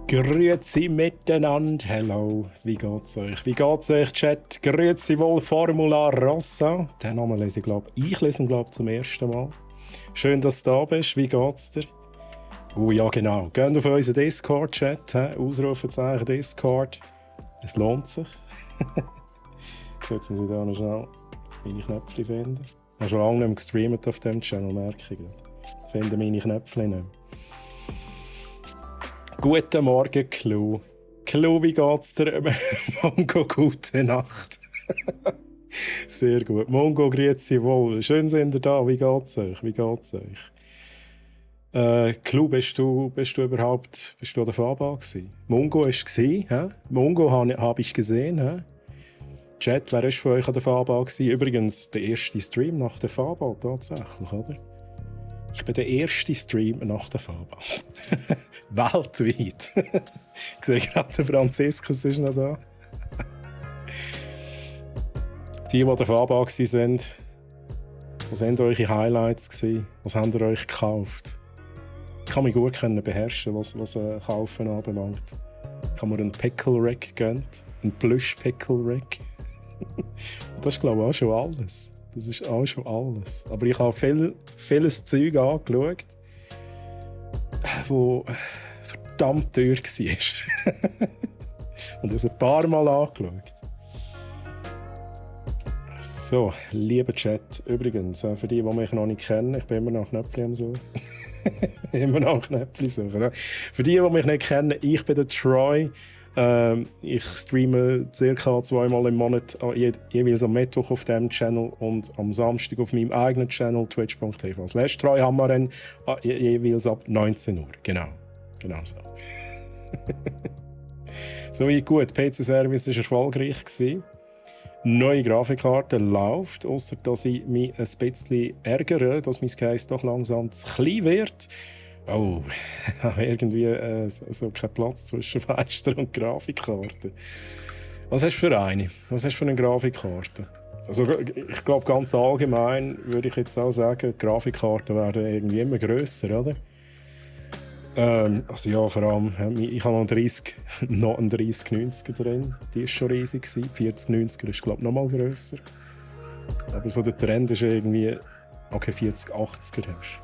Grüezi miteinander, hello, wie geht's euch? Wie geht's euch, Chat? Grüezi wohl, Formula Rossa. Den Namen lese ich lese ihn, zum ersten Mal. Schön, dass du da bist, wie geht's dir? Ja genau, geht auf unseren Discord-Chat, Ausrufezeichen Discord. Es lohnt sich. Jetzt muss ich da noch schnell meine Knöpfe finden. Ich habe schon lange nicht mehr gestreamt auf diesem Channel, merke ich. Ich finde meine Knöpfe nicht mehr. Guten Morgen, Clou. Clou, wie geht's dir? Mongo, gute Nacht. Sehr gut. Mongo, grüezi wohl. Schön sind ihr da. Wie geht's euch? Clou, bist du überhaupt an der Fahrbahn gewesen? Mongo war gewesen, hä? Mongo hab ich gesehen, hä? Chat, wer ist von euch an der Fahrbahn gewesen? Übrigens der erste Stream nach der Fahrbahn, tatsächlich, oder? Ich bin der erste Stream nach der Fahrbahn. Weltweit. Ich sehe gerade, der Franziskus ist noch da. Die an der Fahrbahn waren, was waren eure Highlights gewesen? Was habt ihr euch gekauft? Ich kann mich gut beherrschen, was Kaufen anbelangt. Ich habe mir einen Pickle Rack gegönnt. Einen Plüsch Pickle Rack. Das ist, glaube ich, auch schon alles. Das ist auch schon alles. Aber ich habe vieles Zeug angeschaut, das verdammt teuer war. Und das ein paar Mal angeschaut. So, lieber Chat, übrigens, für die mich noch nicht kennen, ich bin immer noch Knöpfchen am Suchen. Immer noch Knöpfchen suchen. Für die mich nicht kennen, ich bin der Troy. Ich streame ca. 2-mal im Monat, jeweils am Mittwoch auf diesem Channel und am Samstag auf meinem eigenen Channel twitch.tv/Troy Hammaren, jeweils ab 19 Uhr. Genau so. So gut, PC-Service war erfolgreich. Neue Grafikkarte läuft, ausser dass ich mich ein bisschen ärgere, dass mein Case doch langsam zu klein wird. Oh, ich habe irgendwie so keinen Platz zwischen Fenster und Grafikkarte. Was hast du für eine? Was hast du für eine Grafikkarte? Also, ich glaube, ganz allgemein würde ich jetzt auch sagen, die Grafikkarten werden irgendwie immer grösser, oder? Also ja, vor allem, ich habe noch einen 3090er drin. Die war schon riesig. Die 4090er ist, glaube ich, noch mal grösser. Aber so der Trend ist irgendwie, okay, 4080er hast.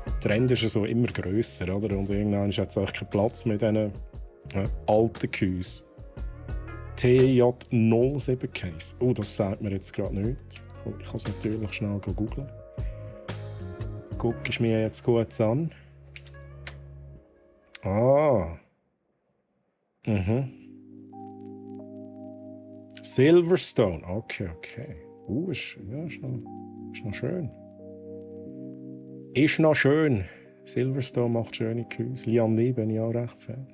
Der Trend ist so immer grösser, oder? Und irgendwann hat es auch keinen Platz mit diesen alten Gehäusen. TJ07 Case. Oh, das sagt mir jetzt gerade nicht. Ich kann es natürlich schnell googeln. Guck ich mir jetzt gut an. Ah. Silverstone. Okay. Ist noch schön. Ist noch schön. Silverstone macht schöne Gehäuse. Lian Lee bin ich auch recht Fan.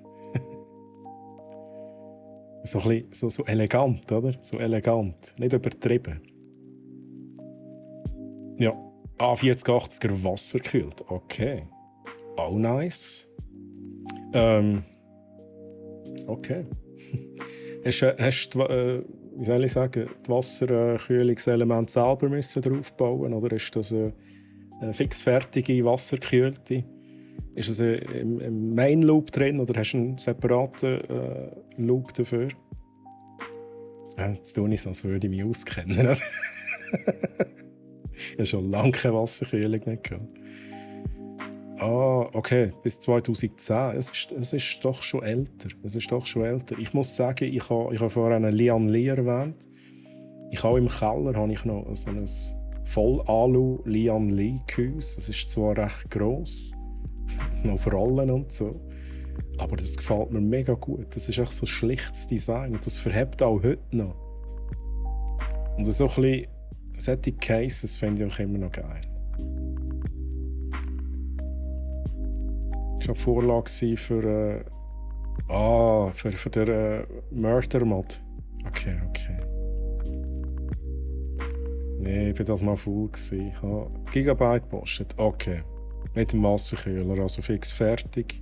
So ein bisschen, so elegant, oder? So elegant. Nicht übertrieben. Ja. 4080er wasserkühlt. Okay. Auch nice. Okay. Hast du, wie soll ich sagen, die Wasserkühlungselemente selber draufbauen, oder ist das eine fixfertige wasserkühlte? Ist es im Main Loop drin oder hast du einen separaten Loop dafür? Jetzt tue ich so, als würde ich mich auskennen. Ich habe schon lange keine Wasserkühlung mehr gehabt. Ah, okay, bis 2010. Es ist doch schon älter. Ich muss sagen, ich habe vorhin einen Lian Lee erwähnt. Ich habe im Keller noch so ein Voll-Alu Lian Lee Gehäuse. Das ist zwar recht gross, noch auf Rollen und so, aber das gefällt mir mega gut. Das ist echt so ein schlichtes Design und das verhebt auch heute noch. Und so ein bisschen solche Cases finde ich auch immer noch geil. Das war die Vorlage für den Murder-Mod. Okay. Nee, ich war das mal faul. Ich habe die Gigabyte gepostet. Okay. Mit dem Wasserkühler, also fix fertig.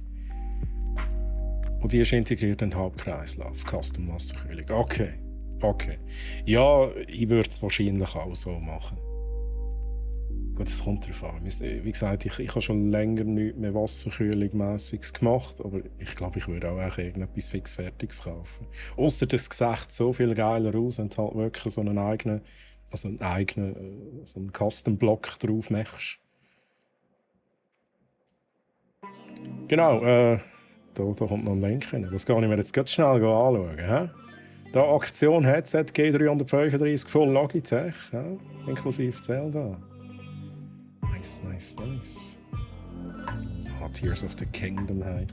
Und die ist integriert in den Halbkreislauf, Custom Wasserkühlung. Okay. Ja, ich würde es wahrscheinlich auch so machen. Gut, es kommt darauf an. Wie gesagt, ich habe schon länger nichts mehr Wasserkühlung-mässiges gemacht, aber ich glaube, ich würde auch irgendetwas fix-fertiges kaufen. Ausser das sieht so viel geiler aus, wenn du halt wirklich so einen eigenen, so einen Custom-Block drauf machst. Genau, da kommt noch ein Link rein. Das kann ich mir jetzt ganz schnell anschauen. He? Da Aktion Headset G335 Full Logitech, ja? Inklusive Zelda. Nice. Tears of the Kingdom. Hey.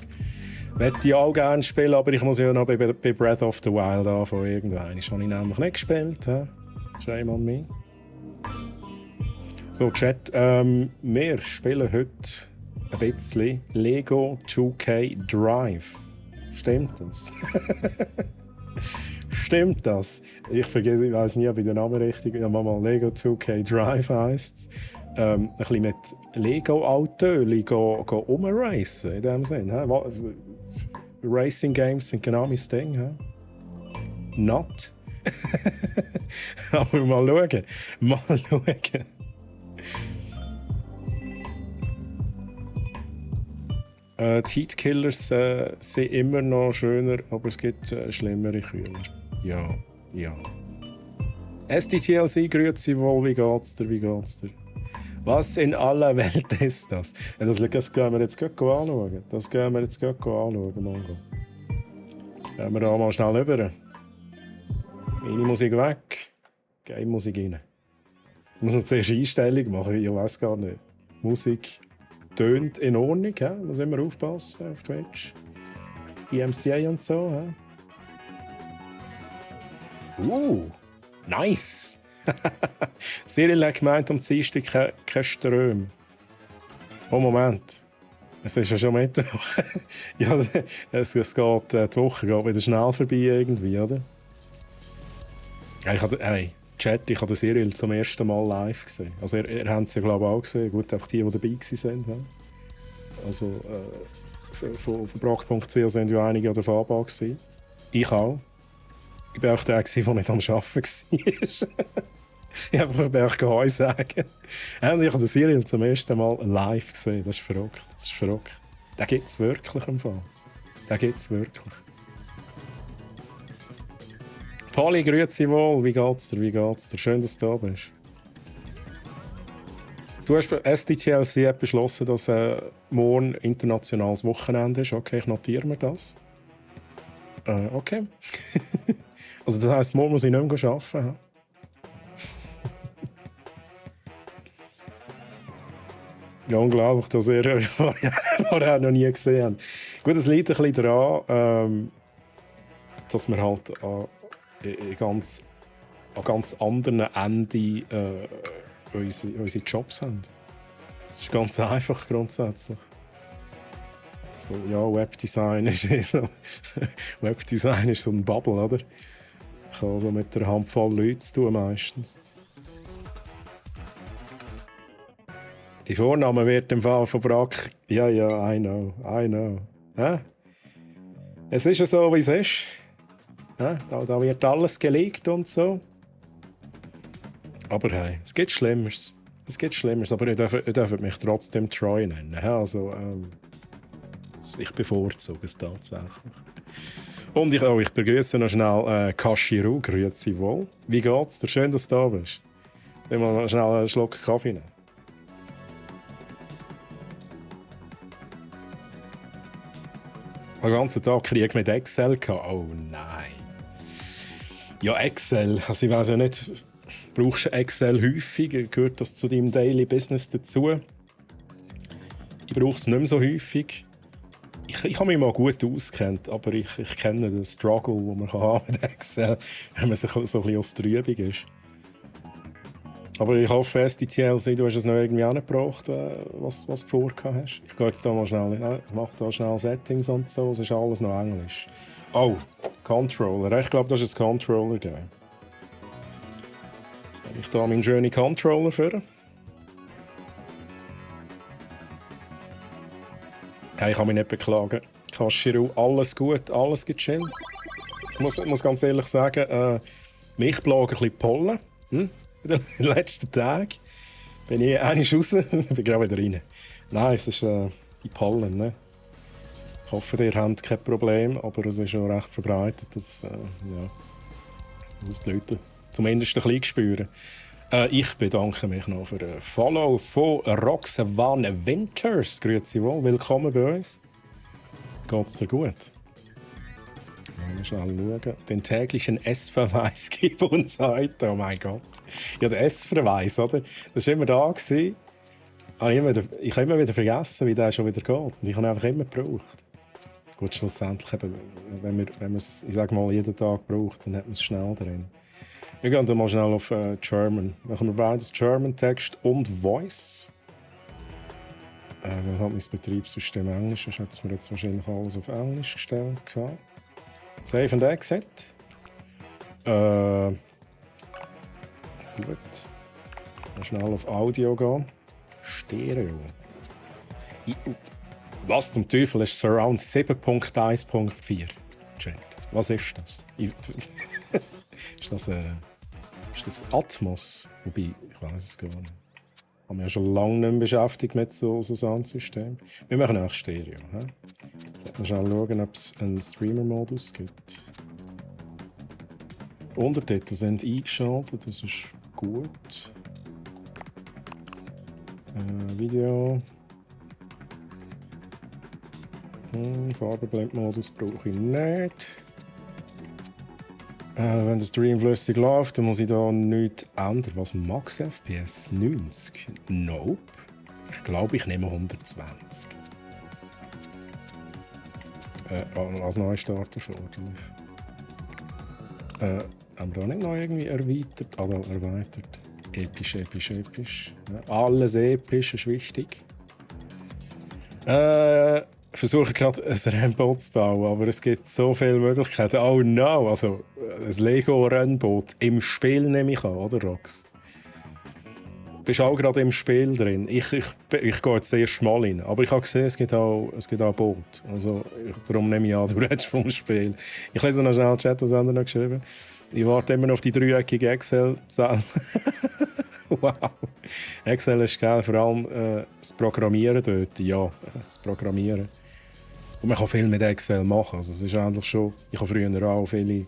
Möchte ich auch gerne spielen, aber ich muss ja noch bei Breath of the Wild anfangen. Irgendwann habe ich nämlich nicht gespielt. He? Shame on me. So, Chat, wir spielen heute ein bisschen Lego 2K Drive. Stimmt das? Stimmt das? Ich weiß nie, ob ich den Namen richtig. Ja, mal Lego 2K Drive heisst es. Ein bisschen mit Lego-Autos rumracen, in dem Sinn. Racing Games sind genau mein Ding. He? Not. Aber mal schauen. Die Heatkillers sind immer noch schöner, aber es gibt schlimmere Kühler. Ja. SDTLC, grüezi wohl, wie geht's dir? Was in aller Welt ist das? Ja, das gehen wir jetzt anschauen. Mongo. Gehen wir da mal schnell rüber. Meine Musik weg. Game Musik rein. Ich muss noch zuerst Einstellung machen, ich weiß gar nicht. Musik tönt in Ordnung, ja? Muss immer aufpassen auf Twitch. DMCA und so. Ja? Nice! Cyril hat gemeint, am Dienstag kein Strom. Oh, Moment. Es ist ja schon Mittwoch. Ja, es geht, die Woche geht wieder schnell vorbei irgendwie, oder? Chat, ich habe den Cyril zum ersten Mal live gesehen. Also ihr habt es ja glaube ich auch gesehen. Gut, einfach die dabei waren. Ja. Also von Brock.ch sind ja einige an der Fahrbahn gewesen. Ich auch. Ich war auch der, der nicht am Arbeiten war. Ich wollte einfach Heu sagen. Und ich habe den Cyril zum ersten Mal live gesehen. Das ist verrückt. Den gibt es wirklich im Fall. Polly, grüezi wohl. Wie geht's dir? Schön, dass du da bist. Du hast bei SDTLC beschlossen, dass morgen internationales Wochenende ist. Okay, ich notiere mir das. Okay. Also das heisst, morgen muss ich nicht mehr arbeiten. Ja, unglaublich, dass ihr euch vorher noch nie gesehen habt. Gut, es liegt ein bisschen daran, dass wir halt an ganz anderen Enden unsere Jobs haben. Das ist ganz einfach grundsätzlich. So, ja, Webdesign ist so. Webdesign ist so ein Bubble, oder? Ich habe also mit einer Handvoll Leuten zu tun meistens. Die Vorname wird im Fall von Brack. Ja, I know. Hä? Es ist ja so, wie es ist. Da wird alles gelegt und so. Aber hey, es gibt Schlimmeres. Aber ihr dürft mich trotzdem Troy nennen. Also, ich bevorzuge es tatsächlich. Und ich begrüße noch schnell Kashiru. Grüezi wohl. Wie geht's dir? Schön, dass du da bist. Ich will mal schnell einen Schluck Kaffee nehmen. Den ganzen Tag Krieg mit Excel gehabt. Oh nein. Ja, Excel. Also ich weiss ja nicht, brauchst du Excel häufig? Gehört das zu deinem Daily Business dazu? Ich brauche es nicht mehr so häufig. Ich habe mich mal gut auskennt, aber ich kenne den Struggle, den man haben mit Excel, wenn man so ein bisschen aus der Übung ist. Aber ich hoffe, SDTLC, du hast es noch irgendwie angebracht, was du vorgehabt hast. Ich gehe jetzt da mal schnell, ich mache da schnell Settings und so, es ist alles noch Englisch. Oh, Controller. Ich glaube, das ist ein Controller. Gell? Habe ich da meinen schönen Controller für? Hey, ich kann mich nicht beklagen. Kashiru, alles gut, alles gechillt. Ich muss ganz ehrlich sagen, mich plagen ein bisschen Pollen. In den letzten Tagen. bin ich einmal raus, bin gerade wieder rein. Nein, es ist die Pollen. Ne? Ich hoffe, ihr habt kein Problem, aber es ist schon recht verbreitet, dass es die Leute zumindest ein bisschen spüren. Ich bedanke mich noch für den Follow von Roxanne Winters. Grüezi wohl, willkommen bei uns. Geht's dir gut? Mal schnell schauen. Den täglichen Essverweis gib uns heute. Oh mein Gott. Ja, der Essverweis, oder? Das war immer da. Ich habe immer wieder vergessen, wie der schon wieder geht. Und ich habe ihn einfach immer gebraucht. Gut, schlussendlich, eben, wenn man es, ich sage mal, jeden Tag braucht, dann hat man es schnell drin. Wir gehen dann mal schnell auf German. Machen wir beides German, Text und Voice. Weil halt mein Betriebssystem Englisch ist, hat es mir jetzt wahrscheinlich alles auf Englisch gestellt. Save and Exit. Gut. Mal schnell auf Audio gehen. Stereo. Was zum Teufel ist Surround 7.1.4? Was ist das? Ist das Atmos? Wobei, ich weiß es gar nicht. Ich habe mich ja schon lange nicht mehr beschäftigt mit so Soundsystemen. Wir machen auch Stereo. Mal schauen, ob es einen Streamer-Modus gibt. Die Untertitel sind eingeschaltet, das ist gut. Video. Farbenblendmodus brauche ich nicht. Wenn der Stream flüssig läuft, dann muss ich da nichts ändern. Was Max FPS? 90? Nope. Ich glaube, ich nehme 120. Als Neustart erforderlich. Haben wir da nicht noch irgendwie erweitert? Also erweitert. Episch. Ja, alles episch ist wichtig. Ich versuche gerade ein Rennboot zu bauen, aber es gibt so viele Möglichkeiten. Oh no! Also ein Lego-Rennboot im Spiel nehme ich an, oder Rox? Du bist auch gerade im Spiel drin. Ich gehe jetzt erst mal rein. Aber ich habe gesehen, es gibt auch ein Boot. Also, darum nehme ich an, du redest vom Spiel. Ich lese noch schnell den Chat, was andere noch geschrieben. Ich warte immer noch auf die dreieckige Excel-Zahl. Wow. Excel ist geil, vor allem das Programmieren dort. Ja, das Programmieren. Und man kann viel mit Excel machen. Also, es ist eigentlich schon... Ich habe früher auch viele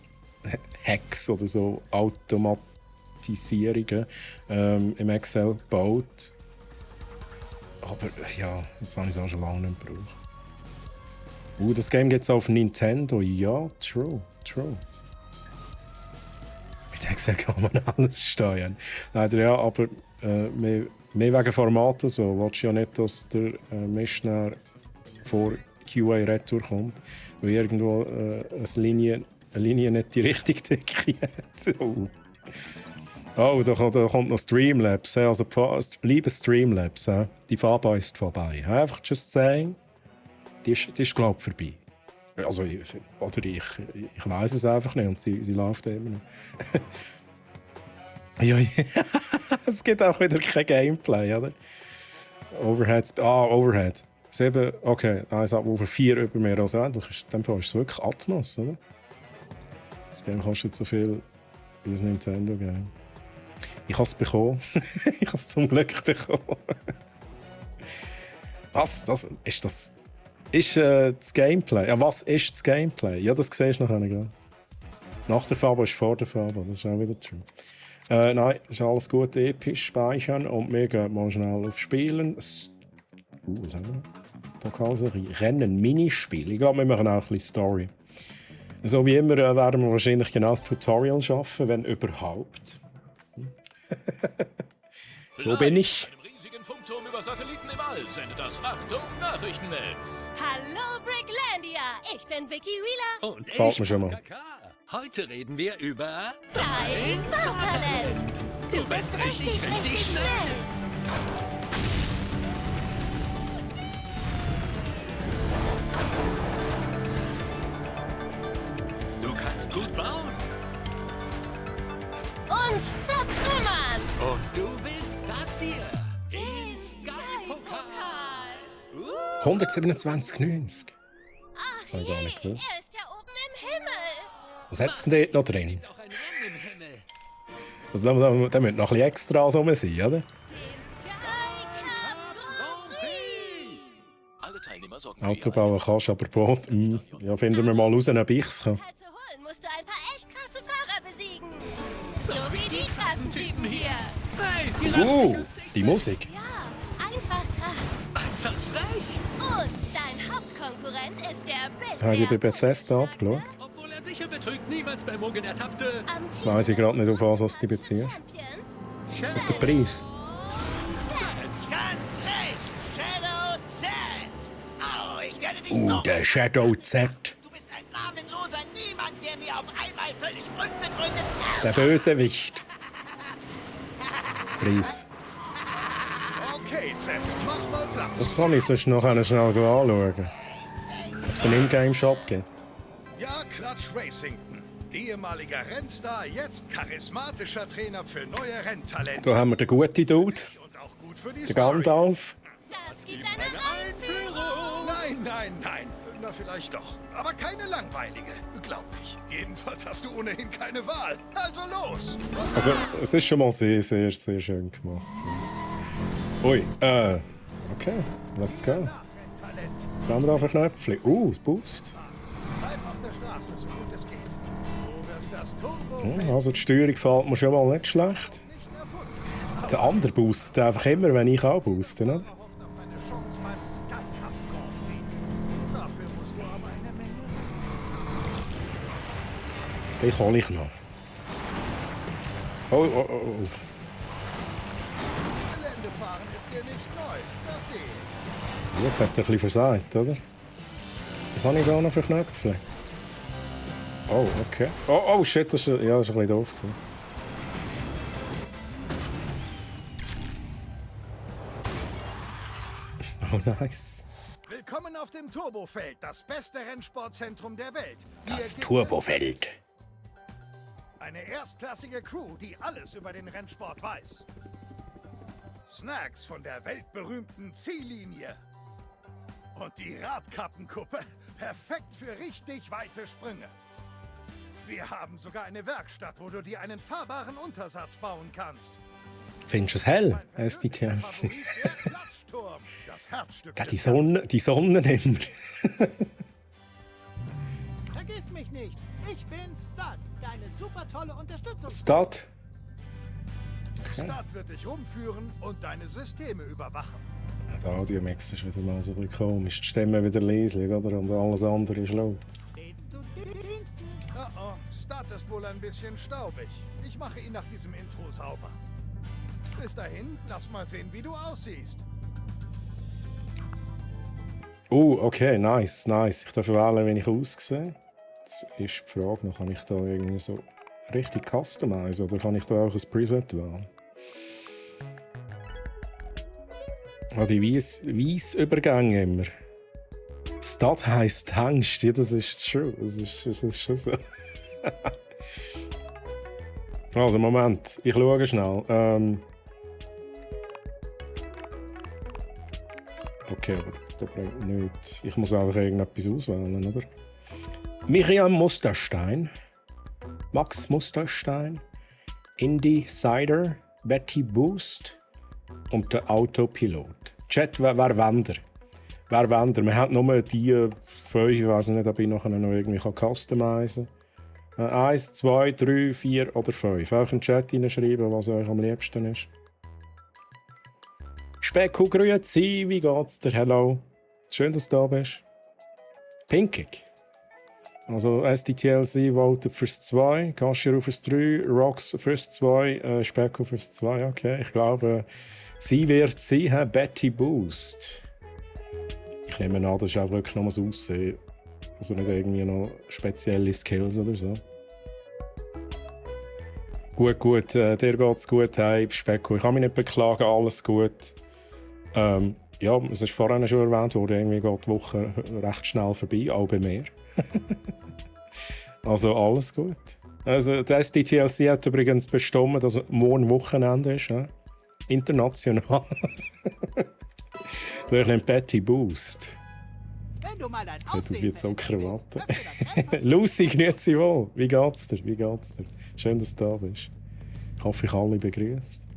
Hacks oder so Automatisierungen im Excel gebaut. Aber ja, jetzt habe ich es auch schon lange nicht gebraucht. Das Game gibt es auf Nintendo. Ja, true. Mit Excel kann man alles steuern. Leider ja, aber mehr wegen Format und so. Willst du ja nicht, dass der Mischner vor QA Retour kommt, weil irgendwo eine Linie nicht die richtige Decke hat. Da kommt noch Streamlabs. Also, liebe Streamlabs, die Farbe ist vorbei. Einfach just saying, die ist glaube ich, vorbei. Also, ich weiss es einfach nicht und sie läuft immer noch. Ja, es gibt auch wieder kein Gameplay, oder? Overhead. 7, okay, ein Subwoofer 4 über mir. Also eigentlich ist in dem Fall ist es wirklich Atmos, oder? Das Game kostet so viel wie das Nintendo-Game. Ich habe es bekommen. Ich habe es zum Glück bekommen. Was? Ist das Gameplay? Ja, was ist das Gameplay? Ja, das siehst du nachher, gell? Nach der Farbe ist vor der Farbe. Das ist auch wieder true. Nein, ist alles gut episch speichern und wir gehen mal schnell auf Spielen. Was haben wir? Pokalserie. Rennen, Minispiel. Ich glaube, wir machen auch ein bisschen Story. So wie immer werden wir wahrscheinlich genau das Tutorial schaffen, wenn überhaupt. So bin ich. Einem riesigen Funkturm über Satelliten im All sendet das Achtung-Nachrichtennetz. Hallo Bricklandia, ich bin Vicky Wheeler. Und Fällt ich mir schon bin mal. Kaka. Heute reden wir über Dein Farbtalent. Du bist richtig schnell. Du kannst gut bauen Und zertrümmern. und du willst das hier. Den Sky-Pokal. 127,90. Ach Das habe ich gar nicht gewusst. er ist ja oben im Himmel. Was hat's denn dort noch drin? Auch ein Mann im Himmel. Also, da müssen noch ein bisschen Extras rum sein, oder? Den Sky Auto bauen kannst, aber Boot... Ja, finden wir mal raus, ob ich es kann. Um Pokal zu holen, musst du ein paar echt krasse Fahrer besiegen. So wie die krassen Typen hier. Hey, die lassen mich Die Musik. Ja, einfach krass. einfach frech. Und dein Hauptkonkurrent ist der bisher... Habe ich bei Bethesda abgeschaut? Obwohl er sicher betrügt niemals beim Mogeln ertappte. Jetzt weiss ich gerade nicht, auf was du beziehst. Auf den Preis. Ganz recht! Shadow Z! Au, ich werde dich so... Der Shadow Z. Du bist ein namenloser Niemand, der mir auf einmal völlig unbegründet... Der Bösewicht. Preis. Okay, Z, mach mal Platz. Das kann ich sonst noch schnell anschauen. Ob es einen Ingame-Shop gibt. Ja, Klatsch Racington. Ehemaliger Rennstar, jetzt charismatischer Trainer für neue Renntalente. Da haben wir den guten Dude, Und auch gut für die den Story. Gandalf. Das gibt eine Einführung. Nein. Na, vielleicht doch. Aber keine langweilige, glaub ich. Jedenfalls hast du ohnehin keine Wahl. Also los! Also, es ist schon mal sehr, sehr, sehr schön gemacht. Ui, okay, let's go. Was haben wir da für Knöpfchen? Das Boost. Bleib auf der Straße, so gut es geht. Du wirst das Turbo Also die Steuerung gefällt mir schon mal nicht schlecht. nicht erfunden. Der andere boostet einfach immer, wenn ich auch booste, ne? Hofft auf eine Chance beim Sky Cup Grand Prix. Dafür musst du aber eine Menge... Den kann ich noch. Oh. Geländefahren ist dir nicht neu, das sehe ich. Jetzt hat er ein bisschen versagt, oder? Was habe ich da noch für Knöpfe? Oh, okay. Oh, shit, das ist ein bisschen doof gewesen. Oh, nice. Willkommen auf dem Turbofeld, das beste Rennsportzentrum der Welt. Hier Das gibt Turbofeld. es eine erstklassige Crew, die alles über den Rennsport weiß. Snacks von der weltberühmten Ziellinie. Und die Radkappenkuppe, perfekt für richtig weite Sprünge. Wir haben sogar eine Werkstatt, wo du dir einen fahrbaren Untersatz bauen kannst. Findest du es hell? Mein SDT. persönlicher Favorit, der Klatschturm, das Herzstück Ja, des die Sonne immer. Vergiss mich nicht. Ich bin Stud, deine super tolle Unterstützung. Start. Stadt wird dich rumführen und deine Systeme überwachen. Der Audiomix ist wieder mal so ein bisschen komisch. Die Stimme wieder leise, oder? Und alles andere ist laut. Stets zu Diensten. Oh, Stadt ist wohl ein bisschen staubig. Ich mache ihn nach diesem Intro sauber. Bis dahin, lass mal sehen, wie du aussiehst. Okay, nice. Ich darf wählen, wie ich aussehe. Jetzt ist die Frage noch, kann ich da irgendwie so richtig customizen oder kann ich da auch ein Preset wählen? Die weiss Übergänge immer. Stadt heisst Hengst. Ja, das ist schon. Das ist schon so. Also, Moment. Ich schaue schnell. Okay, aber das bringt nichts. Ich muss einfach irgendetwas auswählen, oder? Miriam Musterstein. Max Musterstein. Indie Cider. Betty Boost. Und der Autopilot. Chat, wer wendet? Wer wendet? Wir haben nur die 5, ich weiß nicht, ob ich nachher noch irgendwie customizen kann. 1, 2, 3, 4 oder 5. Auch in den Chat hineinschreiben, was euch am liebsten ist. Specko, grüezi, wie geht's dir? Hello. Schön, dass du da bist. Pinkig. Also SDTLC votet fürs 2, Cashiru fürs 3, Rox fürs 2, Specko fürs 2. Okay, ich glaube, sie wird haben, Betty Boost. Ich nehme an, das ist auch wirklich noch mal Aussehen. Also nicht irgendwie noch spezielle Skills oder so. Gut, dir geht's gut, hey, Specko. Ich kann mich nicht beklagen, alles gut. Ja, es ist vorhin schon erwähnt worden, irgendwie geht die Woche recht schnell vorbei, auch bei mir. Also alles gut. Also der SDTLC hat übrigens bestimmt, dass morgen Wochenende ist. Ja? International. Ich nehme Betty Boost. Wenn du mal dein Das wird Aussehen so Krawatte. willst, Lucy, grüezi wohl. Wie geht's dir? Schön, dass du da bist. Ich hoffe, ich alle begrüßt.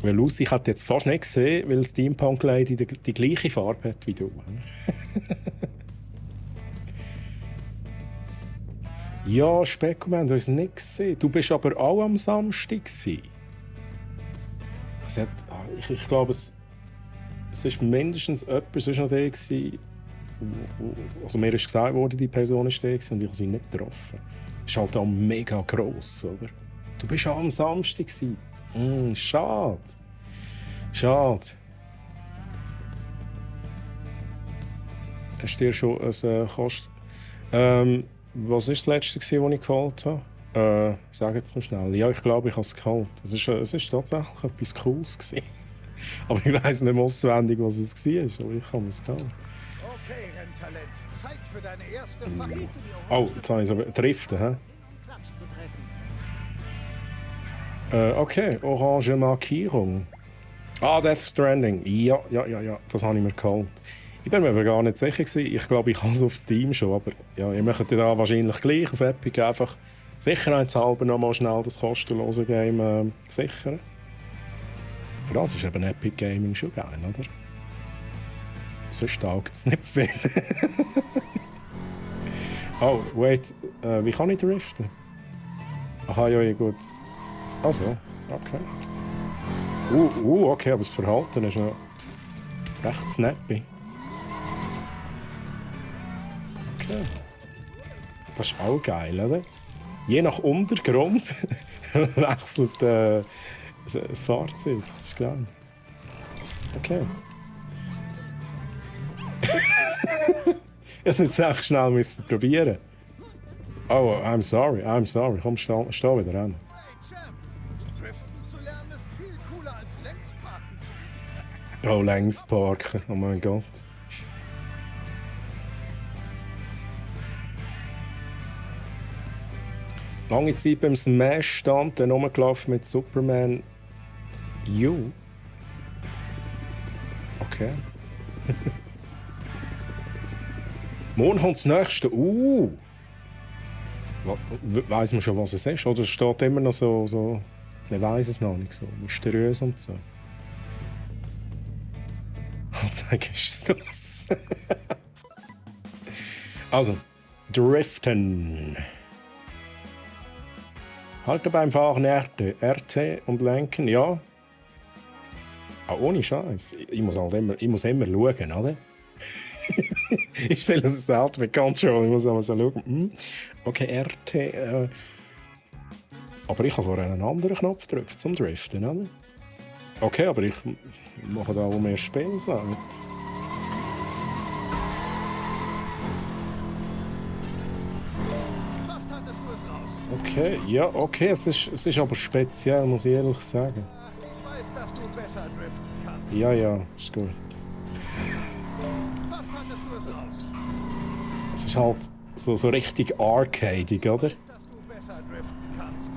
Weil Lucy hat jetzt fast nicht gesehen, weil Steampunk Lady die gleiche Farbe hat wie du. Ja, Specko, wir haben uns nicht gesehen. Du bist aber auch am Samstag gewesen. Ich glaube, es war mindestens jemand sonst noch da gewesen. Also mir ist gesagt worden, die Person ist da gewesen und ich habe sie nicht getroffen. Das ist halt auch mega gross, oder? Du bist auch am Samstag gewesen. Schade. Schade. Hast du dir schon ein Kost... was war das letzte, das ich geholt habe? Sag jetzt mal schnell. Ja, ich glaube, ich habe es geholt. Es ist tatsächlich etwas Cooles gewesen. Aber ich weiss nicht auswendig, was es war. Aber ich habe es geholt. Okay, Renntalent. Zeit für deine erste Fahrt. Siehst du die Oh, Orange jetzt habe ich es aber driften, hä? um Klatsch zu treffen? Okay, orange Markierung. Death Stranding. Ja, das habe ich mir geholt. Ich bin mir aber gar nicht sicher gewesen. Ich glaube, ich habe es auf Steam schon, aber ja, ihr möchtet da wahrscheinlich gleich auf Epic einfach sicherheitshalber noch mal schnell das kostenlose Game sichern. Für das ist eben Epic Gaming schon geil, oder? Sonst taugt es nicht viel. Oh, wait, wie kann ich driften? Aha, ja, gut. Also, okay. Okay, aber das Verhalten ist noch recht snappy. Okay. Das ist auch geil, oder? Je nach Untergrund wechselt das Fahrzeug. Das ist geil. Okay. Ich muss jetzt echt schnell probieren. Oh, I'm sorry. Komm, steh wieder an. Hey, Champ. Driften zu lernen ist viel cooler als Längsparken zu üben. Oh, Längsparken. Oh mein Gott. Lange Zeit beim Smash-Stand, dann rumgelaufen mit Superman U. Okay. Morgen kommt das nächste. Weiss man schon, was es ist? Oder es steht immer noch so. Man weiss es noch nicht, so mysteriös und so. Was sagst du das? Also, Driften. Halten beim Fahren RT und lenken, ja. Auch ohne Scheiß. Ich muss immer schauen, oder? Ich spiele es selten mit Control, ich muss aber so schauen. Okay, RT. Aber ich habe vorher einen anderen Knopf gedrückt zum Driften, oder? Okay, aber ich mache da auch mehr Spins damit. Fast hattest du es raus. Okay, ja, okay, es ist aber speziell, muss ich ehrlich sagen. Ich weiß, dass du besser driften kannst. Ja, ist gut. Fast hattest du es raus. Es ist halt so richtig arcadig, oder? Dass du besser driften kannst.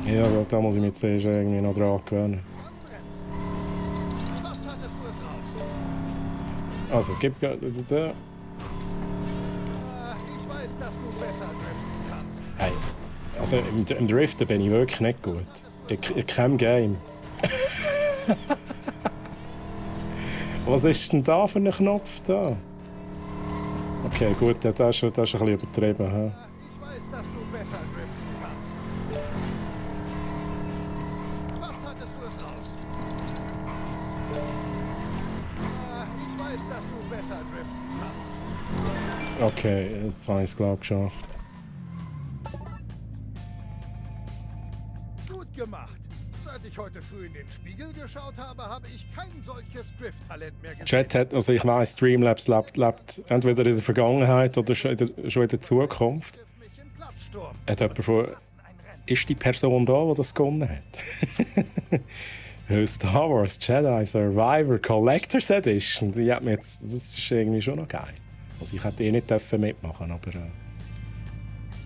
Ja, da muss ich mich zuerst irgendwie noch dran gewöhnen. Anbremsen. Fast hattest du es raus. Also, gib... Ich weiß, dass du besser driften kannst. Hey, also im Driften bin ich wirklich nicht gut. Ich kenne Game. Was ist denn da für ein Knopf da? Okay, gut, das ist ein bisschen übertrieben. He? Ich weiß, dass du besser driften kannst. Fast hattest du es raus. Ich weiß, dass du besser driften kannst. Okay, jetzt habe ich es, glaube ich, geschafft. Gut gemacht. Seit ich heute früh in den Spiegel geschaut habe, habe ich kein solches Drift-Talent mehr gesehen. Chat hat, also ich weiss, Streamlabs lebt entweder in der Vergangenheit oder schon in der Zukunft. Wirf mich in Klatschsturm. Hat jemand von... Ein Rennen. Ist die Person da, die das gewonnen hat? Star Wars Jedi Survivor Collector's Edition. Die hat mir jetzt, das ist irgendwie schon noch geil. Also ich hätte nicht mitmachen, aber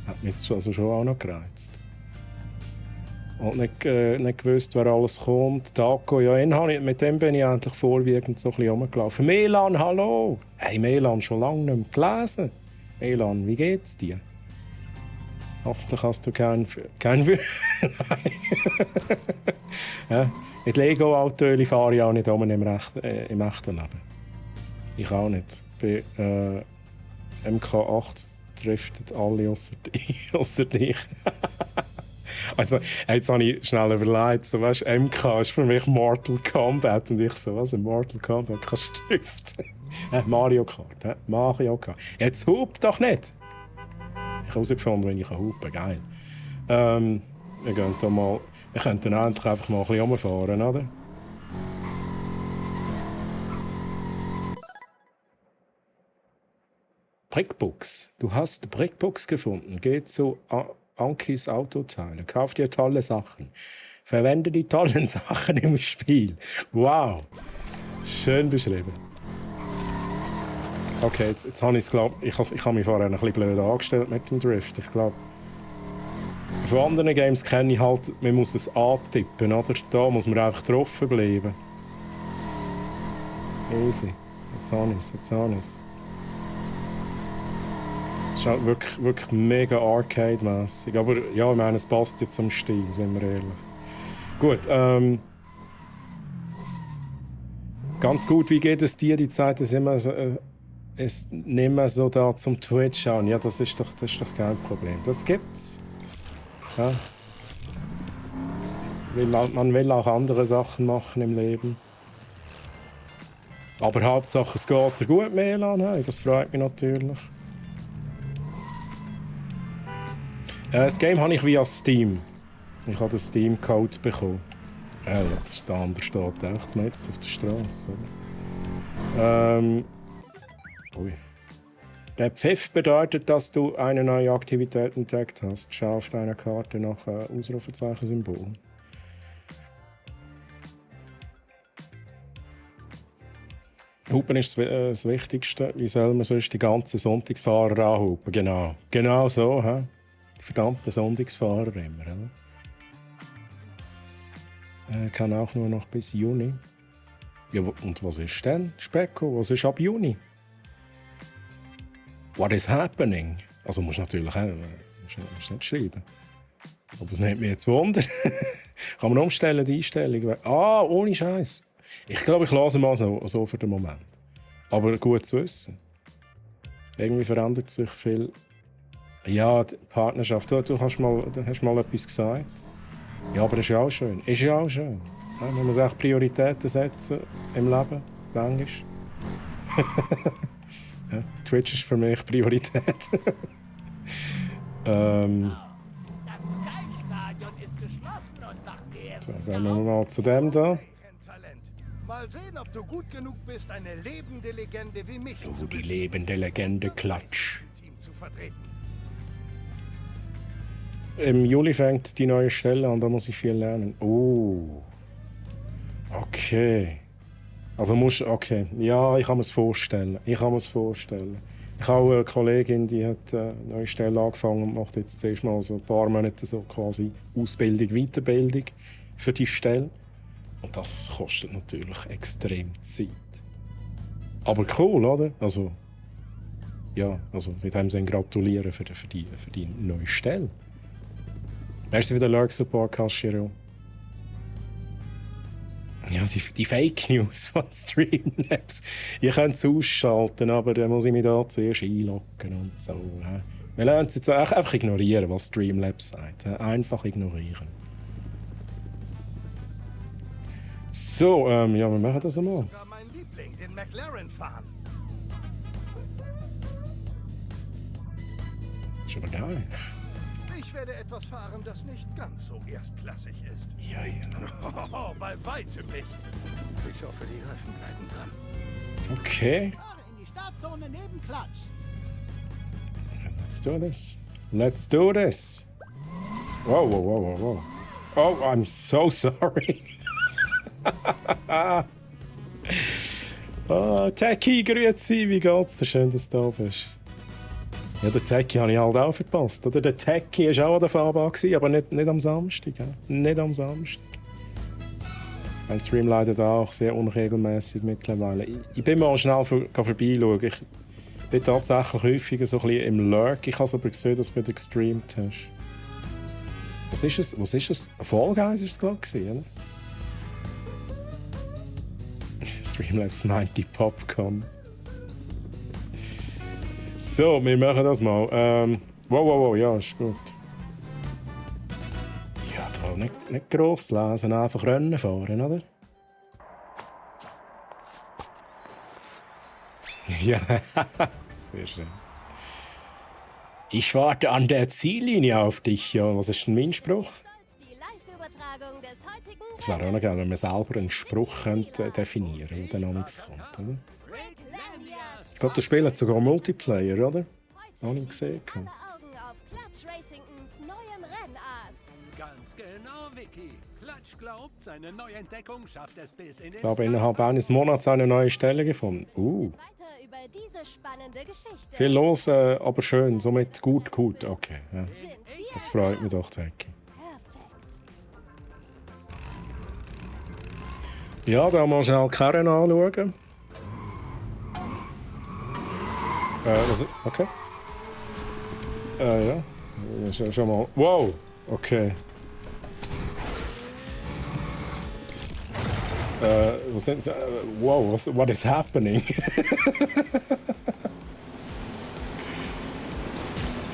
hat mich jetzt also schon auch noch gereizt. Und nicht gewusst, wer alles kommt. Taco, ja, mit dem bin ich endlich vorwiegend so ein bisschen rumgelaufen. Melan, hallo! Hey, Melan, schon lange nicht mehr gelesen. Melan, wie geht's dir? Hoffentlich hast du kein ja, mit Lego-Autos fahre ich auch nicht um im echten Leben. Ich auch nicht. Bei MK8 driftet alle ausser dich. Also, jetzt habe ich schnell überlegt, so, weißt, MK ist für mich Mortal Kombat. Und ich so, was, in Mortal Kombat kannst du driften? Mario Kart, Mario Kart. Jetzt hupt doch nicht! Ich habe herausgefunden, wenn ich hupen kann. Geil. Wir könnten endlich einfach mal ein bisschen rumfahren, oder? Brickbox. Du hast Brickbox gefunden. Geh zu Ankis Autoteile. Kauf dir tolle Sachen. Verwende die tollen Sachen im Spiel. Wow. Schön beschrieben. Okay, jetzt habe ich es, glaube ich, habe mich vorher ein bisschen blöd angestellt mit dem Drift. Ich glaube, von anderen Games kenne ich halt, man muss es antippen, oder? Da muss man einfach drauf bleiben. Easy. Jetzt habe ich es. Es ist halt wirklich mega Arcade-mässig. Aber ja, ich meine, es passt jetzt zum Stil, sind wir ehrlich. Gut, ganz gut, wie geht es dir? Die Zeit ist immer so, ist nicht mehr so da zum Twitch an. Ja, das ist doch kein Problem. Das gibt's. Ja. Man will auch andere Sachen machen im Leben. Aber Hauptsache, es geht dir gut, Melan. Hey, das freut mich natürlich. Das Game habe ich via Steam. Ich habe den Steam-Code bekommen. Ja, der andere steht echt mitten auf der Straße. Ui. Der Pfiff bedeutet, dass du eine neue Aktivität entdeckt hast. Schau auf deiner Karte nach Ausrufezeichen-Symbol. Hupen ist das Wichtigste. Wie soll man sonst die ganzen Sonntagsfahrer anhupen? Genau so. He? Die verdammten Sonntagsfahrer immer. Kann auch nur noch bis Juni. Ja, und was ist denn, Specko? Was ist ab Juni? What is happening? Also musst du natürlich musst nicht schreiben. Aber es nimmt mich jetzt Wunder. Kann man umstellen, die Einstellung? Ohne Scheiß. Ich glaube, ich lasse mal so für den Moment. Aber gut zu wissen. Irgendwie verändert sich viel. Ja, die Partnerschaft. Du hast mal etwas gesagt. Ja, aber das ist ja auch schön. Ja, man muss auch Prioritäten setzen im Leben. Manchmal. Ja, Twitch ist für mich Priorität. Das Sky-Stadion ist geschlossen und nach der... So, gehen wir mal zu dem da. Mal sehen, ob du gut genug bist, eine lebende Legende wie mich zu Die lebende Legende Klatsch. Team zu vertreten. Im Juli fängt die neue Stelle an, da muss ich viel lernen. Oh. Okay. Also okay. Ja, ich kann mir es vorstellen. Ich habe eine Kollegin, die hat eine neue Stelle angefangen und macht jetzt zuerst mal so ein paar Monate so quasi Ausbildung, Weiterbildung für die Stelle. Und das kostet natürlich extrem Zeit. Aber cool, oder? Also, ja, also mit dem Sinne gratulieren für die neue Stelle. Merci für den Lurk-Support, Kashiro. Ja, die Fake News von Streamlabs. Ihr könnt es ausschalten, aber dann muss ich mich da zuerst einloggen und so. Wir lernen es jetzt einfach ignorieren, was Streamlabs sagt. Einfach ignorieren. So, ja, wir machen das einmal. Sogar mein Liebling, den McLaren fahren. Ist aber geil. Ich werde etwas fahren, das nicht ganz so erstklassig ist. Ja. Oh, bei weitem nicht. Ich hoffe, die Reifen bleiben dran. Okay. Fahre in die Startzone neben Klatsch. Let's do this. Wow. Oh, I'm so sorry. Techie, grüezi, wie geht's dir? Schön, dass du da bist. Ja, den Techie habe ich halt auch verpasst. Oder? Der Techie war auch an der Fahrbahn, aber nicht am Samstag. Ja? Nicht am Samstag. Mein Stream leidet auch sehr unregelmäßig mittlerweile. Ich bin mal schnell vorbeischauen. Ich bin tatsächlich häufiger so ein bisschen im Lurk. Ich habe aber gesehen, dass du gestreamt hast. Was ist es? Was ist es? Fall Guys war es gerade gewesen, oder? Streamlabs meint die Popcorn. So, wir machen das mal. Wow, ja, ist gut. Ja, da nicht gross lesen, einfach Rennen fahren, oder? Ja, sehr schön. Ich warte an der Ziellinie auf dich. Ja, was ist denn mein Spruch? Die Live-Übertragung des heutigen Es wäre auch noch geil, wenn man selber einen Spruch definieren könnte, der noch nichts kommt, oder? Ich glaube, das Spiel hat sogar Multiplayer, oder? Habe ich gesehen. Alle Augen auf Clutch Racingtons neuem Rennass. Ganz genau, Vicky. Klatsch glaubt, seine Neuentdeckung schafft es bis in den... Ich habe innerhalb eines Monats eine neue Stelle gefunden. Weiter über diese spannende Geschichte. Viel los, aber schön. Somit gut. Okay, ja. Sind wir Das freut mich doch, Zeki. perfekt. Ja, da mal schnell die Karren anschauen. Okay. Ja. Schon mal. Wow! Okay. Was sind sie? Wow, what is happening?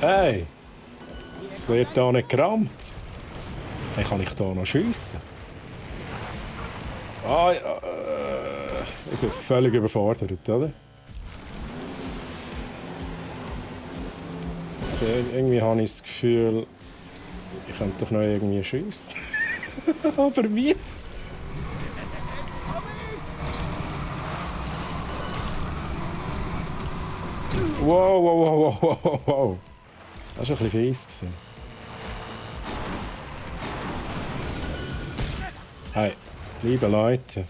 Hey! Es wird da nicht gerammt. Hey, kann ich da noch schiessen? Ja, ich bin völlig überfordert, oder? Also, irgendwie habe ich das Gefühl, ich könnte doch noch irgendwie schiessen. Aber wie? Wow. Das war ein bisschen fies. Hey, liebe Leute.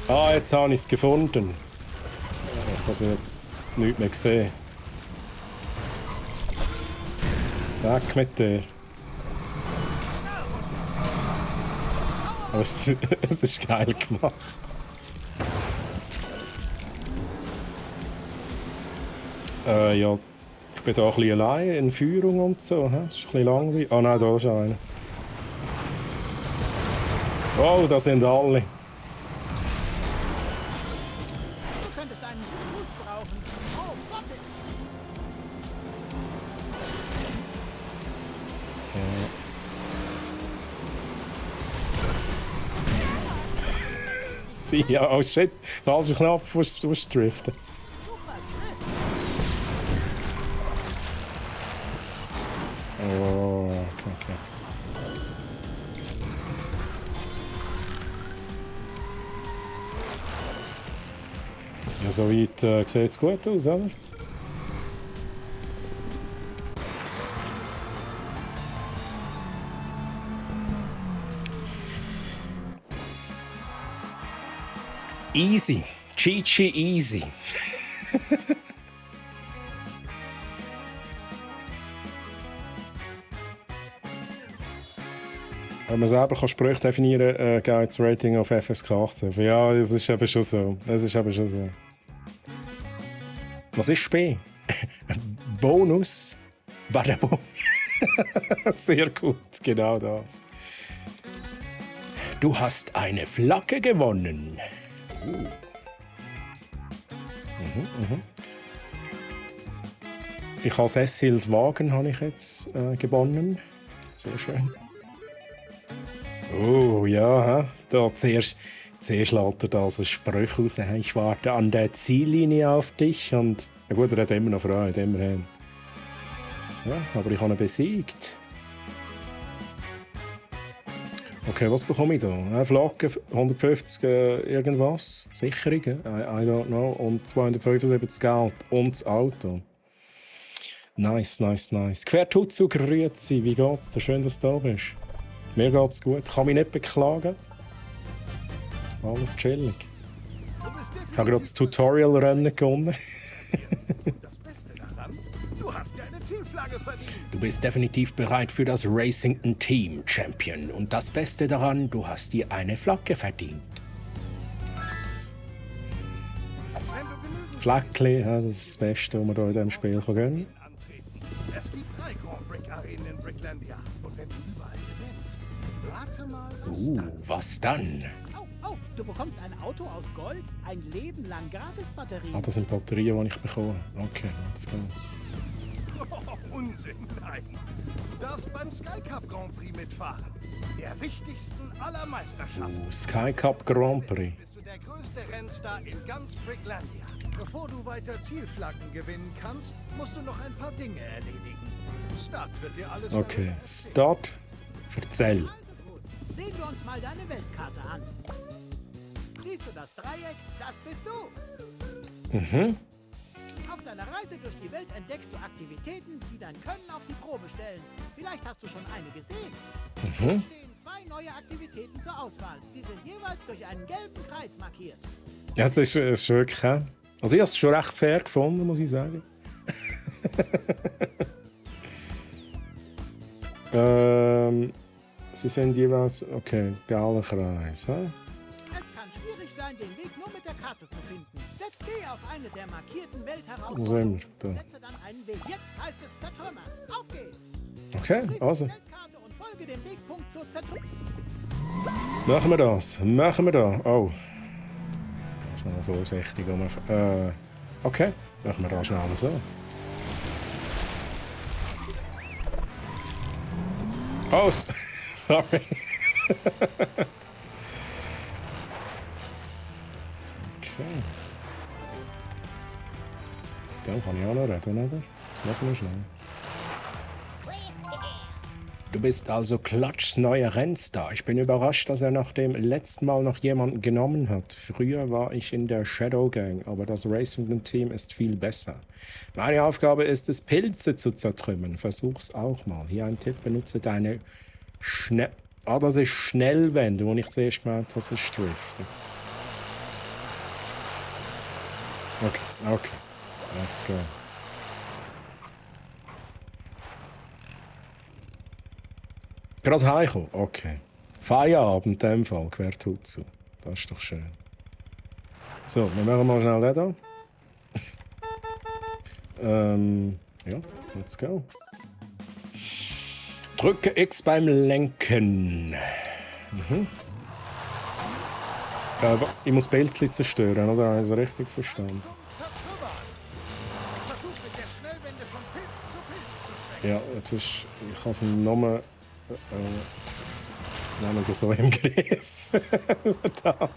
Jetzt habe ich es gefunden. Ich habe jetzt nichts mehr gesehen. Weg mit dir. Aber es ist geil gemacht. Ja, ich bin da ein bisschen allein in Führung und so. Das ist ein bisschen langweilig. Nein, da ist einer. Oh, da sind alle. Du könntest einen Boost brauchen. Oh, warte. Ja, oh shit. Falscher Knopf, du musst driften. Oh, okay. Ja, soweit sieht es gut aus, oder? Easy. Chichi easy. Wenn man selber Sprüche definieren kann, geht das Rating auf FSK 18. Ja, das ist eben schon so. Was ist B? Bonus? Badabum. Sehr gut, genau das. Du hast eine Flagge gewonnen. Ich als S-Hills Wagen habe ich jetzt gewonnen. Sehr schön. Oh ja, da zuerst lässt er da so Sprüche raus. Ich warte an der Ziellinie auf dich. Und ja gut, er hat immer noch Freude, immerhin. Ja, aber ich habe ihn besiegt. Okay, was bekomme ich da? Eine Flagge, 150 irgendwas, Sicherungen, I don't know, und 275 Geld und das Auto. Nice. Quertutzu, grüezi, wie geht's dir? Schön, dass du da bist. Mir geht's gut, ich kann mich nicht beklagen. Alles chillig. Ich habe gerade das Tutorial-Rennen gewonnen. Das Beste daran, du hast ja eine Zielflagge verdient. Du bist definitiv bereit für das Racington Team, Champion. Und das Beste daran, du hast dir eine Flagge verdient. Nice. Flaggli, ja, das ist das Beste, was man hier in diesem Spiel gönnen kann. Antreten. Es gibt 3 Grand Prix Arenen Bricklandia. Und wenn du überall gewinnst, rate mal, was dann. Was dann? Oh, du bekommst ein Auto aus Gold, ein Leben lang Gratis-Batterien. Ah, das sind Batterien, die ich bekomme. Okay, let's go. Oh, Unsinn, nein. Du darfst beim Sky Cup Grand Prix mitfahren. Der wichtigsten aller Meisterschaften. Sky Cup Grand Prix. Bist du der größte Rennstar in ganz Bricklandia. Bevor du weiter Zielflaggen gewinnen kannst, musst du noch ein paar Dinge erledigen. Start wird dir alles Okay, Start. Erzähl. Also gut, sehen wir uns mal deine Weltkarte an. Siehst du das Dreieck? Das bist du. Auf deiner Reise durch die Welt entdeckst du Aktivitäten, die dein Können auf die Probe stellen. Vielleicht hast du schon eine gesehen. Hier stehen 2 neue Aktivitäten zur Auswahl. Sie sind jeweils durch einen gelben Kreis markiert. Ja, das ist wirklich. Also, ich habe es schon recht fair gefunden, muss ich sagen. Sie sind jeweils. Okay, geiler Kreis. He? Es kann schwierig sein, den Weg nur mit der Karte zu finden. Geh auf eine der markierten Wo sind Weltherausforderungen. wir? Da. Setze dann einen Weg. Jetzt heißt es zertrümmern. Auf geht's! Okay, Lies also. die Weltkarte und folge dem Wegpunkt zur Zertrümmerung. Machen wir das. Machen wir da. Oh. Schnell vorsichtig. Okay, machen wir das schnell so. Oh, sorry. Okay. Dann kann ich auch noch reden, oder? Das machen wir schnell. Du bist also Klatschs neuer Rennstar. Ich bin überrascht, dass er nach dem letzten Mal noch jemanden genommen hat. Früher war ich in der Shadow Gang, aber das Racing-Team ist viel besser. Meine Aufgabe ist es, Pilze zu zertrümmern. Versuch's auch mal. Hier ein Tipp, benutze deine das ist Schnellwende, wo ich zuerst gemeint habe, das ist Driften. Okay. Let's go. Gerade heimkommen? Okay. Feierabend in dem Fall, quer tut zu. Das ist doch schön. So, wir machen mal schnell den hier. Ja, let's go. Drücke X beim Lenken. Ich muss Pilzli zerstören, oder? Habe ich das richtig verstanden? Versuch mit der Schnellwende von Pilz zu Pilz zu schwenken. Ja, es ist. Ich habe es nur so im Griff. Da.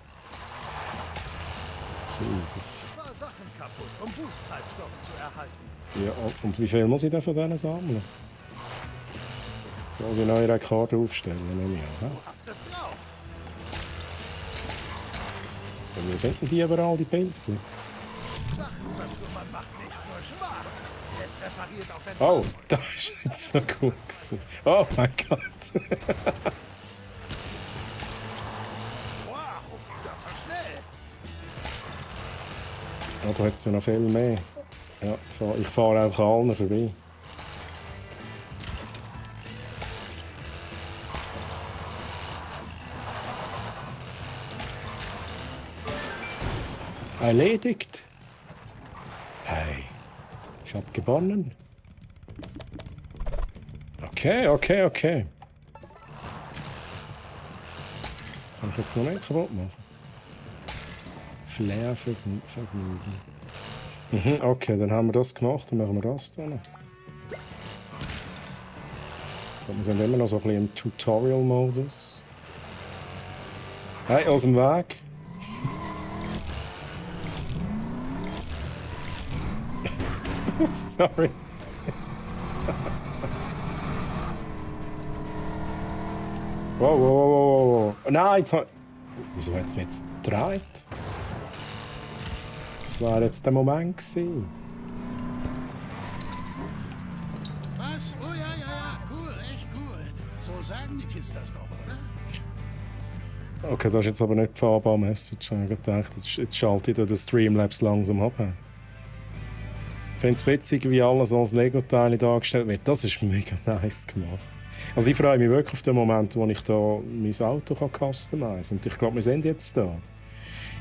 Jesus. Ein paar Sachen kaputt, um Boost-Treibstoff zu erhalten. Ja, und wie viel muss ich denn von denen sammeln? Muss ich neue Rekorde aufstellen? Nehme ich an. Du hast es drauf. Ja, wo sind denn die überall, die Pilze? Sachen zertrümmern macht nicht nur Spaß. Es repariert auch dein Oh, Fahrzeug. das ist jetzt so gut gewesen. Oh mein Gott. Wow, das war schnell. Ja, da hat es ja noch viel mehr. Ja, ich fahre einfach an allen vorbei. Erledigt. Hey, ich hab gewonnen. Okay. Kann ich jetzt noch nicht kaputt machen? Flair Vergnügen. Okay, dann haben wir das gemacht, dann machen wir das dann. Wir sind immer noch so ein bisschen im Tutorial-Modus. Hey, aus dem Weg! Sorry. Wow. Nein, jetzt hat... Wieso hat es mich jetzt gedreht? Das war jetzt der Moment gewesen. Was? Oh ja, cool, echt cool. So sagen die Kids das doch, oder? Okay, das ist jetzt aber nicht die Fahrbar-Message. Ich habe gedacht, jetzt schalte ich den Streamlabs langsam ab. Ich finde es witzig, wie alles als Lego-Teile dargestellt wird. Das ist mega nice gemacht. Also ich freue mich wirklich auf den Moment, wo ich da mein Auto customizen kann. Und ich glaube, wir sind jetzt da.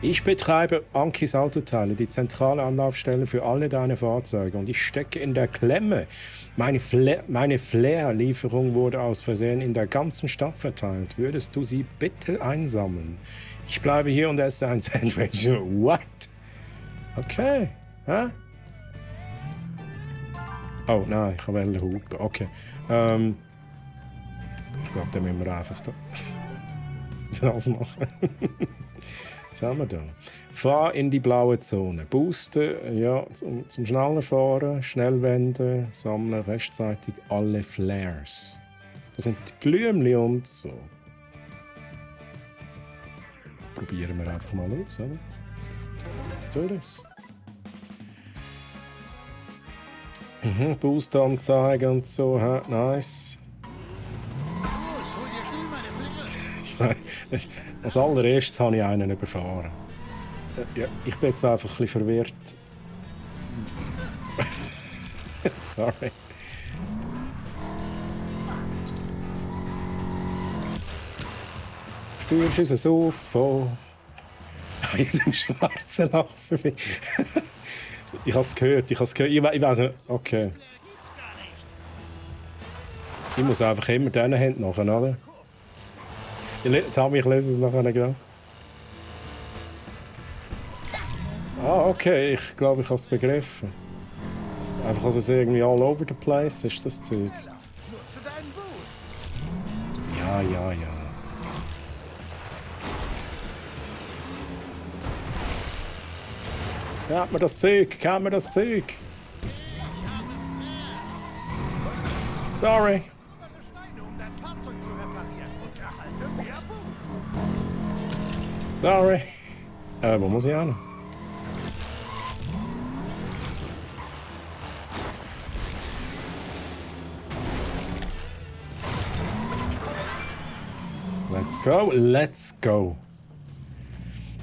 Ich betreibe Ankis Autoteile, die zentrale Anlaufstelle für alle deine Fahrzeuge. Und ich stecke in der Klemme. Meine Flair-Lieferung wurde aus Versehen in der ganzen Stadt verteilt. Würdest du sie bitte einsammeln? Ich bleibe hier und esse ein Sandwich. What? Okay. Hä? Oh nein, ich wollte hupen. Okay. Ich glaube, dann müssen wir einfach das machen. Was haben wir da? Fahr in die blaue Zone. Boosten, ja, zum schneller fahren, schnell wenden, sammeln rechtzeitig alle Flares. Das sind die Blümchen und so. Probieren wir einfach mal aus, oder? Let's do this. Boost anzeigen und so, nice. Los, hol dir schnell meine Flares. Als allererstes habe ich einen überfahren. Ja, ich bin jetzt einfach ein bisschen verwirrt. Sorry. Steuerst uns so von in dem schwarzen Laufen. Ich habe es gehört. Ich weiß nicht. Okay. Ich muss einfach immer diesen Händen nachher, oder? Tommy, ich lese es nachher gerade. Ah, okay. Ich glaube, ich habe es begriffen. Einfach, dass es irgendwie all over the place ist, das Zeug. Nutze deinen Boost. Ja. Kennt mir das Zeug? Sorry. Steine, um dein Fahrzeug zu reparieren. Und erhalte mehr Boost. Sorry. Wo muss ich hin? Let's go.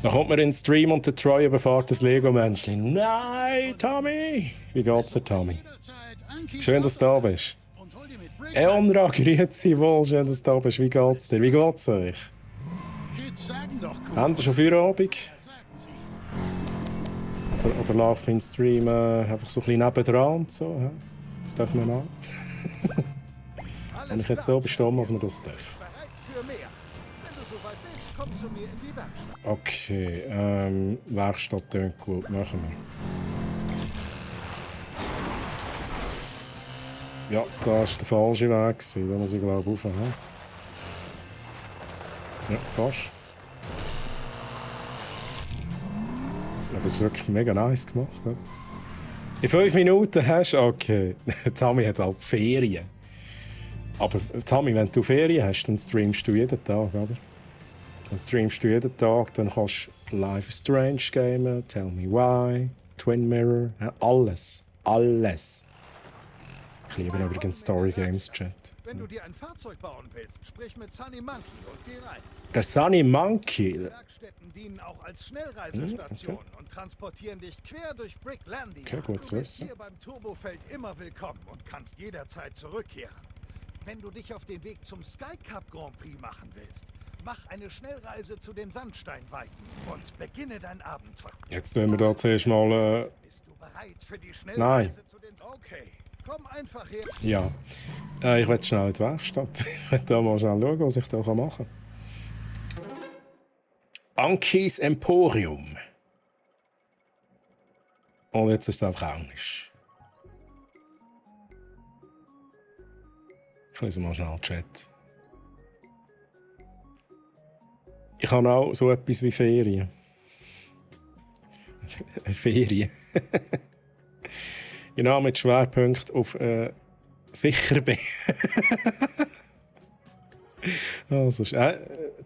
Dann kommt man in den Stream und der Troy überfährt das Lego-Menschchen. Nein, Tommy! Wie geht's dir, Tommy? Schön, dass du da bist. Eonra, grüezi wohl, schön, dass du da bist. Wie geht's dir? Wie geht's euch? Habt ihr schon Feierabend? Oder läuft mein Stream einfach so ein bisschen nebendran und so? Ja? Das dürfen wir noch. Kann ich jetzt so bestimmen, dass wir das dürfen? Bereit für mehr. Wenn du soweit bist, komm zu mir in die Werkstatt. Okay, Werkstatt tönt gut, machen wir. Ja, das war der falsche Weg, da muss ich glaube ich rauf. Ja, fast. Aber es ist wirklich mega nice gemacht. Oder? In 5 Minuten hast du... Okay, Tommy hat halt Ferien. Aber Tommy, wenn du Ferien hast, dann streamst du jeden Tag, oder? Dann streamst du jeden Tag, dann kannst du Life is Strange gamen, Tell Me Why, Twin Mirror, alles. Ich liebe übrigens Story Games Chat. Wenn du dir ein Fahrzeug bauen willst, sprich mit Sunny Monkey und geh rein. Der Sunny Monkey. Werkstätten dienen auch als Schnellreisestationen und transportieren dich quer durch Bricklandia. Okay, gut zu Du bist wissen. hier beim Turbofeld immer willkommen und kannst jederzeit zurückkehren. Wenn du dich auf den Weg zum Sky Cup Grand Prix machen willst, mach eine Schnellreise zu den Sandsteinweiten und beginne dein Abenteuer. Jetzt tun wir da zuerst mal... Bist du bereit für die Schnellreise Nein. zu den... Okay, komm einfach her. Ja. Ich will schnell in die Werkstatt. Ich will da mal schnell schauen, was ich da machen kann. Ankis Emporium. Und jetzt ist es einfach Englisch. Ich lese mal schnell den Chat. Ich habe auch so etwas wie Ferien. Ferien. Genau, mit Schwerpunkt auf sicher bin. Also,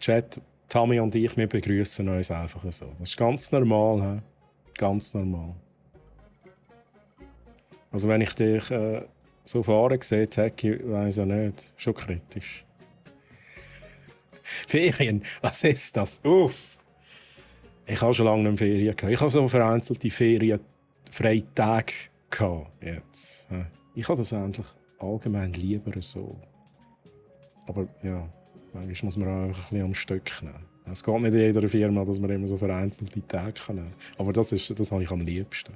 Chat, Tommy und ich, wir begrüßen uns einfach so. Das ist ganz normal. He? Ganz normal. Also wenn ich dich so fahren sehe, Techie, weiss ich nicht. Schon kritisch. Ferien, was ist das? Uff! Ich habe schon lange nicht mehr Ferien gehabt. Ich habe so vereinzelte Ferienfreitage gehabt jetzt. Ich habe das eigentlich allgemein lieber so. Aber ja, manchmal muss man auch einfach ein bisschen am Stück nehmen. Es geht nicht in jeder Firma, dass man immer so vereinzelte Tage nehmen kann. Aber das habe ich am liebsten.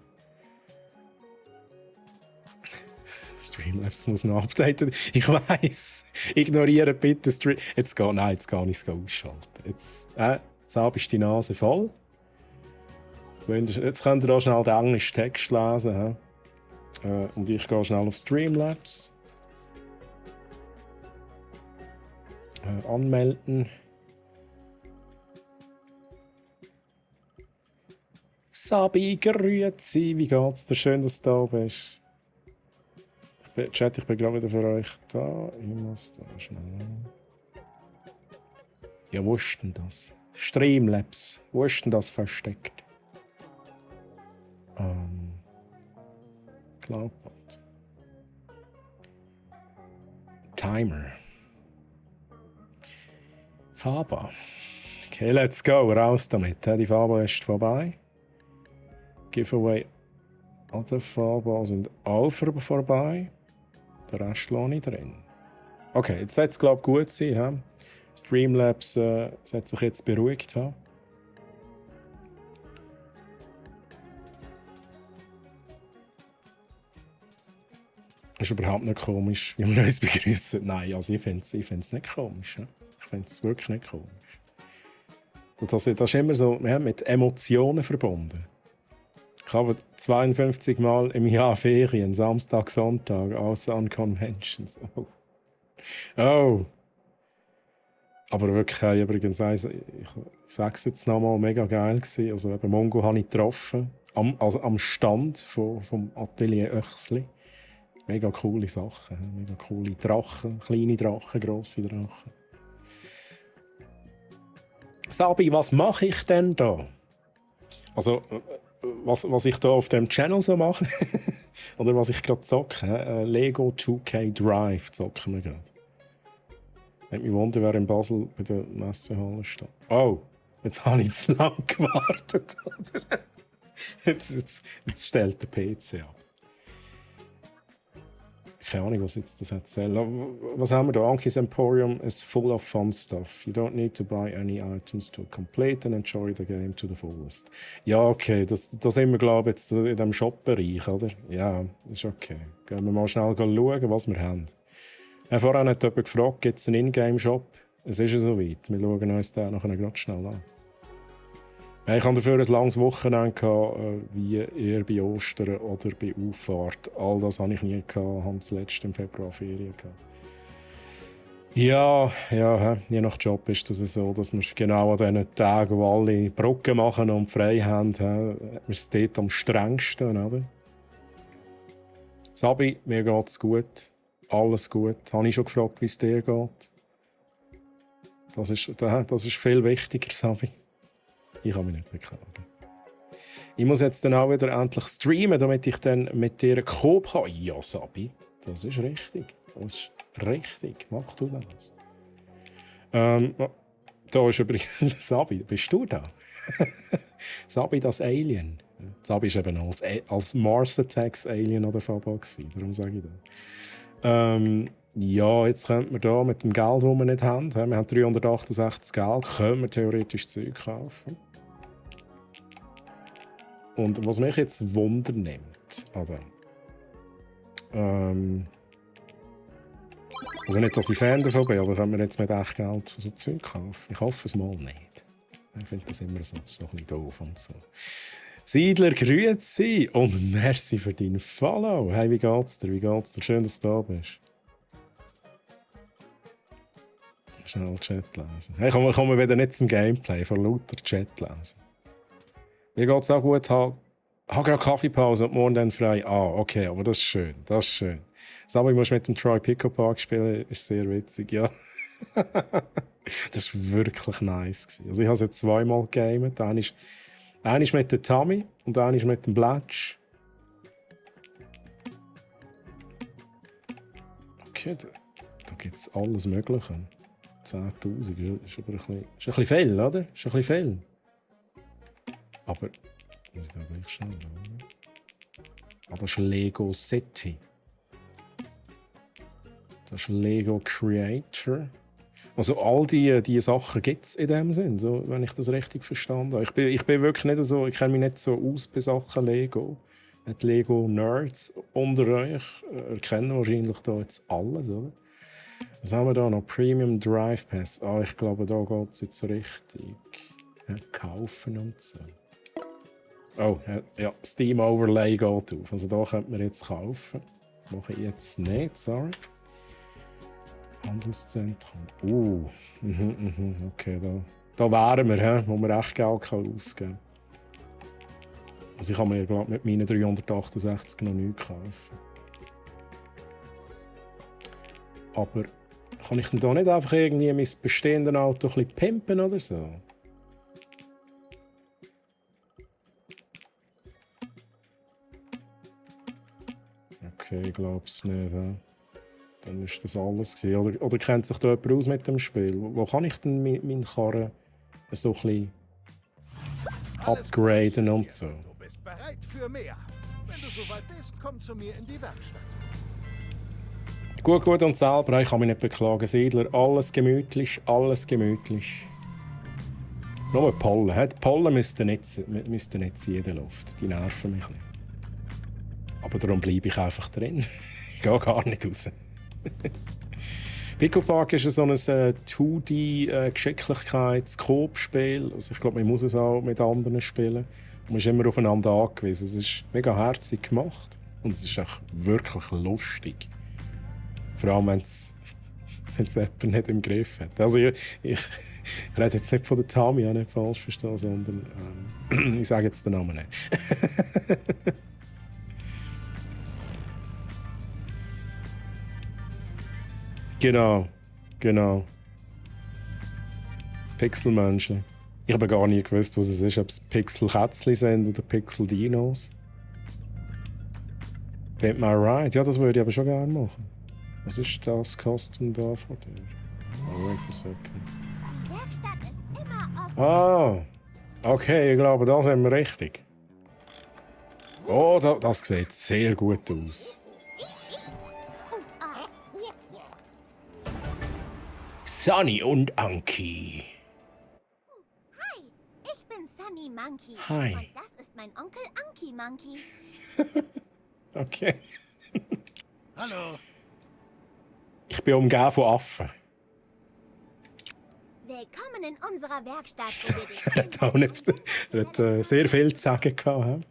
Streamlabs muss noch updaten. Ich weiss. Ignoriere bitte Stream. Jetzt gehe ich es ausschalten. Jetzt ist die Nase voll. Jetzt könnt ihr auch schnell den englischen Text lesen. Und ich gehe schnell auf Streamlabs. Anmelden. Sabi, grüezi, wie geht's dir? Schön, dass du da bist. Chat, ich bin gerade wieder für euch da. Ich muss da schnell. Ja, wo ist denn das? Streamlabs. Wo ist denn das versteckt? Cloudbot. Timer. Faba. Okay, let's go. Raus damit. Die Faba ist vorbei. Giveaway an der Faba sind auch vorbei. Der Rest lasse ich drin. Okay, jetzt sollte es glaube ich gut sein. He? Streamlabs sollte sich jetzt beruhigt haben. Ist überhaupt nicht komisch, wie wir uns begrüßen. Nein, also ich finde es nicht komisch. He? Ich finde es wirklich nicht komisch. Das ist immer so mit Emotionen verbunden. Ich habe 52 Mal im Jahr Ferien, Samstag, Sonntag, außer an Conventions. Oh. Aber wirklich, übrigens, ich sage es jetzt nochmal, mega geil gewesen. Also eben Mongo habe ich getroffen, am Stand vom Atelier Oechsli. Mega coole Sachen, mega coole Drachen, kleine Drachen, grosse Drachen. Sabi, was mache ich denn da? Also, was ich da auf dem Channel so mache, oder was ich gerade zocke, Lego 2K Drive zocken wir gerade. Nicht mich wundern, wer in Basel bei der Messehalle steht. Oh, jetzt habe ich zu lange gewartet, oder? Jetzt stellt der PC ab. Keine Ahnung, was jetzt das erzählt. Was haben wir da? Anki's Emporium is full of fun stuff. You don't need to buy any items to complete and enjoy the game to the fullest. Ja, okay, das sind wir, glaube ich, jetzt in diesem Shop-Bereich, oder? Ja, ist okay. Gehen wir mal schnell schauen, was wir haben. Vorhin hat jemand gefragt, gibt es einen Ingame-Shop? Es ist ja soweit. Wir schauen uns den nachher gerade schnell an. Ich hatte dafür ein langes Wochenende, wie eher bei Ostern oder bei Auffahrt. All das hatte ich nie, habe zuletzt im Februar Ferien gehabt. Ja, je nach Job ist das so, dass wir genau an diesen Tagen, wo alle Brücken machen und frei haben, wir es dort am strengsten, oder? Sabi, mir geht es gut. Alles gut. Habe ich schon gefragt, wie es dir geht? Das ist viel wichtiger, Sabi. Ich kann mich nicht beklagen. Ich muss jetzt dann auch wieder endlich streamen, damit ich dann mit dir Coop kann. Ja, Sabi, das ist richtig. Das ist richtig. Mach du das. Da ist übrigens Sabi. Bist du da? Sabi, das Alien. Sabi war eben als Mars Attacks Alien oder Faba. Darum sage ich das. Ja, jetzt könnten wir da mit dem Geld, das wir nicht haben, wir haben 368 Geld, können wir theoretisch Zeug kaufen. Und was mich jetzt Wunder nimmt, oder? Also nicht, dass ich Fan davon bin, aber können wir jetzt mit echt Geld so Zeug kaufen? Ich hoffe es mal nicht. Ich finde das immer so ein bisschen doof und so. Siedler, grüezi und merci für dein Follow. Hey, wie geht's dir? Wie geht's dir? Schön, dass du da bist. Schnell Chat lesen. Hey, kommen wir wieder nicht zum Gameplay, von lauter Chat lesen. Mir geht's auch gut. Habe gerade Kaffeepause und morgen dann frei. Ah, okay, aber das ist schön. Das ist schön. Aber ich muss mit dem Troy Pico Park spielen, ist sehr witzig, ja. Das war wirklich nice. Also ich habe es jetzt zweimal gegamet. Einer ist mit dem Tommy und einer ist mit dem Blatch. Okay, da gibt es alles Mögliche. 10'000 ist aber ein bisschen viel, oder? Ist ein bisschen viel. Aber muss ich da gleich schauen, oder? Ah, das ist Lego City. Das ist Lego Creator. Also all die Sachen gibt es in dem Sinn, so, wenn ich das richtig verstanden habe. Ich bin wirklich nicht so, ich kenne mich nicht so aus bei Sachen Lego. Die Lego-Nerds unter euch erkennen wahrscheinlich da jetzt alles, oder? Was haben wir da noch? Premium Drive Pass. Ah, ich glaube, da geht es jetzt richtig. Kaufen und so. Oh, ja, Steam Overlay geht auf. Also da könnte man jetzt kaufen. Mache ich jetzt nicht, sorry. Handelszentrum. Okay, da wären wir, wo man echt Geld ausgeben kann. Also ich kann mir, glaube mit meinen 368 noch nichts kaufen. Aber kann ich denn da nicht einfach irgendwie mein bestehendes Auto ein bisschen pimpen oder so? Okay, ich glaube es nicht. Dann ist das alles gewesen. Oder kennt sich da jemand aus mit dem Spiel? Wo kann ich denn meinen Karren so ein bisschen upgraden und so? Du bist bereit für mehr. Wenn du soweit bist, komm zu mir in die Werkstatt. Gut und selber, ich kann mich nicht beklagen. Siedler, alles gemütlich, alles gemütlich. Nur Pollen. Die Pollen müssten nicht sein in der Luft. Die nerven mich nicht. Aber darum bleibe ich einfach drin. Ich gehe gar nicht raus. Pico Park ist so ein 2D-Geschicklichkeits-Coop-Spiel. Also ich glaube, man muss es auch mit anderen spielen. Man ist immer aufeinander angewiesen. Es ist mega herzig gemacht. Und es ist auch wirklich lustig. Vor allem, wenn es jemand nicht im Griff hat. Also ich rede jetzt nicht von der Tami, nicht falsch verstehen, sondern ich sage jetzt den Namen nicht. Genau. Pixelmenschen. Ich habe gar nie gewusst, was es ist, ob es Pixel-Kätzchen sind oder Pixel-Dinos. Bit my right. Ja, das würde ich aber schon gerne machen. Was ist das Custom da von dir? Oh, wait a second. Die Werkstatt ist immer offen. Ah, okay, ich glaube, da sind wir richtig. Oh, das sieht sehr gut aus. Sunny und Anki. Hi, ich bin Sunny Monkey. Hi. Und das ist mein Onkel Anki Monkey. Okay. Hallo. Ich bin umgeben von Affen. Willkommen in unserer Werkstatt, wo wir dich Er hat sehr viel zu sagen gehabt.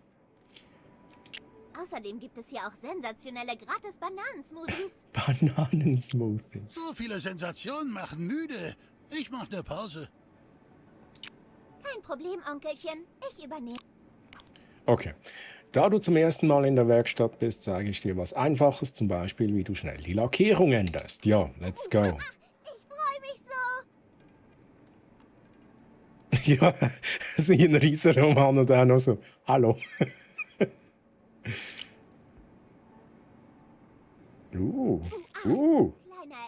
Außerdem gibt es hier auch sensationelle gratis Bananensmoothies. Bananensmoothie. So viele Sensationen machen müde. Ich mach ne Pause. Kein Problem, Onkelchen. Ich übernehme. Okay. Da du zum ersten Mal in der Werkstatt bist, zeige ich dir was Einfaches, zum Beispiel, wie du schnell die Lackierung änderst. Ja, let's go. Ich freue mich so. Ja, sie ein Riesenroman und dann noch so, hallo. Kleine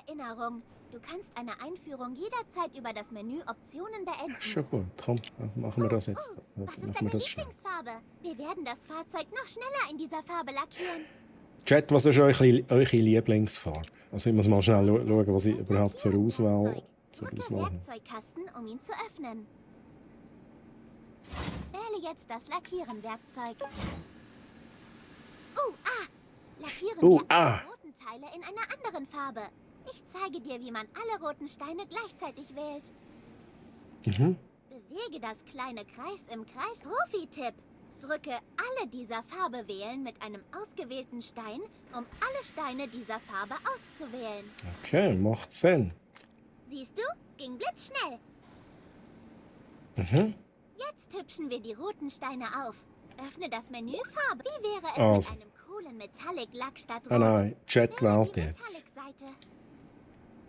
Erinnerung. Du kannst eine Einführung jederzeit über das Menü Optionen beenden. Schon gut, komm, machen wir das jetzt. Was ist Machen wir deine das schnell. Lieblingsfarbe? Wir werden das Fahrzeug noch schneller in dieser Farbe lackieren. Chat, was ist eure Lieblingsfarbe? Also ich muss mal schnell schauen, was ich überhaupt zur Auswahl Drücke Werkzeugkasten, um ihn zu öffnen. Wähle jetzt das Lackieren-Werkzeug. Lackieren wir alle roten Teile in einer anderen Farbe. Ich zeige dir, wie man alle roten Steine gleichzeitig wählt. Bewege das kleine Kreis im Kreis. Profi-Tipp. Drücke alle dieser Farbe wählen mit einem ausgewählten Stein, um alle Steine dieser Farbe auszuwählen. Okay, macht Sinn. Siehst du? Ging blitzschnell. Jetzt hübschen wir die roten Steine auf. Öffne das Menü Farbe. Wie wäre es Also. mit einem coolen Metallic-Lack statt Rot? Ah nein, Chat Wähle wählt die jetzt. Metallic-Seite.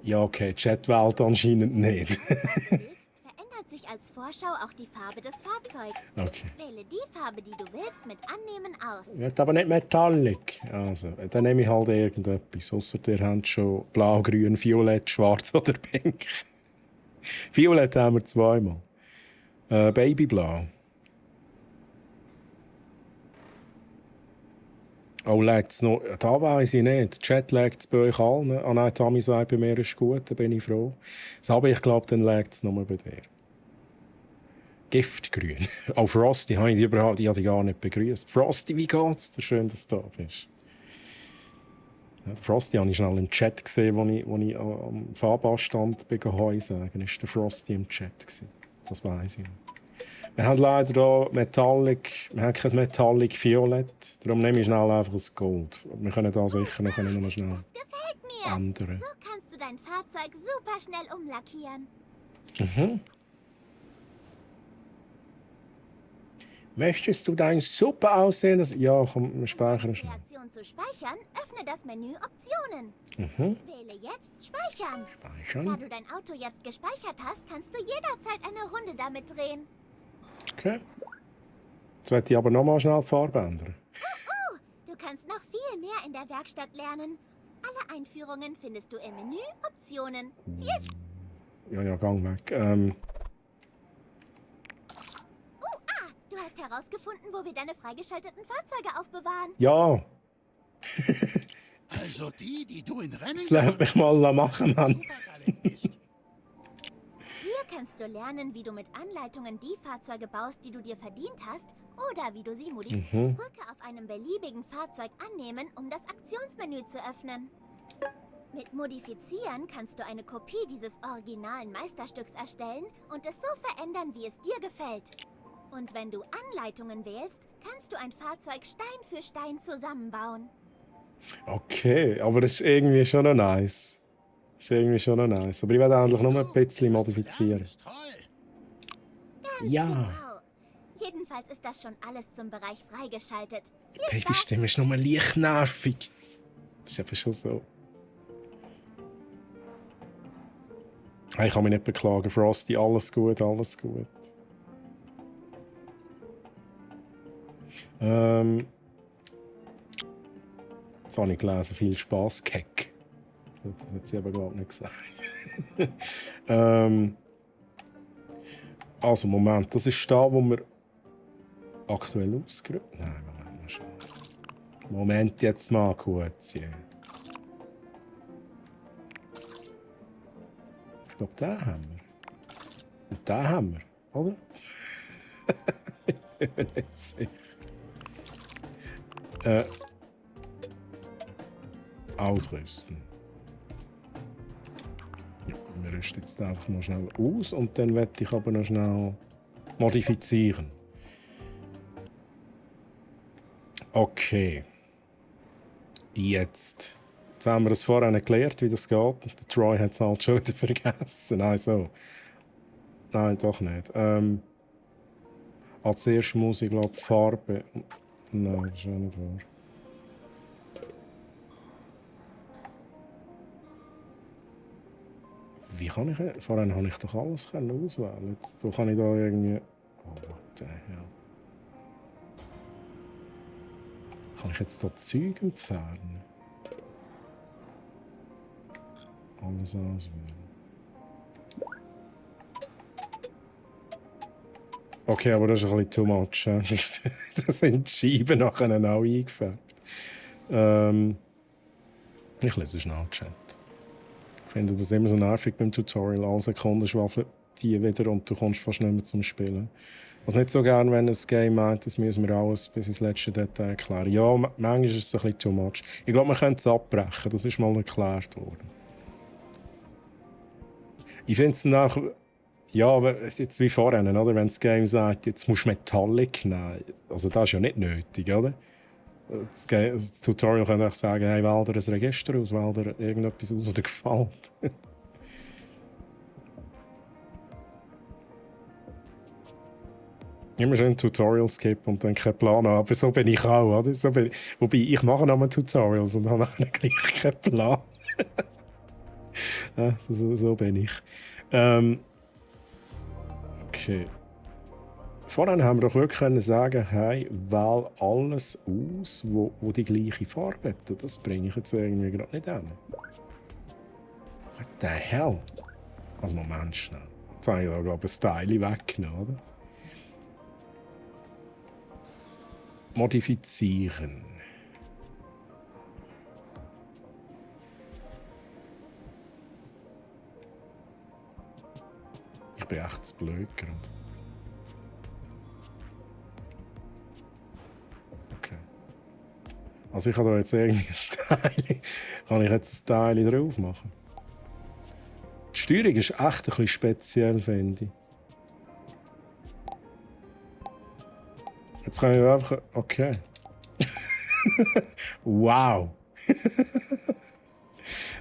Ja, okay, Chat wählt anscheinend nicht. Verändert sich als Vorschau auch die Farbe des Fahrzeugs. Okay. Wähle die Farbe, die du willst, mit Annehmen aus. Ich will aber nicht Metallic. Also, dann nehme ich halt irgendetwas. Ausser ihr habt schon blau, grün, violett, schwarz oder pink. Violett haben wir zweimal. Babyblau. Oh, legt es noch... Da weiss ich nicht. Der Chat legt es bei euch allen. Ah nein, Tommy sagt, bei mir ist gut, da bin ich froh. Aber ich glaube, dann legt es nur bei dir. Giftgrün. Oh, Frosty, habe ich die gar nicht begrüßt. Frosty, wie geht's dir? Schön, dass du da bist. Ja, Frosty habe ich schnell im Chat gesehen, wo ich am Farbanstand Heu sagen. Ist der Frosty im Chat gewesen. Das weiss ich nicht. Wir haben leider hier Metallic, wir haben kein Metallic Violett. Darum nehme ich schnell einfach das Gold. Wir können da sicher noch schnell Das gefällt mir. ändern. So kannst du dein Fahrzeug super schnell umlackieren. Mhm. Möchtest du dein super aussehen? Ja, komm, wir speichern schnell. Kreation zu speichern, öffne das Menü Optionen. Wähle jetzt Speichern. Da Speichern. du dein Auto jetzt gespeichert hast, kannst du jederzeit eine Runde damit drehen. Okay. Jetzt möchte ich aber noch mal schnell die Farbe ändern. Du kannst noch viel mehr in der Werkstatt lernen. Alle Einführungen findest du im Menü Optionen. Ja, gang weg. Du hast herausgefunden, wo wir deine freigeschalteten Fahrzeuge aufbewahren. Ja, Also die du in Rennen jetzt lernt mich mal machen, Mann. Hier kannst du lernen, wie du mit Anleitungen die Fahrzeuge baust, die du dir verdient hast, oder wie du sie modifizierst. Drücke auf einem beliebigen Fahrzeug annehmen, um das Aktionsmenü zu öffnen. Mit Modifizieren kannst du eine Kopie dieses originalen Meisterstücks erstellen und es so verändern, wie es dir gefällt. Und wenn du Anleitungen wählst, kannst du ein Fahrzeug Stein für Stein zusammenbauen. Okay, aber das ist irgendwie schon noch nice. Aber ich werde eigentlich nur ein bisschen modifizieren. Ganz Ja. genau. Jedenfalls ist das schon alles zum Bereich freigeschaltet. Hey, die Stimme ist nur leicht nervig. Das ist einfach schon so. Hey, ich kann mich nicht beklagen. Frosty, alles gut, alles gut. Jetzt habe ich gelesen, viel Spaß, Keck. Das hat sie aber glaube nicht gesagt. Also, Moment, das ist da, wo wir aktuell ausgerüstet. Nein, Moment mal schon. Moment jetzt mal kurz. Yeah. Ich glaube, den haben wir. Und den haben wir, oder? Ich bin nicht sicher. Ausrüsten. Ja, wir rüsten jetzt einfach mal schnell aus und dann werde ich aber noch schnell modifizieren. Okay. Jetzt haben wir es vorhin erklärt, wie das geht. Der Troy hat es halt schon wieder vergessen. Nein, so. Nein, doch nicht. Als erstes muss ich, glaube ich, Farbe... Nein, das ist auch nicht wahr. Wie kann ich... Vorhin habe ich doch alles auswählen. Jetzt so kann ich da irgendwie... Oh, what the hell. Kann ich jetzt da Zeug entfernen? Alles auswählen. Okay, aber das ist ein bisschen too much. Da sind die Scheiben nachher auch eingefärbt. Ich lese schnell den Chat. Ich finde das immer so nervig beim Tutorial. Alle Sekunden schwafeln die wieder und du kommst fast nicht mehr zum Spielen. Also nicht so gern, wenn ein Game meint, das müssen wir alles bis ins letzte Detail erklären. Ja, manchmal ist es ein bisschen too much. Ich glaube, man könnte es abbrechen. Das ist mal erklärt worden. Ich finde es dann auch... Ja, aber jetzt wie vorhin, oder? Wenn das Game sagt, jetzt musst du Metallic nehmen. Also das ist ja nicht nötig, oder? Das Tutorial kann auch sagen, hey, wähl dir ein Register aus, wähl dir irgendetwas aus, was dir gefällt. Immer schön Tutorial skippen und dann keinen Plan haben. Aber so bin ich auch, oder? So bin ich. Wobei, ich mache nochmal Tutorials und habe dann gleich keinen Plan. Ja, so bin ich. Okay. Vorhin haben wir doch wirklich können sagen, hey, wähl alles aus, wo die gleiche Farbe hat. Das bringe ich jetzt irgendwie gerade nicht hin. What the hell? Also Moment schnell. Jetzt habe ich da, glaube ich, ein Style weggenommen, oder? Modifizieren. bin echt zu blöd gerade. Okay. Also ich kann da jetzt irgendwie ein Teil... Kann ich jetzt ein Teil drauf machen? Die Steuerung ist echt ein bisschen speziell, finde ich. Jetzt kann ich einfach... Okay. Wow.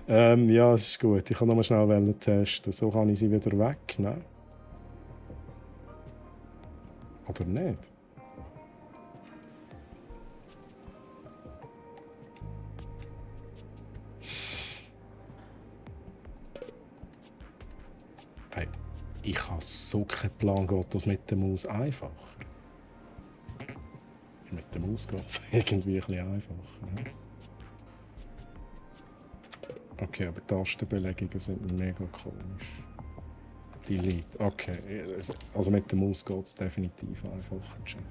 Ja, das ist gut. Ich kann noch mal schnell testen. So kann ich sie wieder wegnehmen. Oder nicht? Hey, ich habe so keinen Plan, geht das mit der Maus einfacher? Mit der Maus geht es irgendwie ein bisschen einfacher. Ne? Okay, aber Tastenbelegungen sind mega komisch. Delete, okay. Also mit der Maus geht es definitiv einfacher, Chat.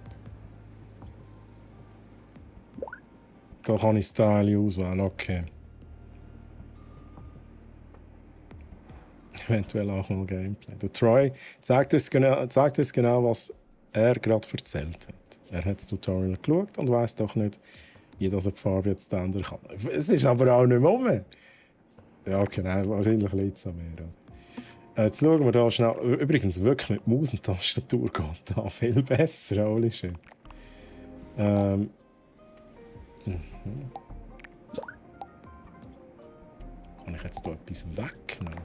Da kann ich Style auswählen, okay. Eventuell auch mal Gameplay. Der Troy zeigt uns genau, was er gerade erzählt hat. Er hat das Tutorial geschaut und weiss doch nicht, wie das die Farbe jetzt ändern kann. Es ist aber auch nicht mehr rum. Ja, okay, nein, wahrscheinlich liegt es an mir. Jetzt schauen wir da schnell. Übrigens, wirklich mit Maus und Tastatur geht da viel besser. Holy shit. Kann ich jetzt hier etwas wegnehmen?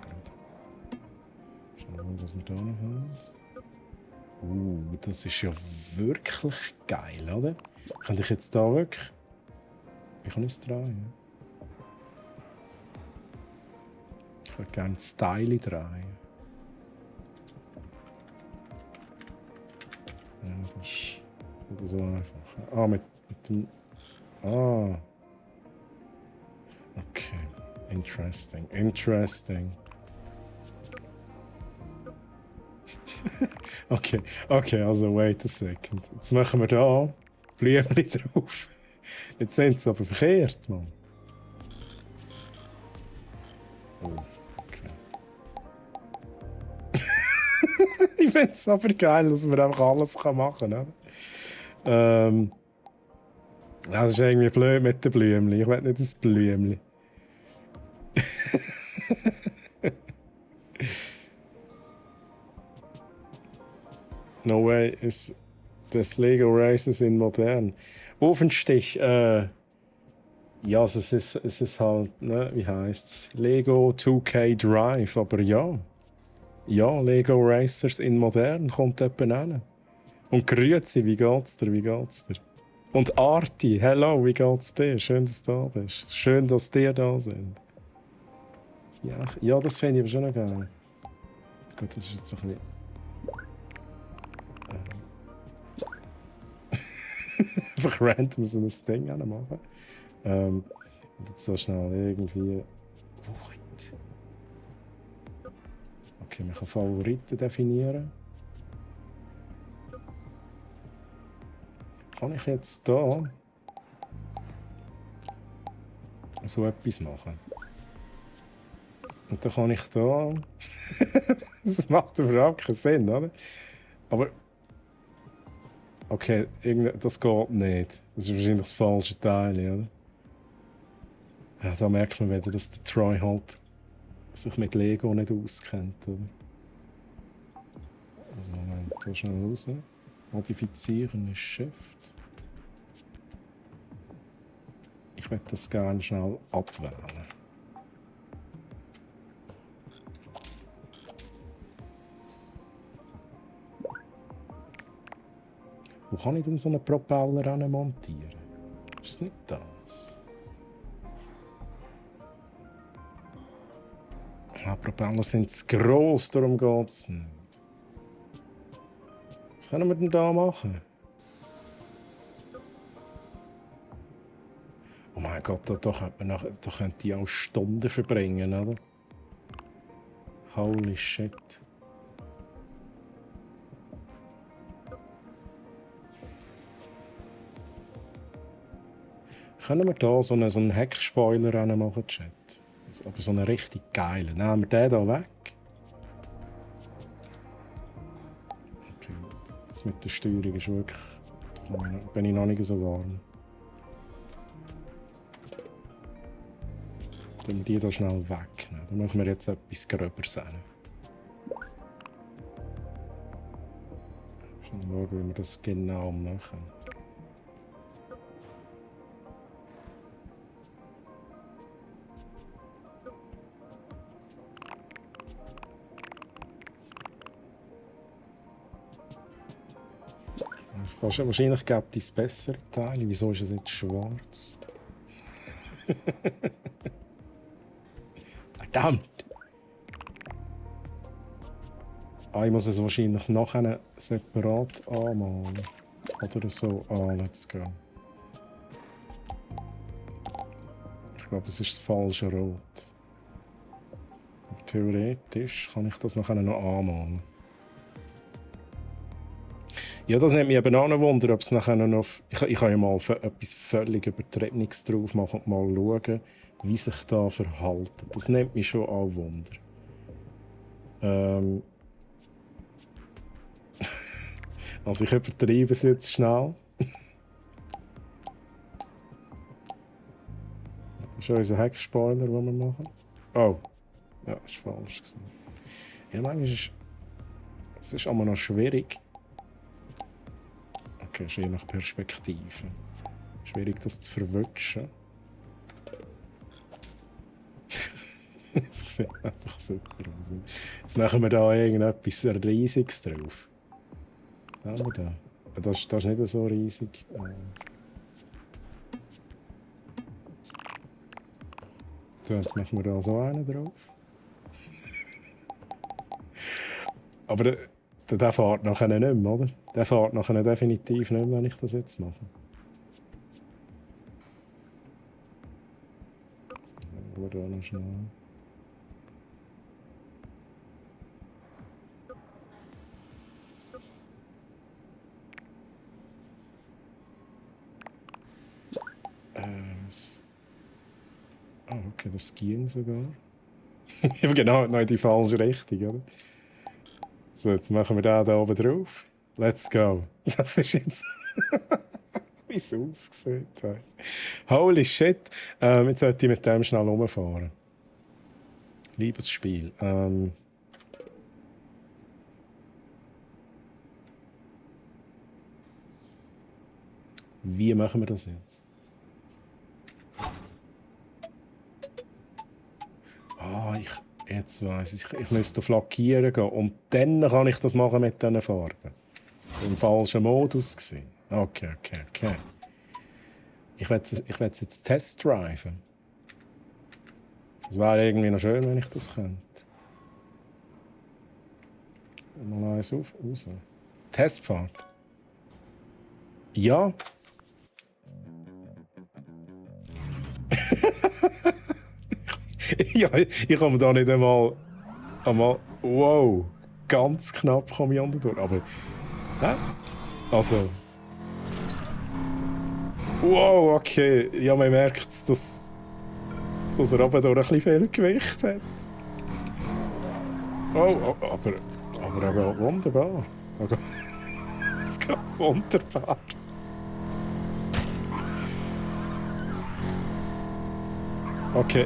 Schauen wir mal, was wir da noch haben. Das ist ja wirklich geil, oder? Könnte ich jetzt da wirklich... Wie kann ich es drehen? Ich würde gerne Style drehen. Ja, das ist so einfach. Ah, mit dem... Ah. Okay. Interesting. Okay, also wait a second. Jetzt machen wir da Blümchen drauf. Jetzt sind sie aber verkehrt, Mann. Oh, okay. Ich finde es aber geil, dass man einfach alles machen kann, oder? Das ist irgendwie blöd mit den Blümchen. Ich will nicht das Blümchen. No way ist das Lego Races in modern. Ofenstich, ja, es ist halt, ne, wie heißt's? Lego 2K Drive, aber ja. Ja, Lego Racers in modern kommt jemand hin. Und grüezi, wie geht's dir? Und Arti, hello, wie geht's dir? Schön, dass du da bist. Schön, dass ihr da sind. Ja, das fände ich aber schon noch geil. Gut, das ist jetzt ein bisschen... Einfach random so ein Ding machen. Und jetzt so schnell irgendwie... What? Okay, man kann Favoriten definieren. Kann ich jetzt da so etwas machen? Und dann kann ich da... Das macht überhaupt keinen Sinn, oder? Aber... Okay, das geht nicht. Das ist wahrscheinlich das falsche Teil, oder? Ja, da merkt man wieder, dass der Troy halt sich mit Lego nicht auskennt, oder? Also Moment, da schnell raus. Modifizieren ist Shift. Ich möchte das gerne schnell abwählen. Wo kann ich denn so einen Propeller montieren? Ist es nicht das? Ah, Propeller sind zu gross, darum geht es nicht. Was können wir denn da machen? Oh mein Gott, da könnte ich auch Stunden verbringen, oder? Holy shit. Können wir da so einen Heckspoiler machen, Chat? Aber so einen richtig geilen. Nehmen wir den hier weg. Das mit der Steuerung ist wirklich... Da bin ich noch nicht so warm. Dann wir die hier schnell wegnehmen. Dann machen wir jetzt etwas Gröberes hin. Schauen, wie wir das genau machen. Wahrscheinlich gibt es bessere Teile. Wieso ist es jetzt schwarz? Verdammt! Ich muss es wahrscheinlich nachher separat anmalen. Oder so. Let's go. Ich glaube, es ist das falsche Rot. Aber theoretisch kann ich das nachher noch anmalen. Ja, das nimmt mich eben auch noch Wunder, ob es nachher noch... Ich kann ja mal etwas völlig Übertriebenes drauf machen und mal schauen, wie sich da verhalten. Das nimmt mich schon auch Wunder. Also ich übertreibe es jetzt schnell. Das ist unser Heckspoiler, den wir machen. Oh, ja, das war falsch. Ja, manchmal ist es immer noch schwierig. Okay, ist je nach Perspektive. Schwierig, das zu verwutschen. Das sieht einfach super aus. Jetzt machen wir da irgendetwas Riesiges drauf. Was haben wir da? Das ist nicht so riesig. So, jetzt machen wir da so einen drauf. Aber der fährt nachher nicht mehr, oder? Der fährt nachher definitiv nicht mehr, wenn ich das jetzt mache. So, wir da noch schnell. Okay, das ging sogar. Genau, noch in die falsche Richtung, oder? So, jetzt machen wir den hier oben drauf. Let's go. Das ist jetzt... wie es aussieht. Holy shit. Jetzt sollte ich mit dem schnell rumfahren. Liebesspiel. Wie machen wir das jetzt? Jetzt weiss ich. Ich müsste auf Lackieren gehen. Und dann kann ich das machen mit diesen Farben. Im falschen Modus gesehen. Okay. Ich will es jetzt testdriven. Es wäre irgendwie noch schön, wenn ich das könnte. Mal eins raus. Testfahrt. Ja. Ja, ich komme da nicht einmal... Wow, ganz knapp komme ich unten durch. Aber... Also... Wow, okay. Ja, man merkt, dass er oben durch ein bisschen viel Gewicht hat. Oh, aber wunderbar. Es geht wunderbar. Okay,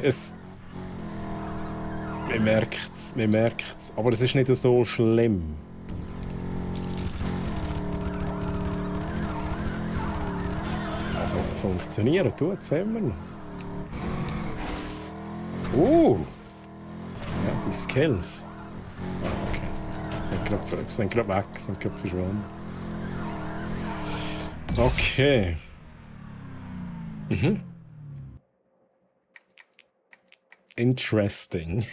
man merkt's. Aber es ist nicht so schlimm. Also, funktionieren tut es immer noch. Ja, die Skills. Okay. Sind gerade weg, sind gerade verschwunden. Okay. Interesting.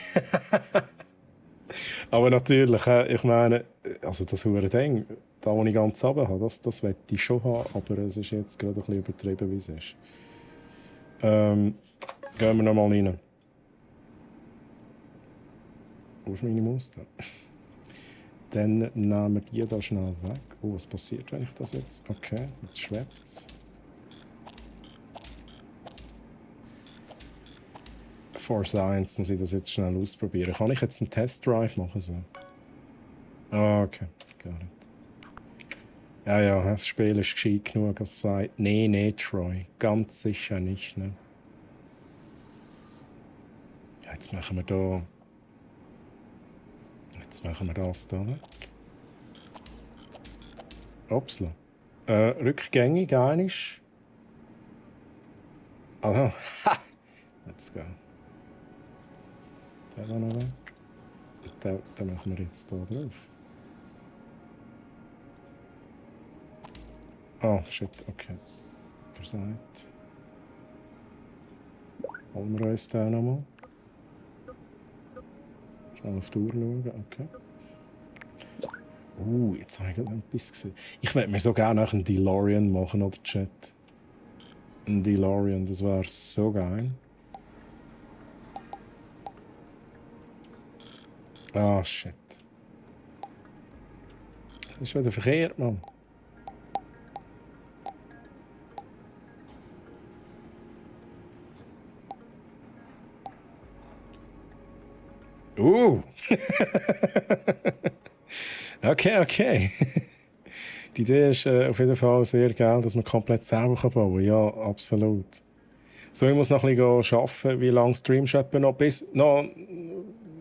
Aber natürlich, ich meine, also das hure Ding, da wo ich ganz runter habe, das möchte ich schon haben, aber es ist jetzt gerade ein bisschen übertrieben, wie es ist. Gehen wir noch mal rein. Wo ist meine Maus da? Dann nehmen wir die da schnell weg. Oh, was passiert, wenn ich das jetzt... Okay, jetzt schwebt es. For Science muss ich das jetzt schnell ausprobieren. Kann ich jetzt einen Testdrive machen? So? Okay, gar nicht. Ja, ja, das Spiel ist gescheit genug, als es sagt, nee, Troy, ganz sicher nicht, ne? Ja, jetzt machen wir da... Jetzt machen wir das da weg. Upsla. Rückgängig, einisch. Aha, ha! Let's go. Der war noch weg. Den machen wir jetzt da drauf. Oh, shit, okay. Versagt. Holen wir uns den nochmal. Schnell auf die Uhr schauen, okay. Jetzt habe ich gerade etwas gesehen. Ich würde mir so gerne einen DeLorean machen, oder Chat? Ein DeLorean, das wäre so geil. Ah, shit. Das ist wieder verkehrt, Mann. Okay. Die Idee ist auf jeden Fall sehr geil, dass man komplett selber bauen kann. Ja, absolut. So, ich muss noch ein bisschen arbeiten. Wie lange streamst du etwa noch? Bis noch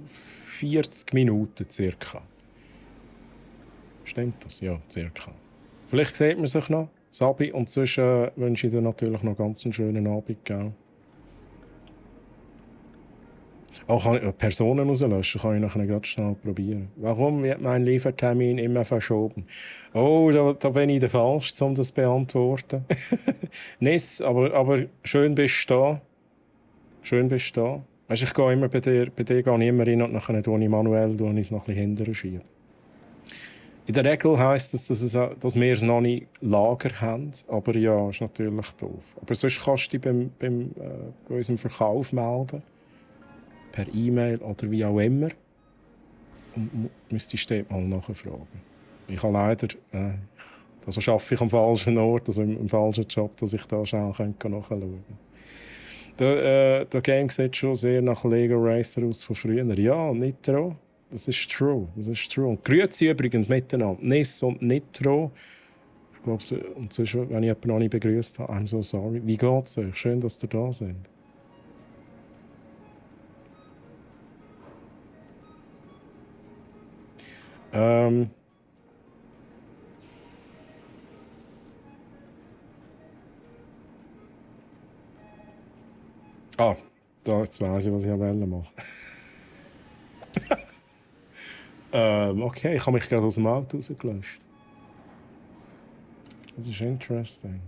40 Minuten circa. Stimmt das? Ja, circa. Vielleicht sieht man sich noch, Sabi. Und sonst wünsche ich dir natürlich noch ganz einen schönen Abend. Gell? Personen rauslöschen kann ich nachher gerade schnell probieren. Warum wird mein Liefertermin immer verschoben? Oh, da bin ich der Falsche, um das zu beantworten. Nis, aber schön bist du da. Schön bist du da. Weißt, ich gehe immer bei dir gehe ich immer rein und nachher tue ich manuell es noch ein bisschen hinterher schieben. In der Regel heisst das, dass wir es noch nicht Lager haben. Aber ja, ist natürlich doof. Aber sonst kannst du dich bei unserem Verkauf melden. Per E-Mail oder wie auch immer. Und müsstest du dort mal nachfragen. Ich habe leider... also arbeite ich am falschen Ort, also im falschen Job, dass ich da schnell nachschauen kann. Der Game sieht schon sehr nach Lego Racer aus von früher. Ja, Nitro. Das ist true. Und grüezi übrigens miteinander. Nis und Nitro. Ich glaube, und sonst, wenn ich jemanden noch nicht begrüßt habe, I'm so sorry. Wie geht's euch? Schön, dass ihr da seid. Jetzt weiss ich, was ich machen wollte. Okay, ich habe mich gerade aus dem Auto rausgelöscht. Das ist interesting.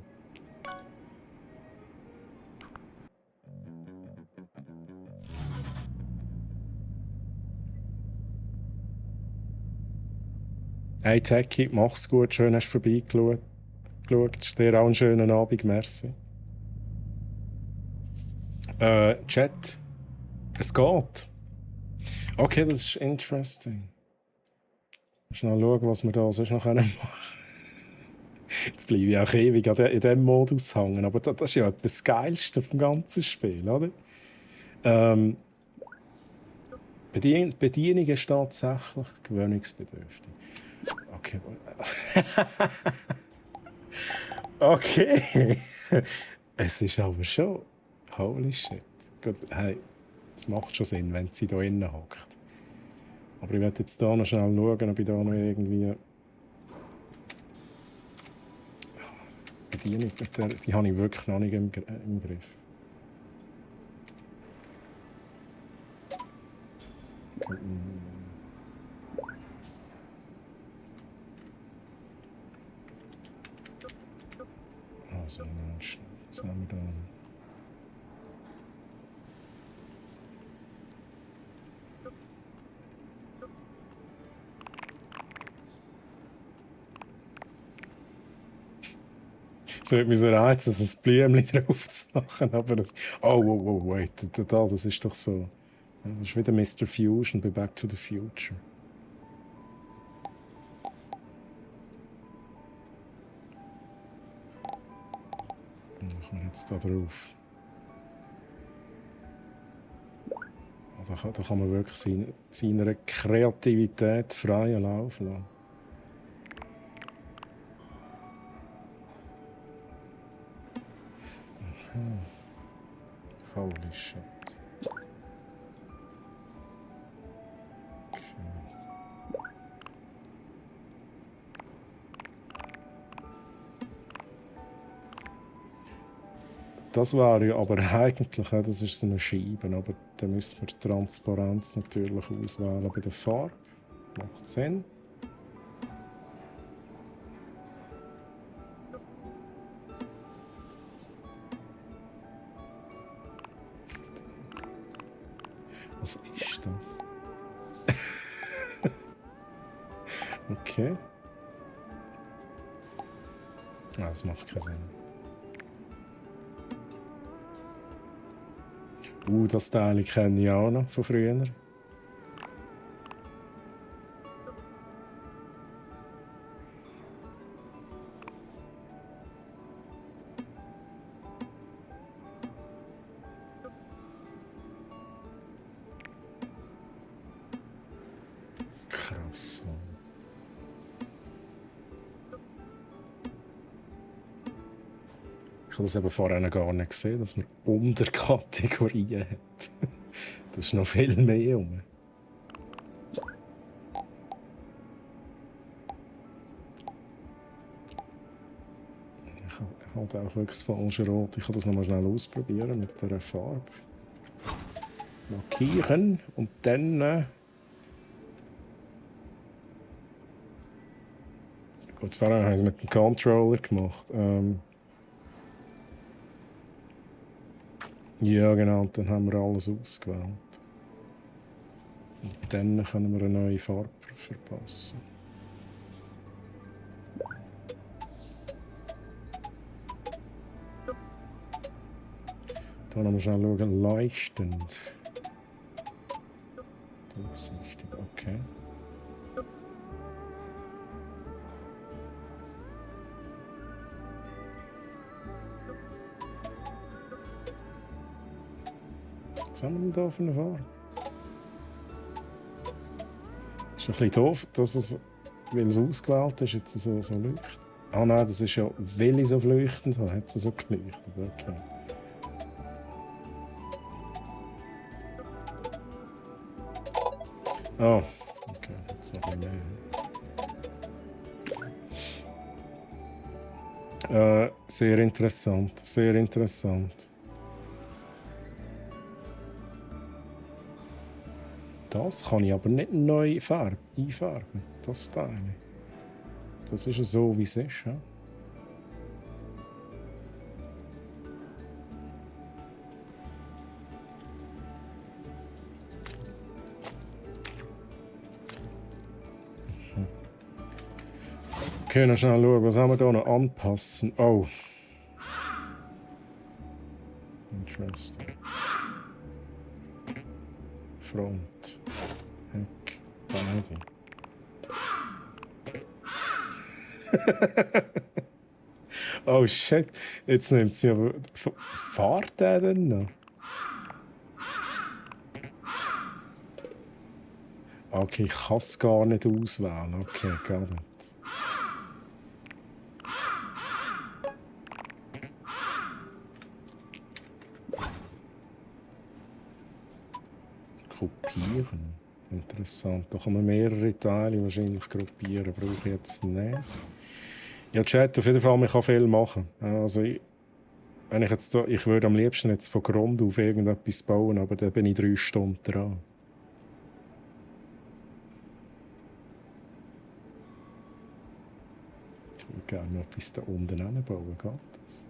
Hey Techie, mach's gut, schön hast du vorbeigeschaut. Dir auch einen schönen Abend, merci. Chat. Es geht. Okay, das ist interesting. Schnell schauen, was wir da sonst noch machen können. Jetzt bleibe ich auch ewig in diesem Modus hängen. Aber das ist ja das Geilste vom ganzen Spiel, oder? Bedienung ist tatsächlich gewöhnungsbedürftig. Okay. Okay. Es ist aber schon... Holy shit. Gut, hey, das macht schon Sinn, wenn sie hier innen hockt. Aber ich werde jetzt hier noch schnell schauen, ob ich da noch irgendwie... Bedienung, die habe ich wirklich noch nicht im Griff. Also, Menschen, was haben wir da? Es würde mich so reizen, ein Blümchen drauf zu machen, aber das... Oh, wait, das ist doch so... Das ist wieder Mr. Fusion bei Back to the Future. Machen wir jetzt da drauf. Da kann man wirklich seiner Kreativität freien Lauf lassen. Holy shit. Das wäre ja aber eigentlich, das ist so eine Scheibe, aber dann müssen wir die Transparenz natürlich auswählen bei der Farbe. Macht Sinn. Was ist das? Okay. Ah, das macht keinen Sinn. Das Teil kenne ich auch noch von früher. Krass, Mann. Ich habe das eben vorher noch gar nicht gesehen, dass man Unterkategorien hat. Das ist noch viel mehr rum. Ich habe auch wirklich das falsche Rot. Ich kann das noch mal schnell ausprobieren mit dieser Farbe. Markieren und dann... Gut, vorher habe ich es mit dem Controller gemacht. Ja, genau, und dann haben wir alles ausgewählt. Und dann können wir eine neue Farbe verpassen. Da noch mal schnell schauen, leuchtend. Durchsichtig, okay. Was haben wir denn da für eine Farbe? Ist ein bisschen doof, dass es, weil es ausgewählt ist, jetzt so leuchtet. Ah nein, das ist ja, weil ich so leuchtend habe, hat es so geleuchtet. Okay. Oh, okay, jetzt noch ein bisschen mehr. Sehr interessant, sehr interessant. Das kann ich aber nicht neu einfärben, das Teil. Das ist ja so, wie es ist. Ja? Okay, noch schnell schauen, was haben wir hier noch anpassen? Oh. Interesting. Front. Heck. Beide. Oh shit. Jetzt nimmt sie aber. Fahrt der denn noch? Okay, ich kann es gar nicht auswählen. Okay, gar nicht. Gruppieren. Interessant. Da kann man mehrere Teile wahrscheinlich gruppieren. Brauche ich jetzt nicht. Ja, Chat, auf jeden Fall, man kann viel machen. Also wenn ich jetzt da, ich würde am liebsten jetzt von Grund auf irgendetwas bauen, aber da bin ich 3 Stunden dran. Ich würde gerne noch etwas da unten hinbauen. Geht das?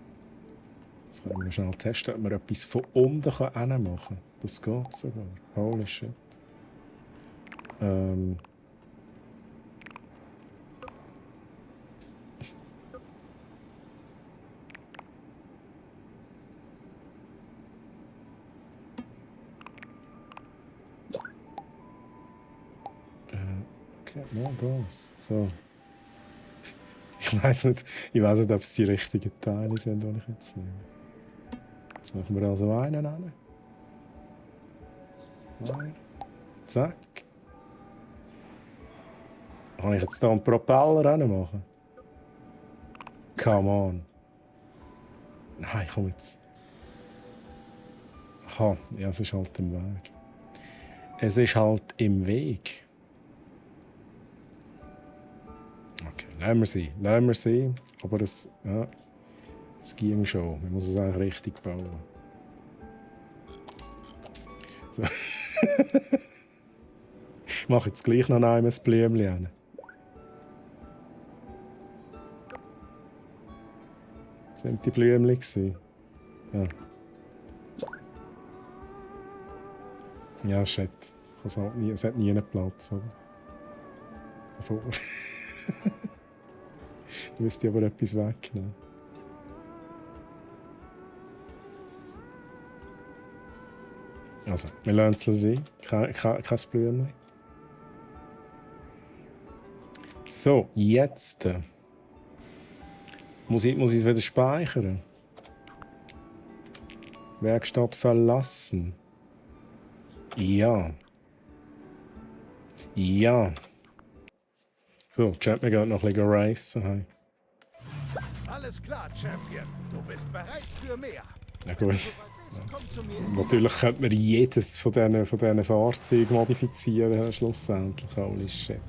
Das können wir schnell testen, ob man etwas von unten machen kann. Das geht sogar. Holy shit. Okay, mal das. So. Ich weiß nicht, ob es die richtigen Teile sind, die ich jetzt nehme. Jetzt machen wir also einen an. Zack. Kann ich jetzt hier einen Propeller machen? Come on. Nein, komm jetzt. Ha, ja, es ist halt im Weg. Es ist halt im Weg. Okay, lassen wir sie. Aber es ging schon. Man muss es eigentlich richtig bauen. So. Ich mache jetzt gleich noch einmal ein Blümchen hin. Sind die Blümchen? Ja. Ja, shit. Es hat nie einen Platz, oder? Davor. Du müsst aber etwas wegnehmen. Also, wir lassen es sein. Kein Blümchen. So, jetzt. Muss ich es wieder speichern? Werkstatt verlassen. Ja. Ja. So, Champ, wir gehen noch ein bisschen racen. Hey. Alles klar, Champion. Du bist bereit für mehr. Na gut. Komm zu mir. Natürlich könnte man jedes von diesen Fahrzeugen modifizieren, schlussendlich. Holy shit.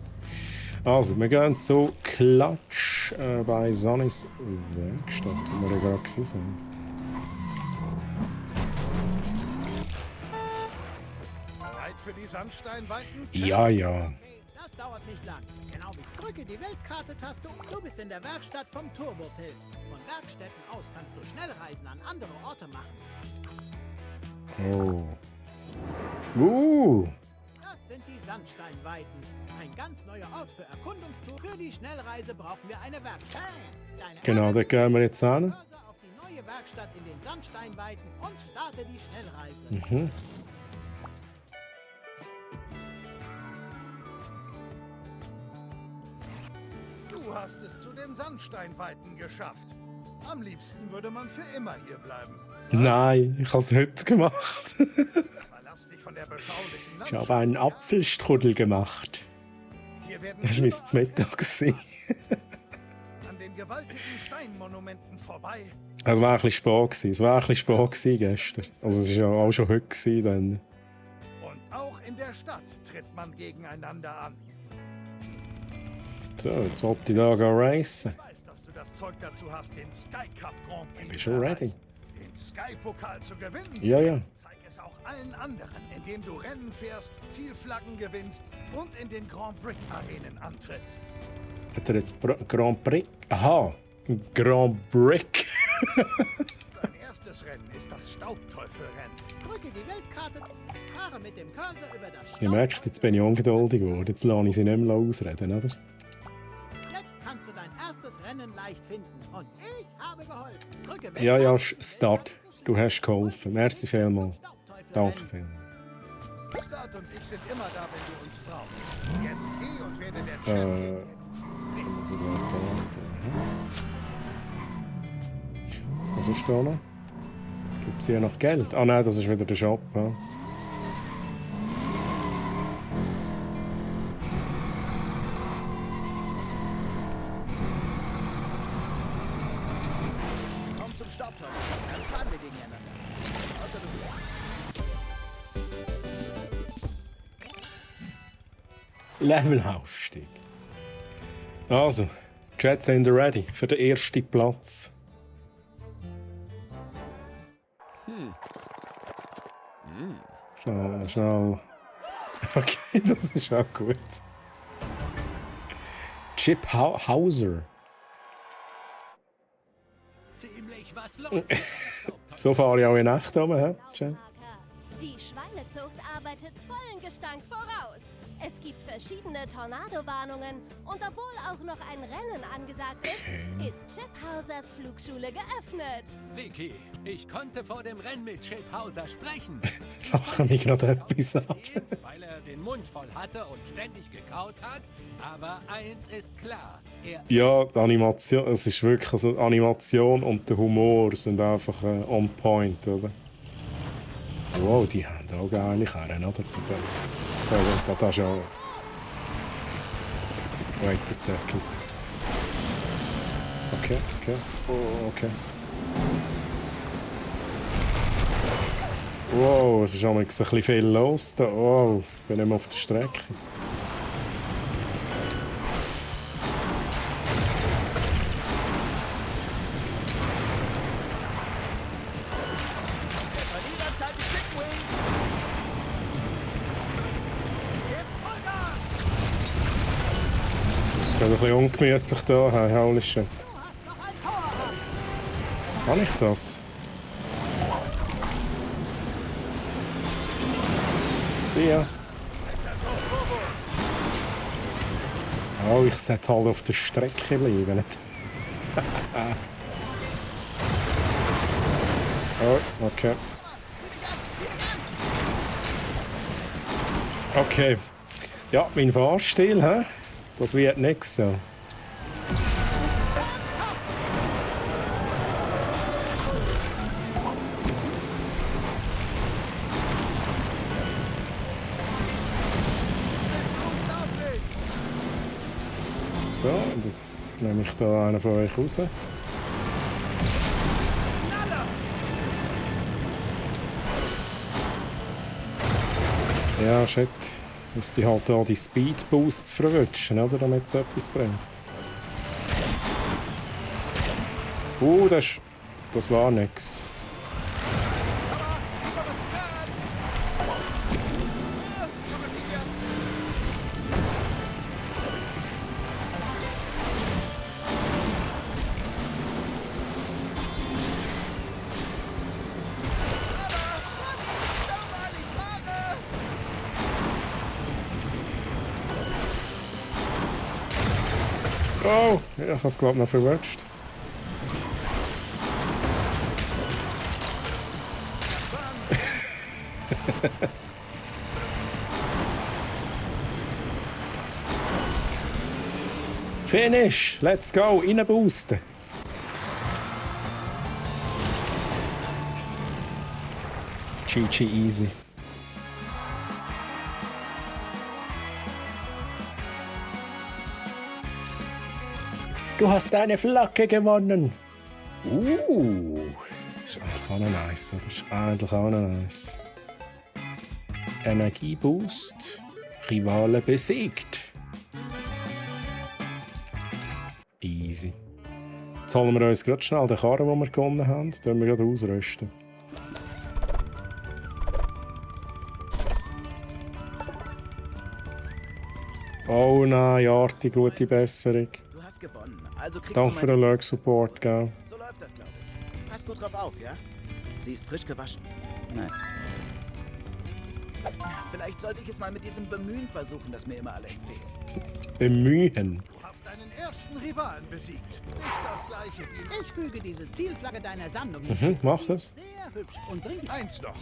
Also, wir gehen zu Klatsch bei Sonnys Werkstatt, wo wir gerade waren. Bereit für die Sandsteinweiten? Ja. Okay, das dauert nicht lang. Genau wie drücke die Weltkarte-Taste und du bist in der Werkstatt vom Turbofeld. Von Werkstätten aus kannst du Schnellreisen an andere Orte machen. Oh. Das sind die Sandsteinweiten. Ein ganz neuer Ort für Erkundungstour. Für die Schnellreise brauchen wir eine Werkstatt. Genau, da gehen wir jetzt hin. Auf die neue Werkstatt in den Sandsteinweiten und starte die Schnellreise. Du hast es zu den Sandsteinweiten geschafft. Am liebsten würde man für immer hier bleiben. Nein, ich habe es heute gemacht. Verlass dich von der beschaulichen Ich Landschaft. habe einen Apfelstrudel gemacht. Hier werden Das war zum Mittag. an den gewaltigen Steinmonumenten vorbei. Es war ein bisschen spät gestern. Also es war ja auch schon heute dann. Und auch in der Stadt tritt man gegeneinander an. So, jetzt wollte ich da racen. Ich weiß, dass du das Zeug dazu hast, den Sky Cup Grand Prix Ich bin schon ready. den Sky-Pokal zu gewinnen. Ja. Zeig es auch allen anderen, indem du Rennen fährst, Zielflaggen gewinnst und in den Grand Prix Arenen antrittst. Hat er jetzt Grand Prix? Aha, Grand Prix. Dein erstes Rennen ist das Staubteufelrennen. Drücke die Weltkarte, fahre mit dem Cursor über das Ihr merkt, jetzt bin ich ungeduldig geworden. Jetzt lasse ich sie nicht mehr ausreden, oder? Jetzt kannst du dein erstes Rennen leicht finden. Und ich habe geholfen. Drücke Ja, Weltkarte, Start. Du hast geholfen. Merci vielmals. Danke vielmals. Start und ich sind immer da, wenn du uns brauchst. Jetzt geh und werde der Champion, der du bist. Was ist da noch? Gibt es hier noch Geld? Ah nein, das ist wieder der Shop. Ja. Komm zum Staubteufel. Dann fahren wir gegeneinander. Außer du Levelaufstieg. Also, Chat sind ready für den ersten Platz. Schnell. Okay, das ist auch gut. Chip Hauser. Ziemlich was los. So fahre ich auch in echt oben, hä? Chat. Die Schweinezucht arbeitet vollen Gestank voraus. Es gibt verschiedene Tornado-Warnungen und obwohl auch noch ein Rennen angesagt ist Chip Hausers Flugschule geöffnet. Vicky, ich konnte vor dem Rennen mit Chip Hauser sprechen. Lache mich gerade etwas ab. Weil er den Mund voll hatte und ständig gekaut hat. Aber eins ist klar. Er Ja, die Animation, es ist wirklich, also die Animation und der Humor sind einfach on point, oder? Wow, die haben auch geile Karren, oder? Das ist auch... Wait a second. Okay. Oh, okay. Wow, es ist auch ein bisschen viel los da. Wow, ich bin nicht mehr auf der Strecke. Es ist gerade ein bisschen ungemütlich hier. Hey, holy shit. Kann ich das? Ja. Oh, ich sollte halt auf der Strecke bleiben. Oh, okay. Okay. Ja, mein Fahrstil, hä? Das wird nichts so. So, und jetzt nehme ich da einen von euch raus. Ja, shit. Müsste ich halt da die Speed Boosts verwischen, oder? Damit es etwas bringt. Das war nix. Oh, ja, ich habe es glaube ich noch verwurscht. Finish! Let's go! Reinboosten! GG easy. Du hast eine Flagge gewonnen! Das ist eigentlich auch noch nice, oder? Das ist eigentlich auch noch nice. Energieboost. Rivale besiegt. Easy. Jetzt holen wir uns gerade schnell den Karren, den wir gewonnen haben. Den können wir gerade ausrüsten. Oh nein, Arti, gute Besserung. Du hast gewonnen. Also kriegst Danke du für den Lurk-Support, gell? So läuft das, glaube ich. Pass gut drauf auf, ja? Sie ist frisch gewaschen. Nein. Vielleicht sollte ich es mal mit diesem Bemühen versuchen, das mir immer alle empfehlen. Bemühen. Du hast deinen ersten Rivalen besiegt. Nicht das gleiche wie... Ich füge diese Zielflagge deiner Sammlung Mach das. sehr hübsch und bring die... Eins noch.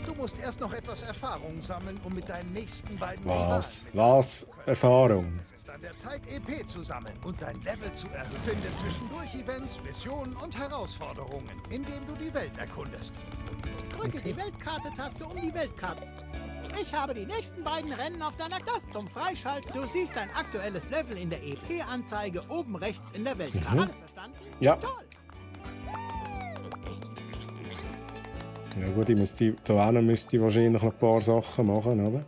Du musst erst noch etwas Erfahrung sammeln, um mit deinen nächsten beiden Was? Rivalen Was? Erfahrung? Es ist an der Zeit, EP zu sammeln und dein Level zu erhöhen. Finde zwischendurch Events, Missionen und Herausforderungen, indem du die Welt erkundest. Drücke die Weltkarte-Taste, um die Weltkarte... Ich habe die nächsten beiden Rennen auf deiner Klasse zum Freischalten. Du siehst dein aktuelles Level in der EP-Anzeige oben rechts in der Weltkarte. Alles verstanden? Ja. Toll. Ja gut, da müsste ich wahrscheinlich noch ein paar Sachen machen, oder?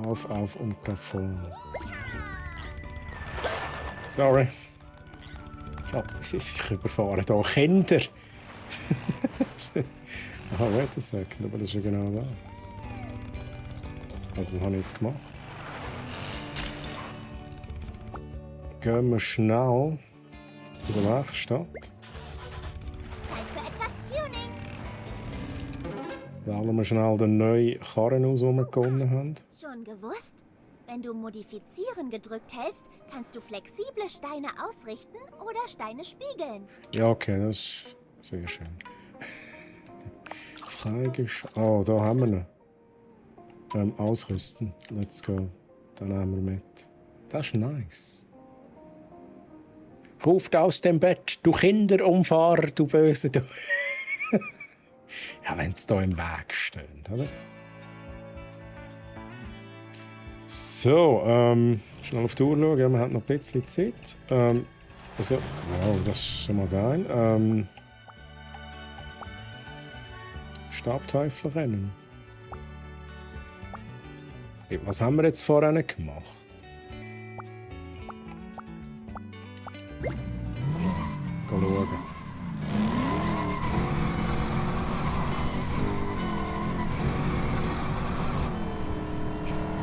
Auf und davon. Sorry. Ich überfahre hier Kinder. Aha, wait a second, aber das ist ja genau da. Also, das habe ich jetzt gemacht. Gehen wir schnell zu der Werkstatt. Zeit für etwas Tuning. Wählen wir schnell den neuen Karren aus, den wir gewonnen haben. Schon gewusst? Wenn du Modifizieren gedrückt hältst, kannst du flexible Steine ausrichten oder Steine spiegeln. Ja, okay, das ist sehr schön. Freigeschaltet. Oh, da haben wir ihn. Ausrüsten. Let's go. Den nehmen wir mit. Das ist nice. Ruft aus dem Bett, du Kinderumfahrer, du Böse, du. Ja, wenn sie da im Weg stehen, oder? So, schnell auf die Uhr schauen. Ja, wir haben noch ein bisschen Zeit. Also, wow, das ist schon mal geil. Stabteufel-Rennen. Was haben wir jetzt vorhin gemacht? Geh schauen.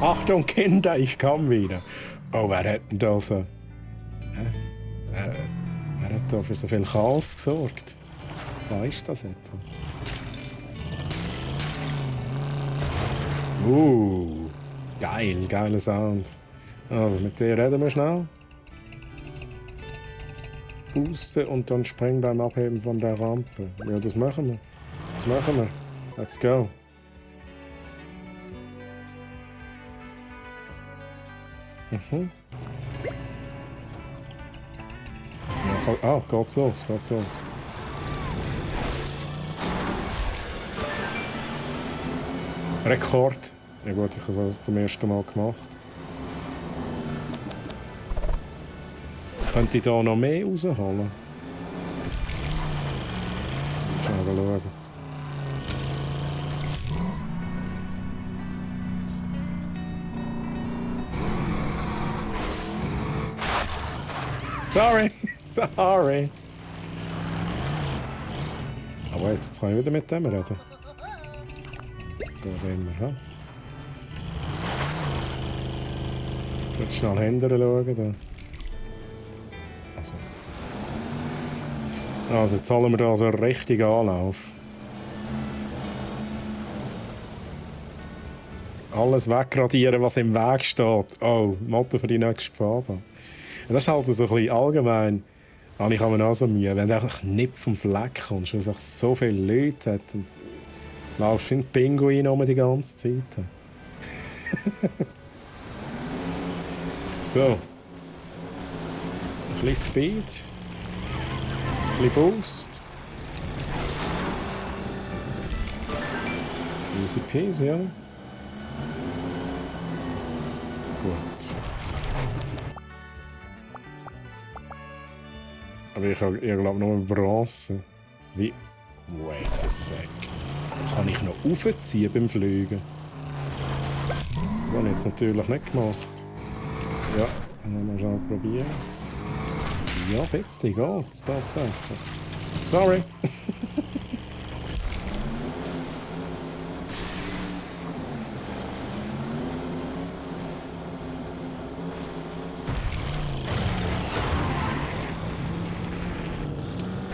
Achtung, Kinder, ich komme wieder. Oh, wer hat denn da so... Wer hat da für so viel Chaos gesorgt? Was ist das etwa? Geil, geiler Sound. Also, mit der reden wir schnell. Boosten und dann springen beim Abheben von der Rampe. Ja, das machen wir. Das machen wir. Let's go. Ja, geht's los, geht's los. Rekord. Ja gut, ich habe das zum ersten Mal gemacht. Könnte ich da noch mehr rausholen? Schnell schauen. Sorry! Sorry! Aber jetzt kann ich wieder mit dem reden. Das geht immer, ha? Ich will schnell hinterher schauen. Da. Also, jetzt holen wir da so einen richtigen Anlauf. Alles wegradieren, was im Weg steht. Oh, Motto für die nächste Fahrbahn. Das ist halt so ein bisschen allgemein. Ich habe mir auch so Mühe, wenn du einfach nicht vom Fleck kommst, weil es so viele Leute hat, dann laufst du wie ein Pinguin um die ganze Zeit. So. Ein bisschen Speed. Ein bisschen Boost. Easy peasy, ja. Gut. Aber ich glaube nur Bronze. Wie? Wait a sec. Kann ich noch aufziehen beim Fliegen? Das habe ich jetzt natürlich nicht gemacht. Ja, dann mal probieren. Ja, ein bisschen geht's tatsächlich. Sorry.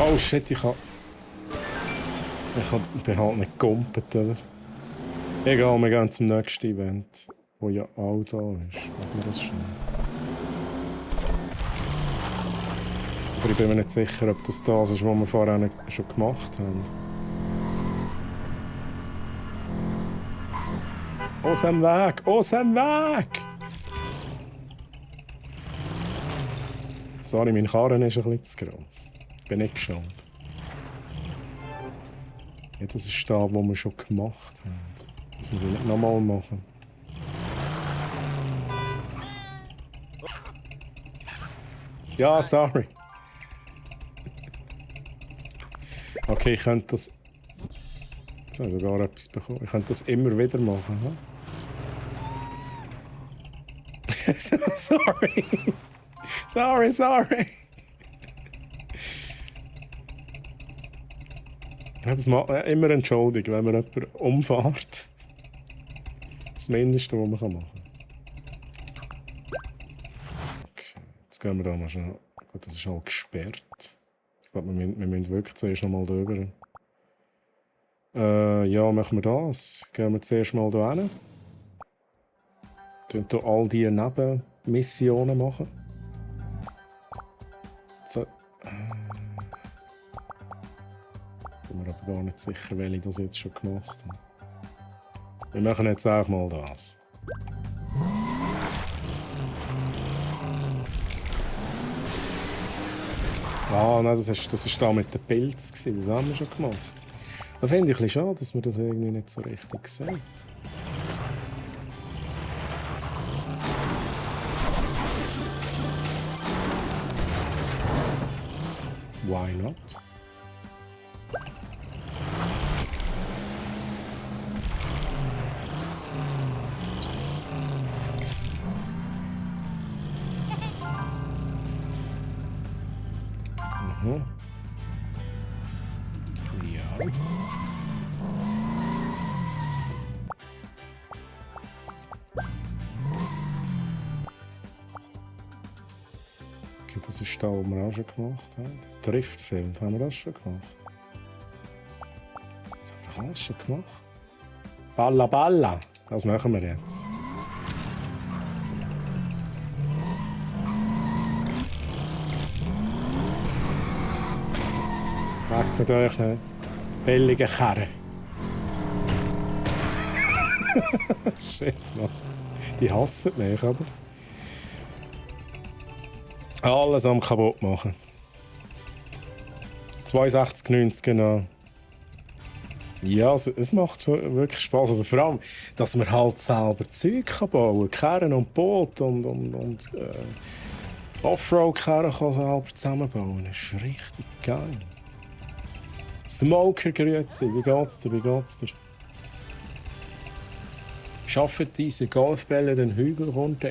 Oh shit, ich bin halt nicht gegumpelt, oder? Egal, wir gehen zum nächsten Event, wo ja auch da ist. Machen wir das schon. Aber ich bin mir nicht sicher, ob das ist, was wir vorher schon gemacht haben. Aus dem Weg! Aus dem Weg! Sorry, mein Karren ist ein bisschen zu gross. Ich bin nicht geschaut. Ja, das ist da, wo wir schon gemacht haben. Das muss ich nicht nochmal machen. Ja, sorry. Okay, ich könnte das... Jetzt habe ich sogar etwas bekommen. Ich könnte das immer wieder machen. Sorry. Sorry. Ja, das macht immer entschuldigen, wenn man jemanden umfährt. Das Mindeste, was man machen kann. Okay, jetzt gehen wir da mal schnell. Gut, das ist halt gesperrt. Ich glaube, wir müssen wirklich zuerst noch mal drüber. Ja, machen wir das. Gehen wir zuerst mal hier hin. Wir hier all diese Nebenmissionen machen. So. Ich bin mir aber gar nicht sicher, welche das jetzt schon gemacht haben. Wir machen jetzt auch mal das. Ah, nein, das war da mit den Pilzen. Das haben wir schon gemacht. Da finde ich ein bisschen schade, dass man das irgendwie nicht so richtig sieht. Why not? Mhm. Ja. Okay, das ist da, was wir auch schon gemacht haben. Driftfeld, haben wir das schon gemacht? Das haben wir alles schon gemacht. Balla Balla, das machen wir jetzt. Weg mit euch, billigen Karren. Shit, Mann. Die hassen mich, oder? Alles am kaputt machen. 62,90 genau. Ja, es macht schon wirklich Spaß. Also vor allem, dass man halt selber Zeug bauen kann. Karren und Boot und Offroad-Karren kann selber zusammenbauen. Das ist richtig geil. Smoker, grüezi, wie geht's dir? Wie geht's dir? Schafft diese Golfbälle den Hügel runter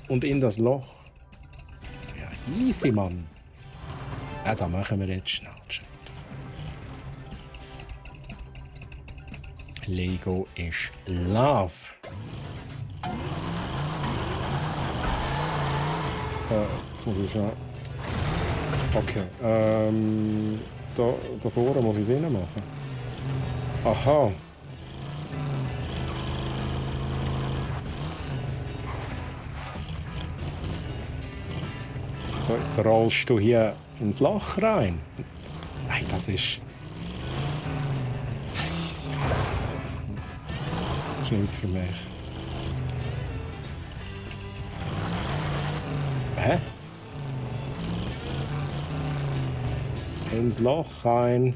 und in das Loch. Ja, easy, Mann. Ja, da machen wir jetzt schnell. Lego ist Love. Jetzt muss ich schon. Okay. Da vorne muss ich es rein machen. Aha. So, jetzt rollst du hier ins Loch rein. Nein, das ist. Das ist nicht für mich. Hä? Ins Loch rein.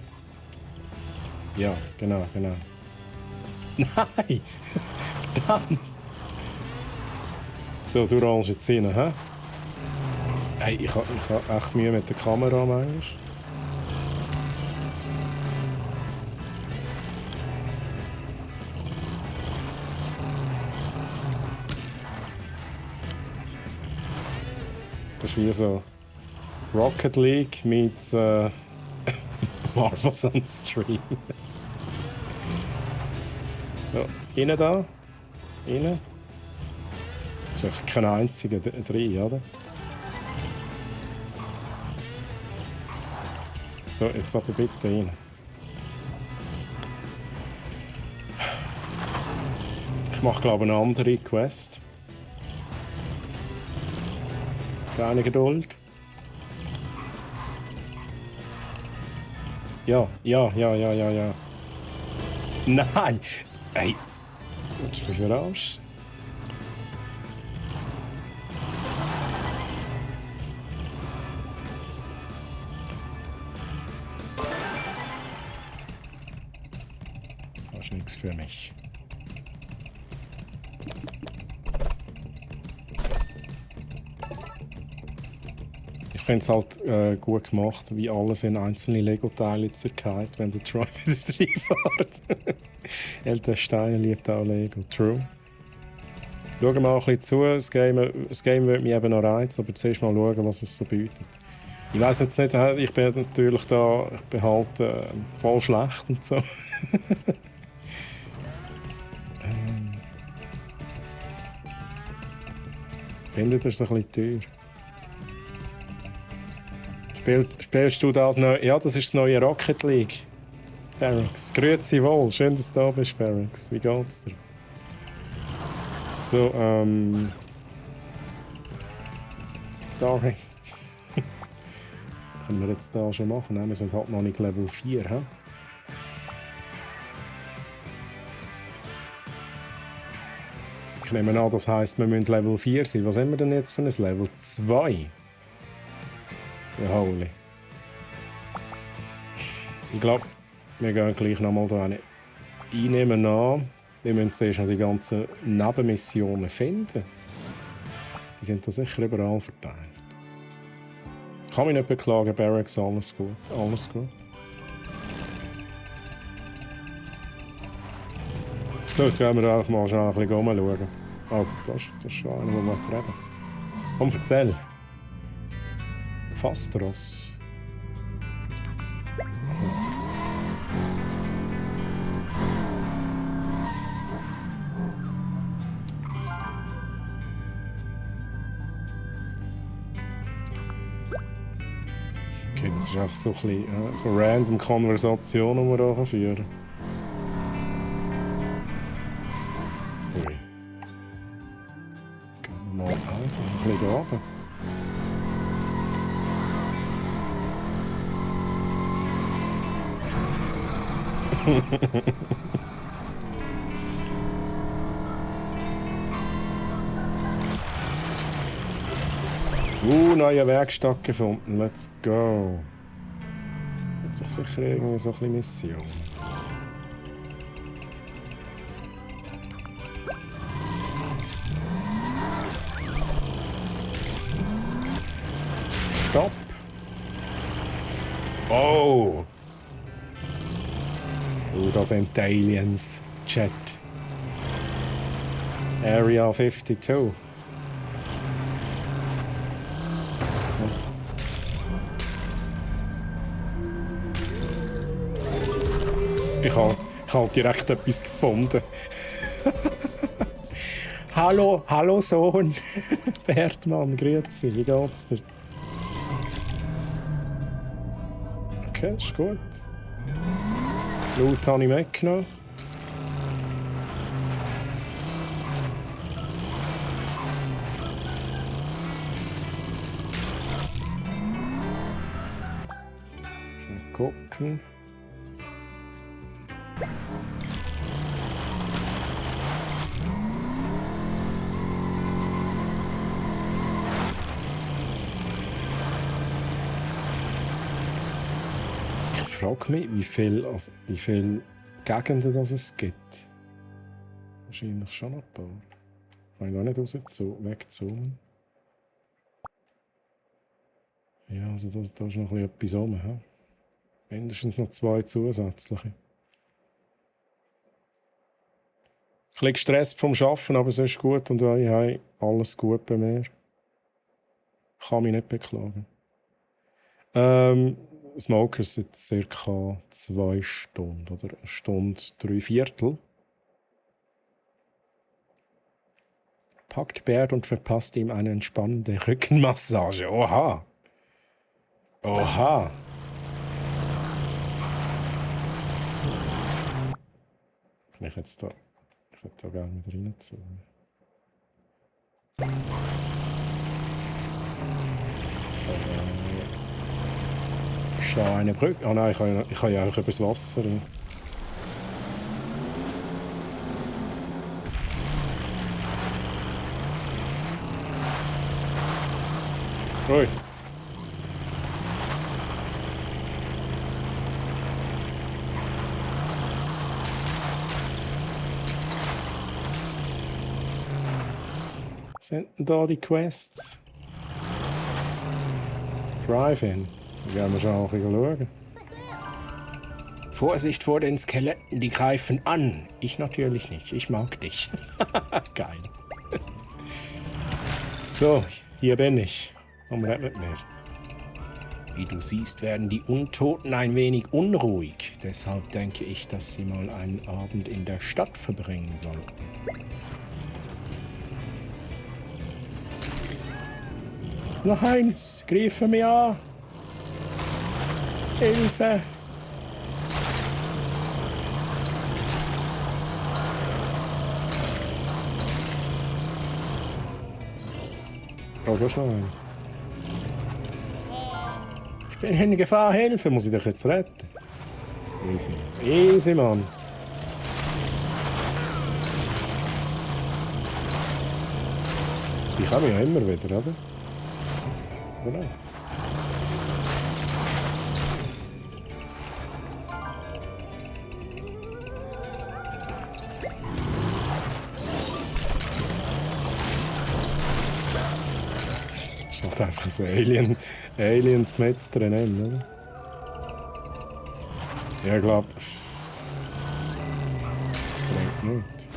Ja, genau. Nein! Verdammt! So, du rollst jetzt rein, hä? Hey, ich hab echt Mühe mit der Kamera manchmal. Das ist wie so Rocket League meets Marvel's on Stream. Ja, innen da. Innen. Das ist kein einziger drin, oder? So, jetzt aber bitte rein. Ich mache, glaube ich, eine andere Quest. Keine Geduld. Ja. Nein! Ey! Willst du mich verarschen? Das ist nichts für mich. Ich finde es halt gut gemacht, wie alles in einzelne Lego-Teile zerkeilt, wenn der Troy mit uns reinfährt. Älter Stein liebt auch Lego. True. Schauen wir mal ein bisschen zu. Das Game würde mich eben noch reizen, aber zuerst mal schauen, was es so bietet. Ich weiss jetzt nicht, ich bin natürlich da, ich bin halt voll schlecht und so. Findet ihr es ein bisschen teuer? Spielst du das neu? Ja, das ist das neue Rocket League. Barracks. Grüezi wohl. Schön, dass du da bist, Barracks. Wie geht's dir? So, sorry. Können wir jetzt da schon machen? Nein, wir sind halt noch nicht Level 4, hä? Ich nehme an, das heisst, wir müssen Level 4 sein. Was haben wir denn jetzt für ein Level 2? Ja, holy. Ich glaube, wir gehen gleich nochmal da rein. Ich nehme an, wir müssen zuerst noch die ganzen Nebenmissionen finden. Die sind da sicher überall verteilt. Kann mich nicht beklagen, Barracks, alles gut. Alles gut. So, jetzt gehen wir einfach mal schnell ein bisschen rumschauen. Ah, das ist schon einer, der reden will. Komm, erzähl. Fastros. Okay, das ist auch so ein bisschen so random Konversationen, die wir hier führen können. Ui. Gehen wir mal einfach ein bisschen da runter. Neue Werkstatt gefunden. Let's go. Hat sich sicher irgendwie so ein bisschen Mission. Stopp. Oh. Da sind die Aliens. Chat. Area 52. Ich habe direkt etwas gefunden. Hallo Sohn. Bertmann, grüezi, wie geht's dir? Okay, ist gut. Loot habe ich mitgenommen. Mal gucken. Ich frage mich, wie viel Gegenden das es gibt. Wahrscheinlich schon ein paar. Ich kann nicht wegzoomen. Ja, also da ist noch etwas rum. He? Mindestens noch 2 zusätzliche. Ein bisschen gestresst vom Arbeiten, aber es ist gut und hey, alles gut bei mir. Ich kann mich nicht beklagen. Smokers sind ca. 2 Stunden oder 1 Stunde 3/4. Packt Bert und verpasst ihm eine entspannende Rückenmassage. Oha! Oha! Bin ich jetzt da? Ich würde da gerne wieder reinzoomen. Ist da eine Brücke? Ah nein, ich kann ja auch übers Wasser. Ui. Was sind denn da die Quests? Drive-In. Da gehen wir schon auch schauen. Vorsicht vor den Skeletten, die greifen an. Ich natürlich nicht, ich mag dich. Geil. So, hier bin ich. Komm, red mit mir. Wie du siehst, werden die Untoten ein wenig unruhig. Deshalb denke ich, dass sie mal einen Abend in der Stadt verbringen sollten. Nein, sie greifen mich an. Hilfe! Oh, so schnell. Ich bin in Gefahr, Hilfe! Muss ich dich jetzt retten? Easy. Easy, Mann. Die kommen ja immer wieder, oder? Oder nicht? ist halt einfach ein Alien mit drin, oder? Ja, ich glaube... Das bringt nichts.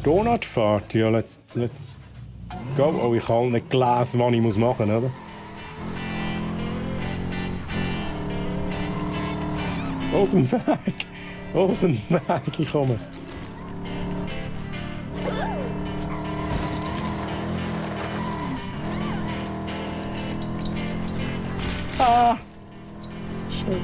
Donutfahrt, ja, let's go. Oh, ich habe nicht gelesen, was ich machen muss, oder? Aus dem Weg! Aus dem Weg, ich komme. Ah! Shit.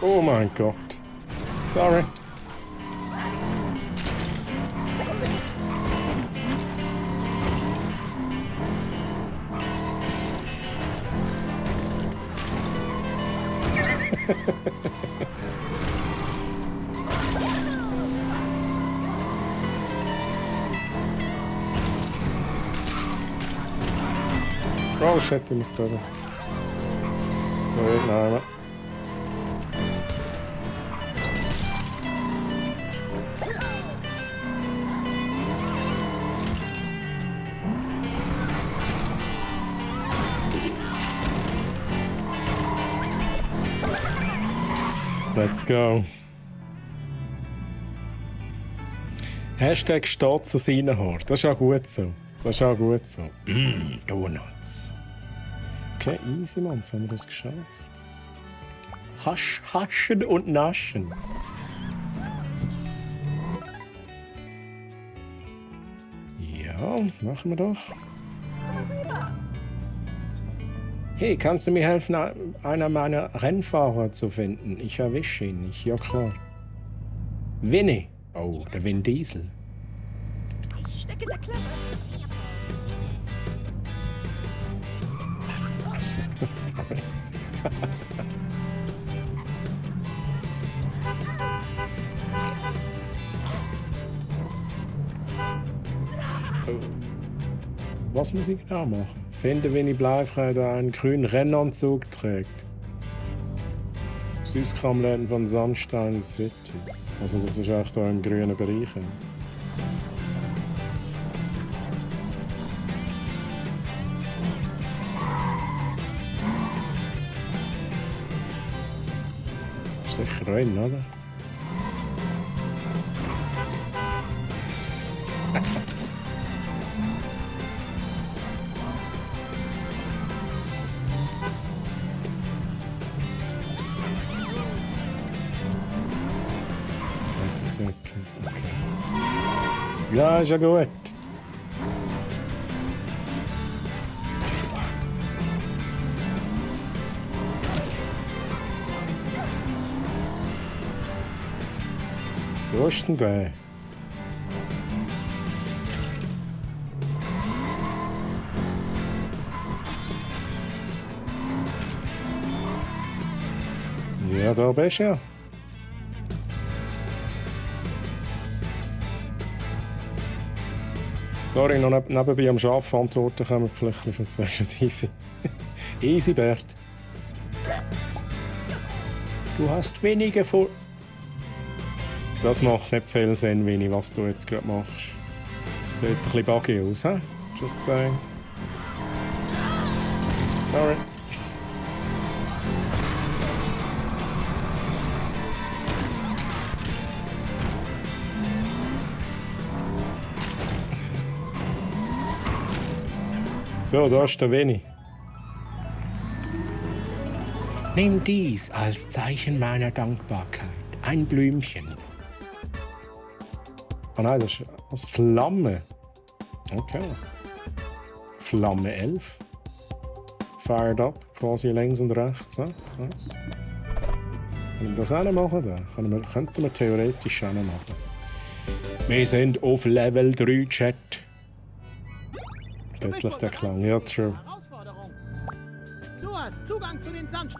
Oh mein Gott. Sorry. Oh shit, ich muss da. Ist da irgendeiner? Let's go. Hashtag steht zu seinen Haaren. Das ist auch gut so. Das ist auch gut so. Donuts. Okay, easy, Mann. Jetzt haben wir das geschafft. Haschen und naschen. Ja, machen wir doch. Hey, kannst du mir helfen, einer meiner Rennfahrer zu finden? Ich erwische ihn nicht. Ja, klar. Winnie. Oh, der Vin Diesel. Ich stecke in der Klemme. Sorry. Was muss ich genau machen? Finde, wenn ich Bleifreude einen grünen Rennanzug trägt. Süßkramläden von Sandstein City. Also das ist auch da im grünen Bereich. Ist sicher rein, oder? Okay. Ja, ist ja gut. Wo ist denn der? Ja, da bist du ja. Sorry, noch nebenbei am Arbeiten antworten können wir vielleicht ein bisschen verzeihen. Easy. Easy, Bert. Du hast wenige vor... Das macht nicht viel Sinn, Winnie, was du jetzt gerade machst. Sieht ein bisschen buggy aus, hä? Just saying. Sorry. So, da ist der Winnie. Nimm dies als Zeichen meiner Dankbarkeit. Ein Blümchen. Ah nein, das ist Flamme. Okay. Flamme 11. Fired up, quasi links und rechts. Ne? Nice. Können wir das auch noch machen? Da? Könnten wir theoretisch auch noch machen. Wir sind auf Level 3, Chat. Göttlich der Klang, ja, true. Herausforderung. Du hast Zugang zu den Sand.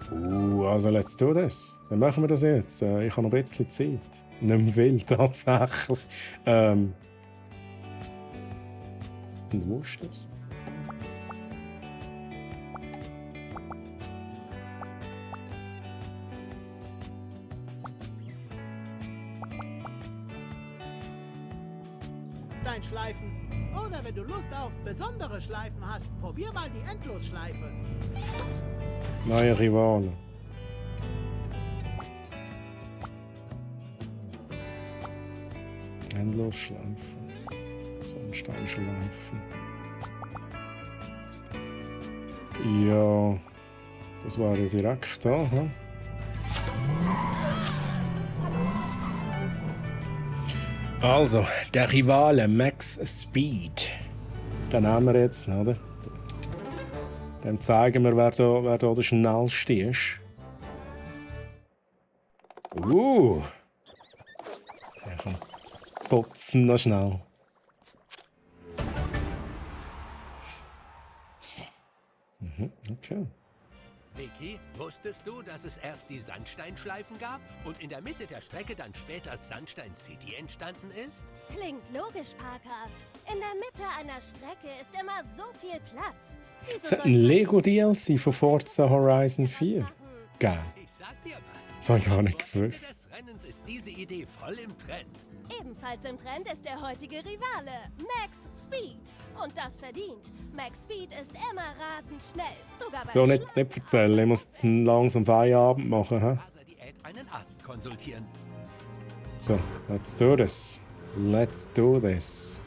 Also let's do this. Dann machen wir das jetzt. Ich habe noch ein bisschen Zeit. Nicht mehr viel, tatsächlich. Und wo ist das? Dein Schleifen. Oder wenn du Lust auf besondere Schleifen hast, probier mal die Endlosschleife. Neue Rivalen. Endlosschleifen. Sandsteinschleifen. Ja, das war ja direkt da. Hm? Also, der Rivale Max Speed. Den nehmen wir jetzt, oder? Dann zeigen wir, wer da der schnellste ist. Ja, komm. Putzen noch schnell. Okay. Vicky, wusstest du, dass es erst die Sandsteinschleifen gab und in der Mitte der Strecke dann später Sandstein City entstanden ist? Klingt logisch, Parker. In der Mitte einer Strecke ist immer so viel Platz. Es hat ein Lego-DLC von Forza Horizon 4. Geil. Ich sag dir was. Das habe ich gar nicht Vor Ende gewusst. des Rennens ist diese Idee voll im Trend. Ebenfalls im Trend ist der heutige Rivale, Max Speed. Und das verdient. Max Speed ist immer rasend schnell. Sogar beim So, nicht erzählen. Ich muss jetzt langsam Feierabend machen. He? Diät einen Arzt konsultieren. So, let's do this. Let's do this.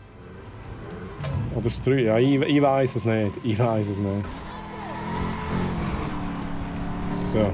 Oder das 3? Ja, ich weiß es nicht. Ich weiß es nicht. So.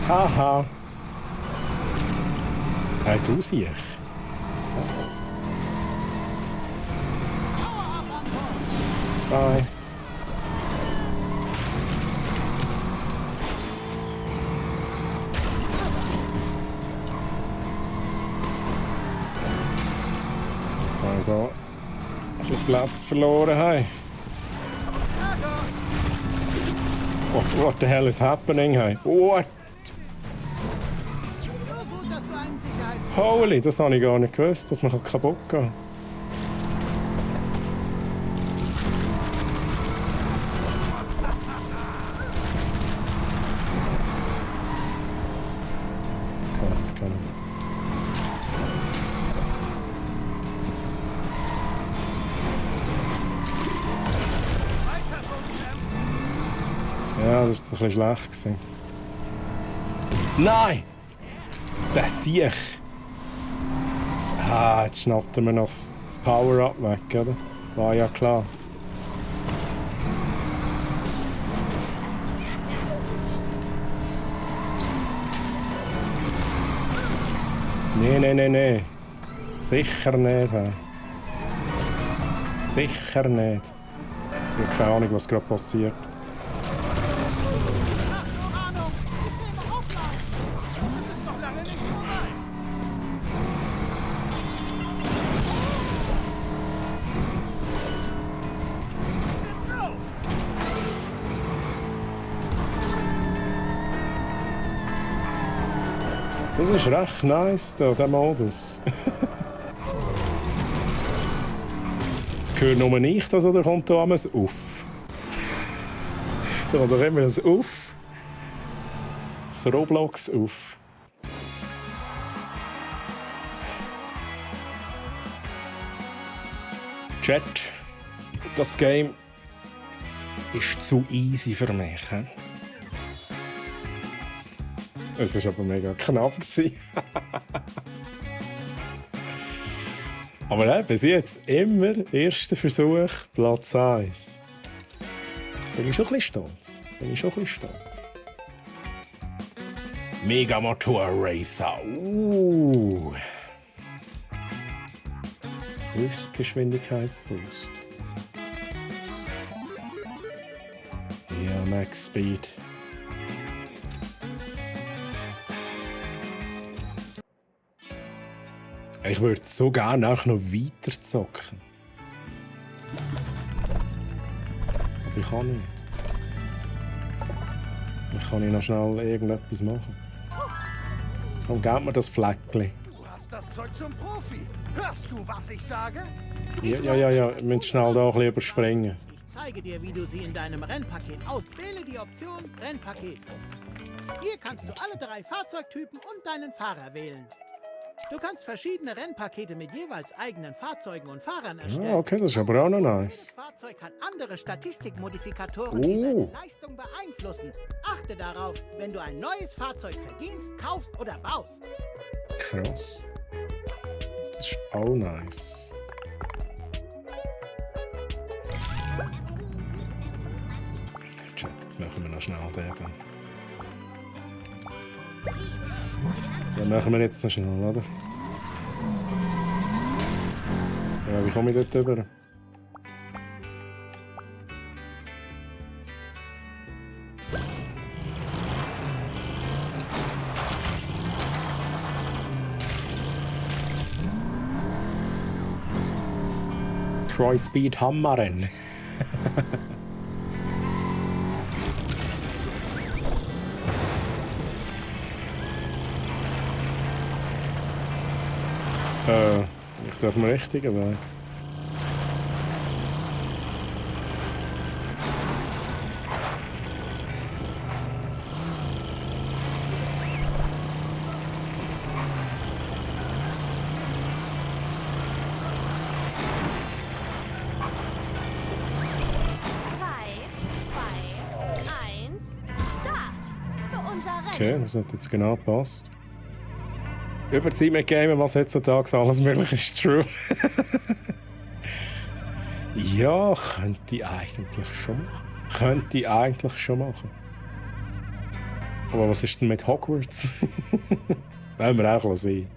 Haha. Hey, du siehst. Bye. Jetzt habe ich hier ein bisschen Platz verloren. Hey. What the hell is happening? Hey? What? Holy, das habe ich gar nicht gewusst, dass man kaputt gehen kann. Komm. Ja, das war ein bisschen schlecht gewesen. Nein! Das sehe ich. Ah, jetzt schnappt er mir noch das Power-Up weg, oder? War ja klar. Nee. Sicher nicht. He. Sicher nicht. Ich habe keine Ahnung, was gerade passiert. Das ist recht nice, der Modus. Gehört nur nicht das oder kommt da ein Uff? Oder immer ein Uff? Das Roblox Uff. Chat, das Game ist zu easy für mich. He? Es war aber mega knapp. Aber bis jetzt immer erster Versuch, Platz 1. Bin ich schon ein bisschen stolz. Mega Motor Racer. Höchstgeschwindigkeitsboost. Ja, Max Speed. Ich würde so gerne auch noch weiter zocken. Aber ich kann nicht. Ich kann nicht noch schnell irgendetwas machen. Warum gibt mir das Fleckchen? Du hast das Zeug zum Profi. Hörst du, was ich sage? Ja. Wir müssen schnell da ein bisschen überspringen. Ich zeige dir, wie du sie in deinem Rennpaket auswähle die Option Rennpaket. Hier kannst du alle 3 Fahrzeugtypen und deinen Fahrer wählen. Du kannst verschiedene Rennpakete mit jeweils eigenen Fahrzeugen und Fahrern erstellen. Ja, okay, das ist aber auch noch nice. Jedes Fahrzeug hat andere Statistikmodifikatoren, die seine Leistung beeinflussen. Achte darauf, wenn du ein neues Fahrzeug verdienst, kaufst oder baust. Krass. Das ist auch nice. Chat, jetzt machen wir noch schnell den dann. Den machen wir jetzt noch schnell, oder? Ja, wie komme ich dort rüber? Troy Speed Hammeren. Ich darf den richtigen Weg. Okay, das hat jetzt genau gepasst. Über Zeit mit Gamen, was heutzutage alles möglich ist, true. Ja, könnte ich eigentlich schon machen. Aber was ist denn mit Hogwarts? Wollen wir auch sehen.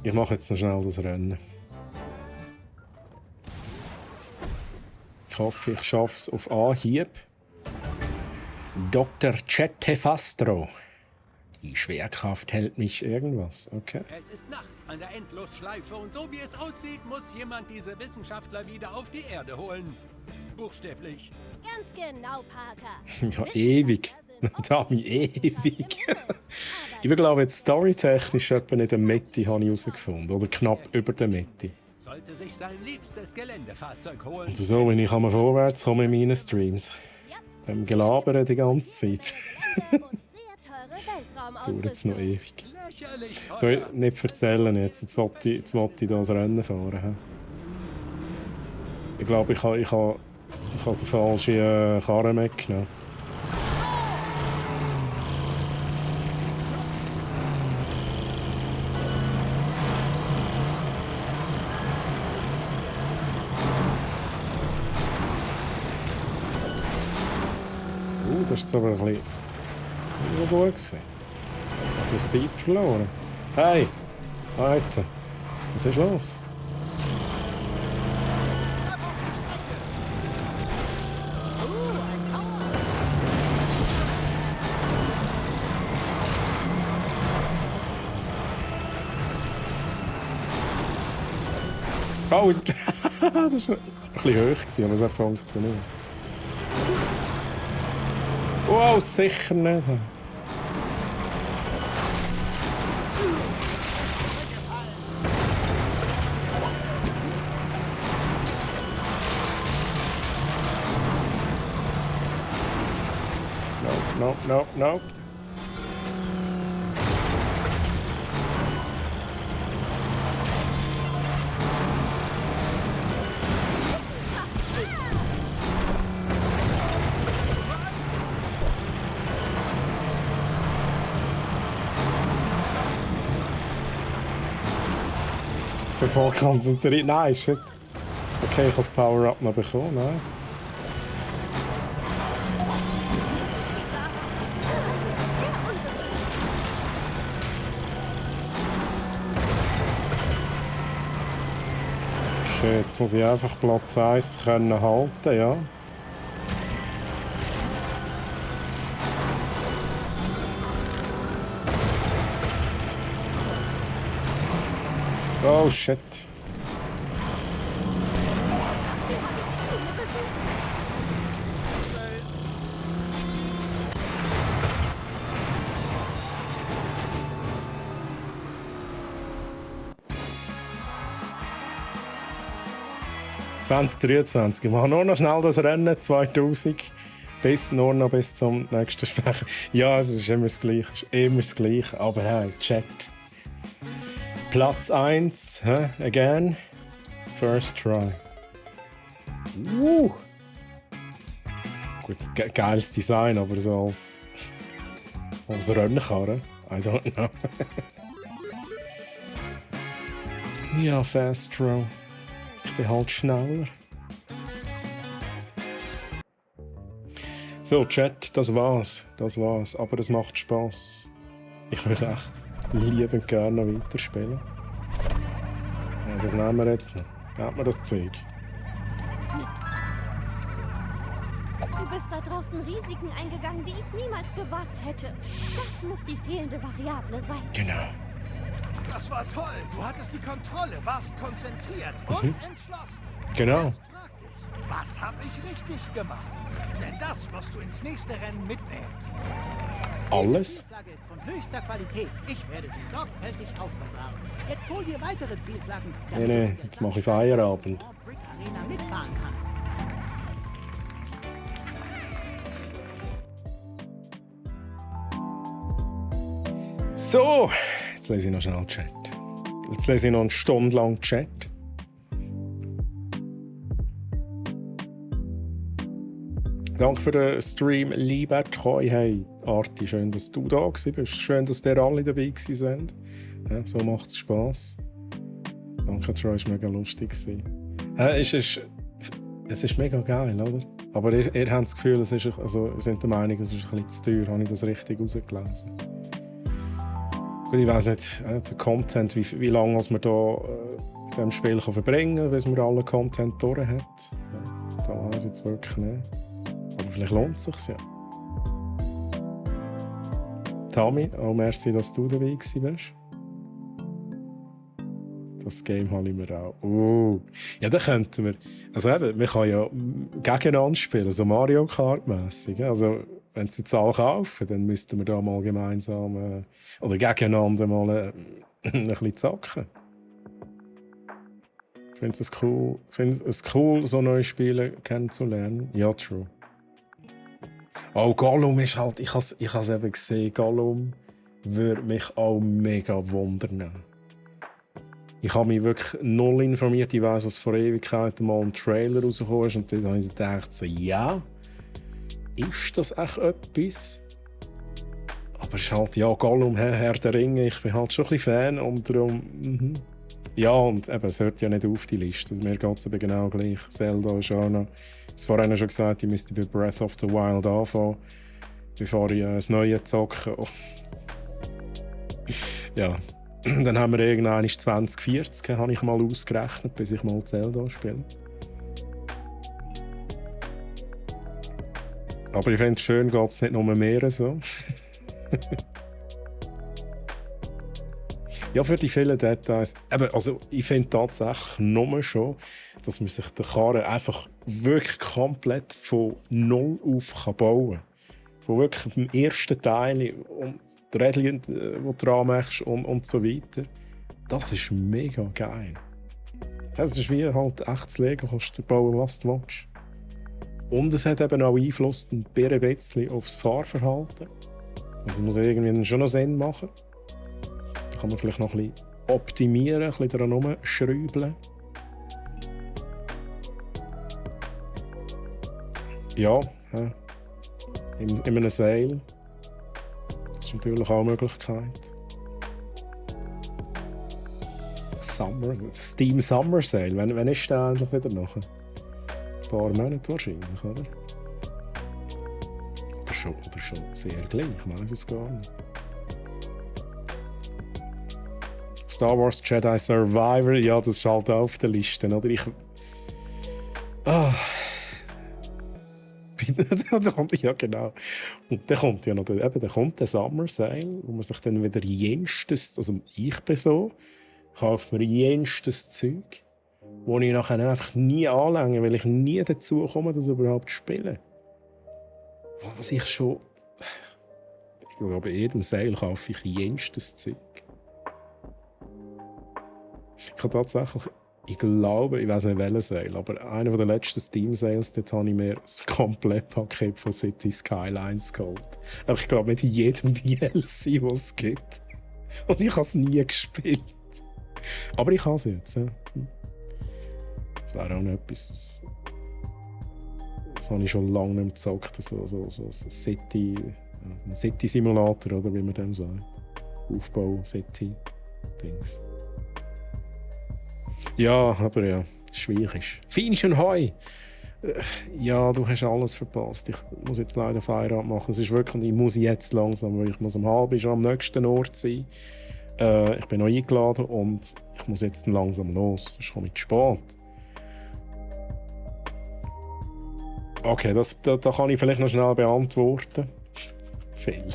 Ich mache jetzt noch schnell das Rennen. Ich hoffe, ich schaffe es auf Anhieb. Dr. Chetefastro. Die Schwerkraft hält mich irgendwas, okay. Es ist Nacht an der Endlosschleife und so wie es aussieht, muss jemand diese Wissenschaftler wieder auf die Erde holen. Buchstäblich. Ganz genau, Parker. Ja, ewig. Dami, ewig. Ich glaube, jetzt storytechnisch etwa in der Mitte habe ich herausgefunden. Oder knapp über der Mitte. Sollte sich sein liebstes Geländefahrzeug holen. Also so, wenn ich vorwärts komme in meinen Streams. Dem Gelabern die ganze Zeit. Dauert jetzt noch ewig. Soll ich nicht erzählen jetzt? Jetzt wollte ich das Rennen fahren. Ich glaube, ich habe den falschen Karren mitgenommen. Das ist aber ein bisschen gut gewesen. Ich habe den Speed verloren. Hey! Alter! Was ist los? Oh, das war ein bisschen hoch, aber es hat funktioniert. Wow, sicher nicht. No. bin voll konzentriert. Nein, shit. Okay, ich habe das Power-Up noch bekommen. Nice. Okay, jetzt muss ich einfach Platz 1 können halten, ja. Oh shit. ...2023. Ich mache nur noch schnell das Rennen, 2000. Nur noch bis zum nächsten Sprecher. Ja, es ist immer das Gleiche. Es ist immer das Gleiche. Aber hey, Chat. Platz 1, again. First try. Gut, geiles Design, aber so als Rennkarre. I don't know. Ja, Fast Throw. Ich bin halt schneller. So, Chat, das war's. Aber es macht Spass. Ich würde echt liebend gerne noch weiterspielen. Ja, das nehmen wir jetzt noch. Gebt mir das Zeug. Du bist da draußen Risiken eingegangen, die ich niemals gewagt hätte. Das muss die fehlende Variable sein. Genau. Das war toll. Du hattest die Kontrolle, warst konzentriert und entschlossen. Genau. Jetzt frag dich, was habe ich richtig gemacht? Denn das musst du ins nächste Rennen mitnehmen. Alles? Diese Zielflagge ist von höchster Qualität. Ich werde sie sorgfältig aufbewahren. Jetzt hol dir weitere Zielflaggen, damit Nee, du in der jetzt mache ich Feierabend. Grand Prix Arena mitfahren kannst. So, jetzt lese ich noch schnell Chat. Jetzt lese ich noch eine Stunde lang Chat. Danke für den Stream, lieber Treu. Hey, Arti, schön, dass du da bist. Schön, dass ihr alle dabei sind. Ja, so macht es Spass. Danke, Troy, es war mega lustig. Es ist mega geil, oder? Aber ihr habt das Gefühl, ihr seid der Meinung, es ist ein bisschen zu teuer. Habe ich das richtig rausgelesen? Gut, ich weiss nicht, der Content, wie lange man da in diesem Spiel verbringen kann, bis man alle Content durch hat. Ja, da weiss ich jetzt wirklich nicht. Aber vielleicht lohnt es sich ja. Tami, auch merci, dass du dabei bist. Das Game habe ich mir auch. Ja, da könnten wir. Also eben, wir können ja gegeneinander spielen, so Mario Kart-mässig. Also, wenn sie jetzt alle kaufen, dann müssten wir da mal gemeinsam oder gegeneinander mal ein bisschen zocken. Ich finde es cool, so neue Spiele kennenzulernen. Ja, true. Oh, Gollum ist halt. Ich habe es eben gesehen. Gollum würde mich auch mega wundern. Ich habe mich wirklich null informiert. Ich weiss, dass vor Ewigkeiten mal ein Trailer rausgekommen ist. Und dann habe ich gedacht, so, ja, ist das echt etwas? Aber es ist halt, ja, Gollum, Herr der Ringe. Ich bin halt schon ein bisschen Fan. Und darum, Ja, und eben, es hört ja nicht auf die Liste. Mir geht es eben genau gleich. Zelda ist auch noch. Ich habe vorhin schon gesagt, ich müsste bei Breath of the Wild anfangen, bevor ich das Neue zocke. Ja. Dann haben wir irgendwann 2040, habe ich mal ausgerechnet, bis ich mal Zelda spiele. Aber ich finde es schön, geht es nicht nur mehr so. Ja, für die vielen Details. Eben, also ich finde tatsächlich nur schon, dass man sich den Karren einfach wirklich komplett von null auf bauen kann. Von wirklich dem ersten Teil und die Rädchen, die du dran machst und so weiter. Das ist mega geil. Es ist wie halt echtes Lego, kannst du bauen, was du willst. Und es hat eben auch Einfluss ein bisschen aufs Fahrverhalten. Also muss irgendwie schon noch Sinn machen. Da kann man vielleicht noch ein bisschen optimieren, ein bisschen daran herumschrauben. Ja, in einem Seil. Das ist natürlich auch eine Möglichkeit. Steam Summer Sale. Wann ist der endlich wieder nach? Ein paar Monate wahrscheinlich, oder? Oder schon sehr gleich, ich weiß es gar nicht. Star Wars Jedi Survivor, ja, das ist halt auch auf der Liste, oder? Ja, genau. Und dann kommt ja noch der Summer Sale, wo man sich dann wieder jenstes, also ich bin so, kaufe mir jenstes Zeug, wo ich nachher einfach nie anlänge, weil ich nie dazu komme, das überhaupt zu spielen. Was ich schon... Ich glaube, bei jedem Sale kaufe ich jenstes Zeug. Ich habe tatsächlich... Ich glaube, ich weiß nicht welchen Sale, aber einer der letzten Steam-Sales, dort habe ich mir das Komplettpaket von City Skylines geholt. Aber ich glaube, mit jedem DLC, was es gibt. Und ich habe es nie gespielt. Aber ich habe es jetzt. Ja. Das wäre auch noch etwas. Das habe ich schon lange nicht mehr gezockt. So ein City-Simulator, oder wie man dem sagt. Aufbau-City-Dings. Ja, aber ja, schwierig. Finish und Heu! Ja, du hast alles verpasst. Ich muss jetzt leider Feierabend machen. Es ist wirklich, ich muss jetzt langsam, weil ich muss um 12:30 schon am nächsten Ort sein. Ich bin noch eingeladen und ich muss jetzt langsam los, sonst komme ich zu spät. Okay, das kann ich vielleicht noch schnell beantworten. Viel.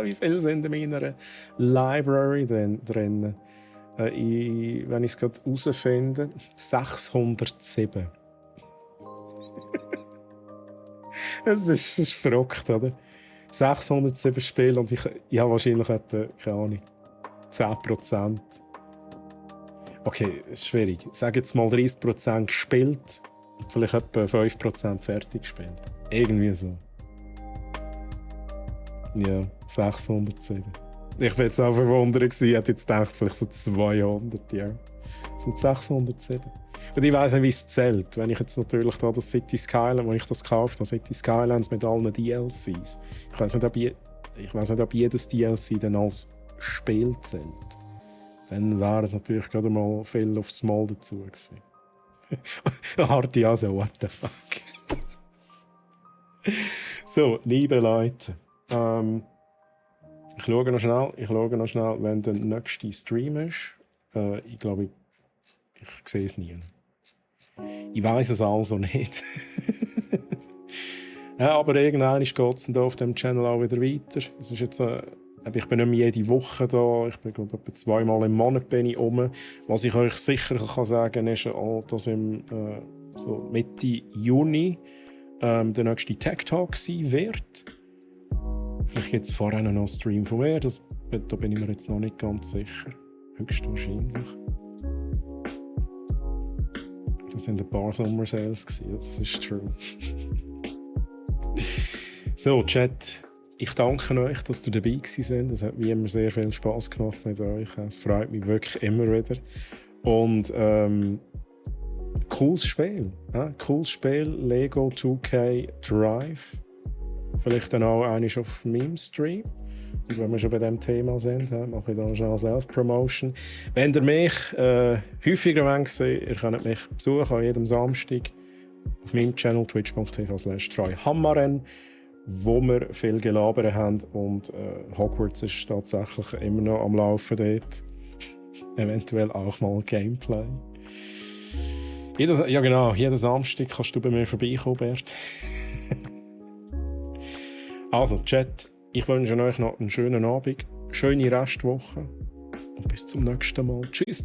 Wie viele sind in meiner Library drin? Wenn ich es gerade herausfinde, 607. Das ist verrückt, oder? 607 Spiele und ich habe wahrscheinlich etwa, keine Ahnung, 10%. Okay, das ist schwierig. Ich sage jetzt mal 30% gespielt und vielleicht etwa 5% fertig gespielt. Irgendwie so. Ja, 607. Ich bin jetzt auch verwundert gewesen. Ich hätte jetzt gedacht, vielleicht so 200, ja. Das sind 607. Und ich weiss nicht, wie es zählt. Wenn ich jetzt natürlich da das City Skyline, wenn ich das kaufe, das City Skylines mit allen DLCs. Ich weiss nicht, ob jedes DLC dann als Spiel zählt. Dann wäre es natürlich gerade mal viel aufs Mal dazu gewesen. Harte also, what the fuck. So, liebe Leute. Ich schaue noch schnell, wenn der nächste Stream ist. Ich glaube, ich sehe es nie. Ich weiss es also nicht. Ja, aber irgendwann geht es auf dem Channel auch wieder weiter. Es ist jetzt, ich bin nicht mehr jede Woche da. Ich bin, glaube ich, etwa 2-mal im Monat bin ich rum. Was ich euch sicher kann sagen ist, dass so Mitte Juni der nächste Tech Talk sein wird. Vielleicht gibt es vorher noch einen Stream von mir, da bin ich mir jetzt noch nicht ganz sicher. Höchstwahrscheinlich. Das waren ein paar Sommersales, das ist true. So, Chat, ich danke euch, dass ihr dabei seid. Es hat wie immer sehr viel Spass gemacht mit euch. Es freut mich wirklich immer wieder. Und cooles Spiel. Cooles Spiel, Lego 2K Drive. Vielleicht dann auch einmal auf meinem Stream. Und wenn wir schon bei diesem Thema sind, mache ich dann schon Self-Promotion. Wenn ihr mich häufiger sehen wollt, ihr könnt mich besuchen an jedem Samstag auf meinem Channel twitch.tv/TroyHammaren, wo wir viel gelabert haben. Und Hogwarts ist tatsächlich immer noch am Laufen dort. Eventuell auch mal Gameplay. Jeden Samstag kannst du bei mir vorbeikommen, Bert. Also, Chat, ich wünsche euch noch einen schönen Abend, schöne Restwoche und bis zum nächsten Mal. Tschüss zusammen.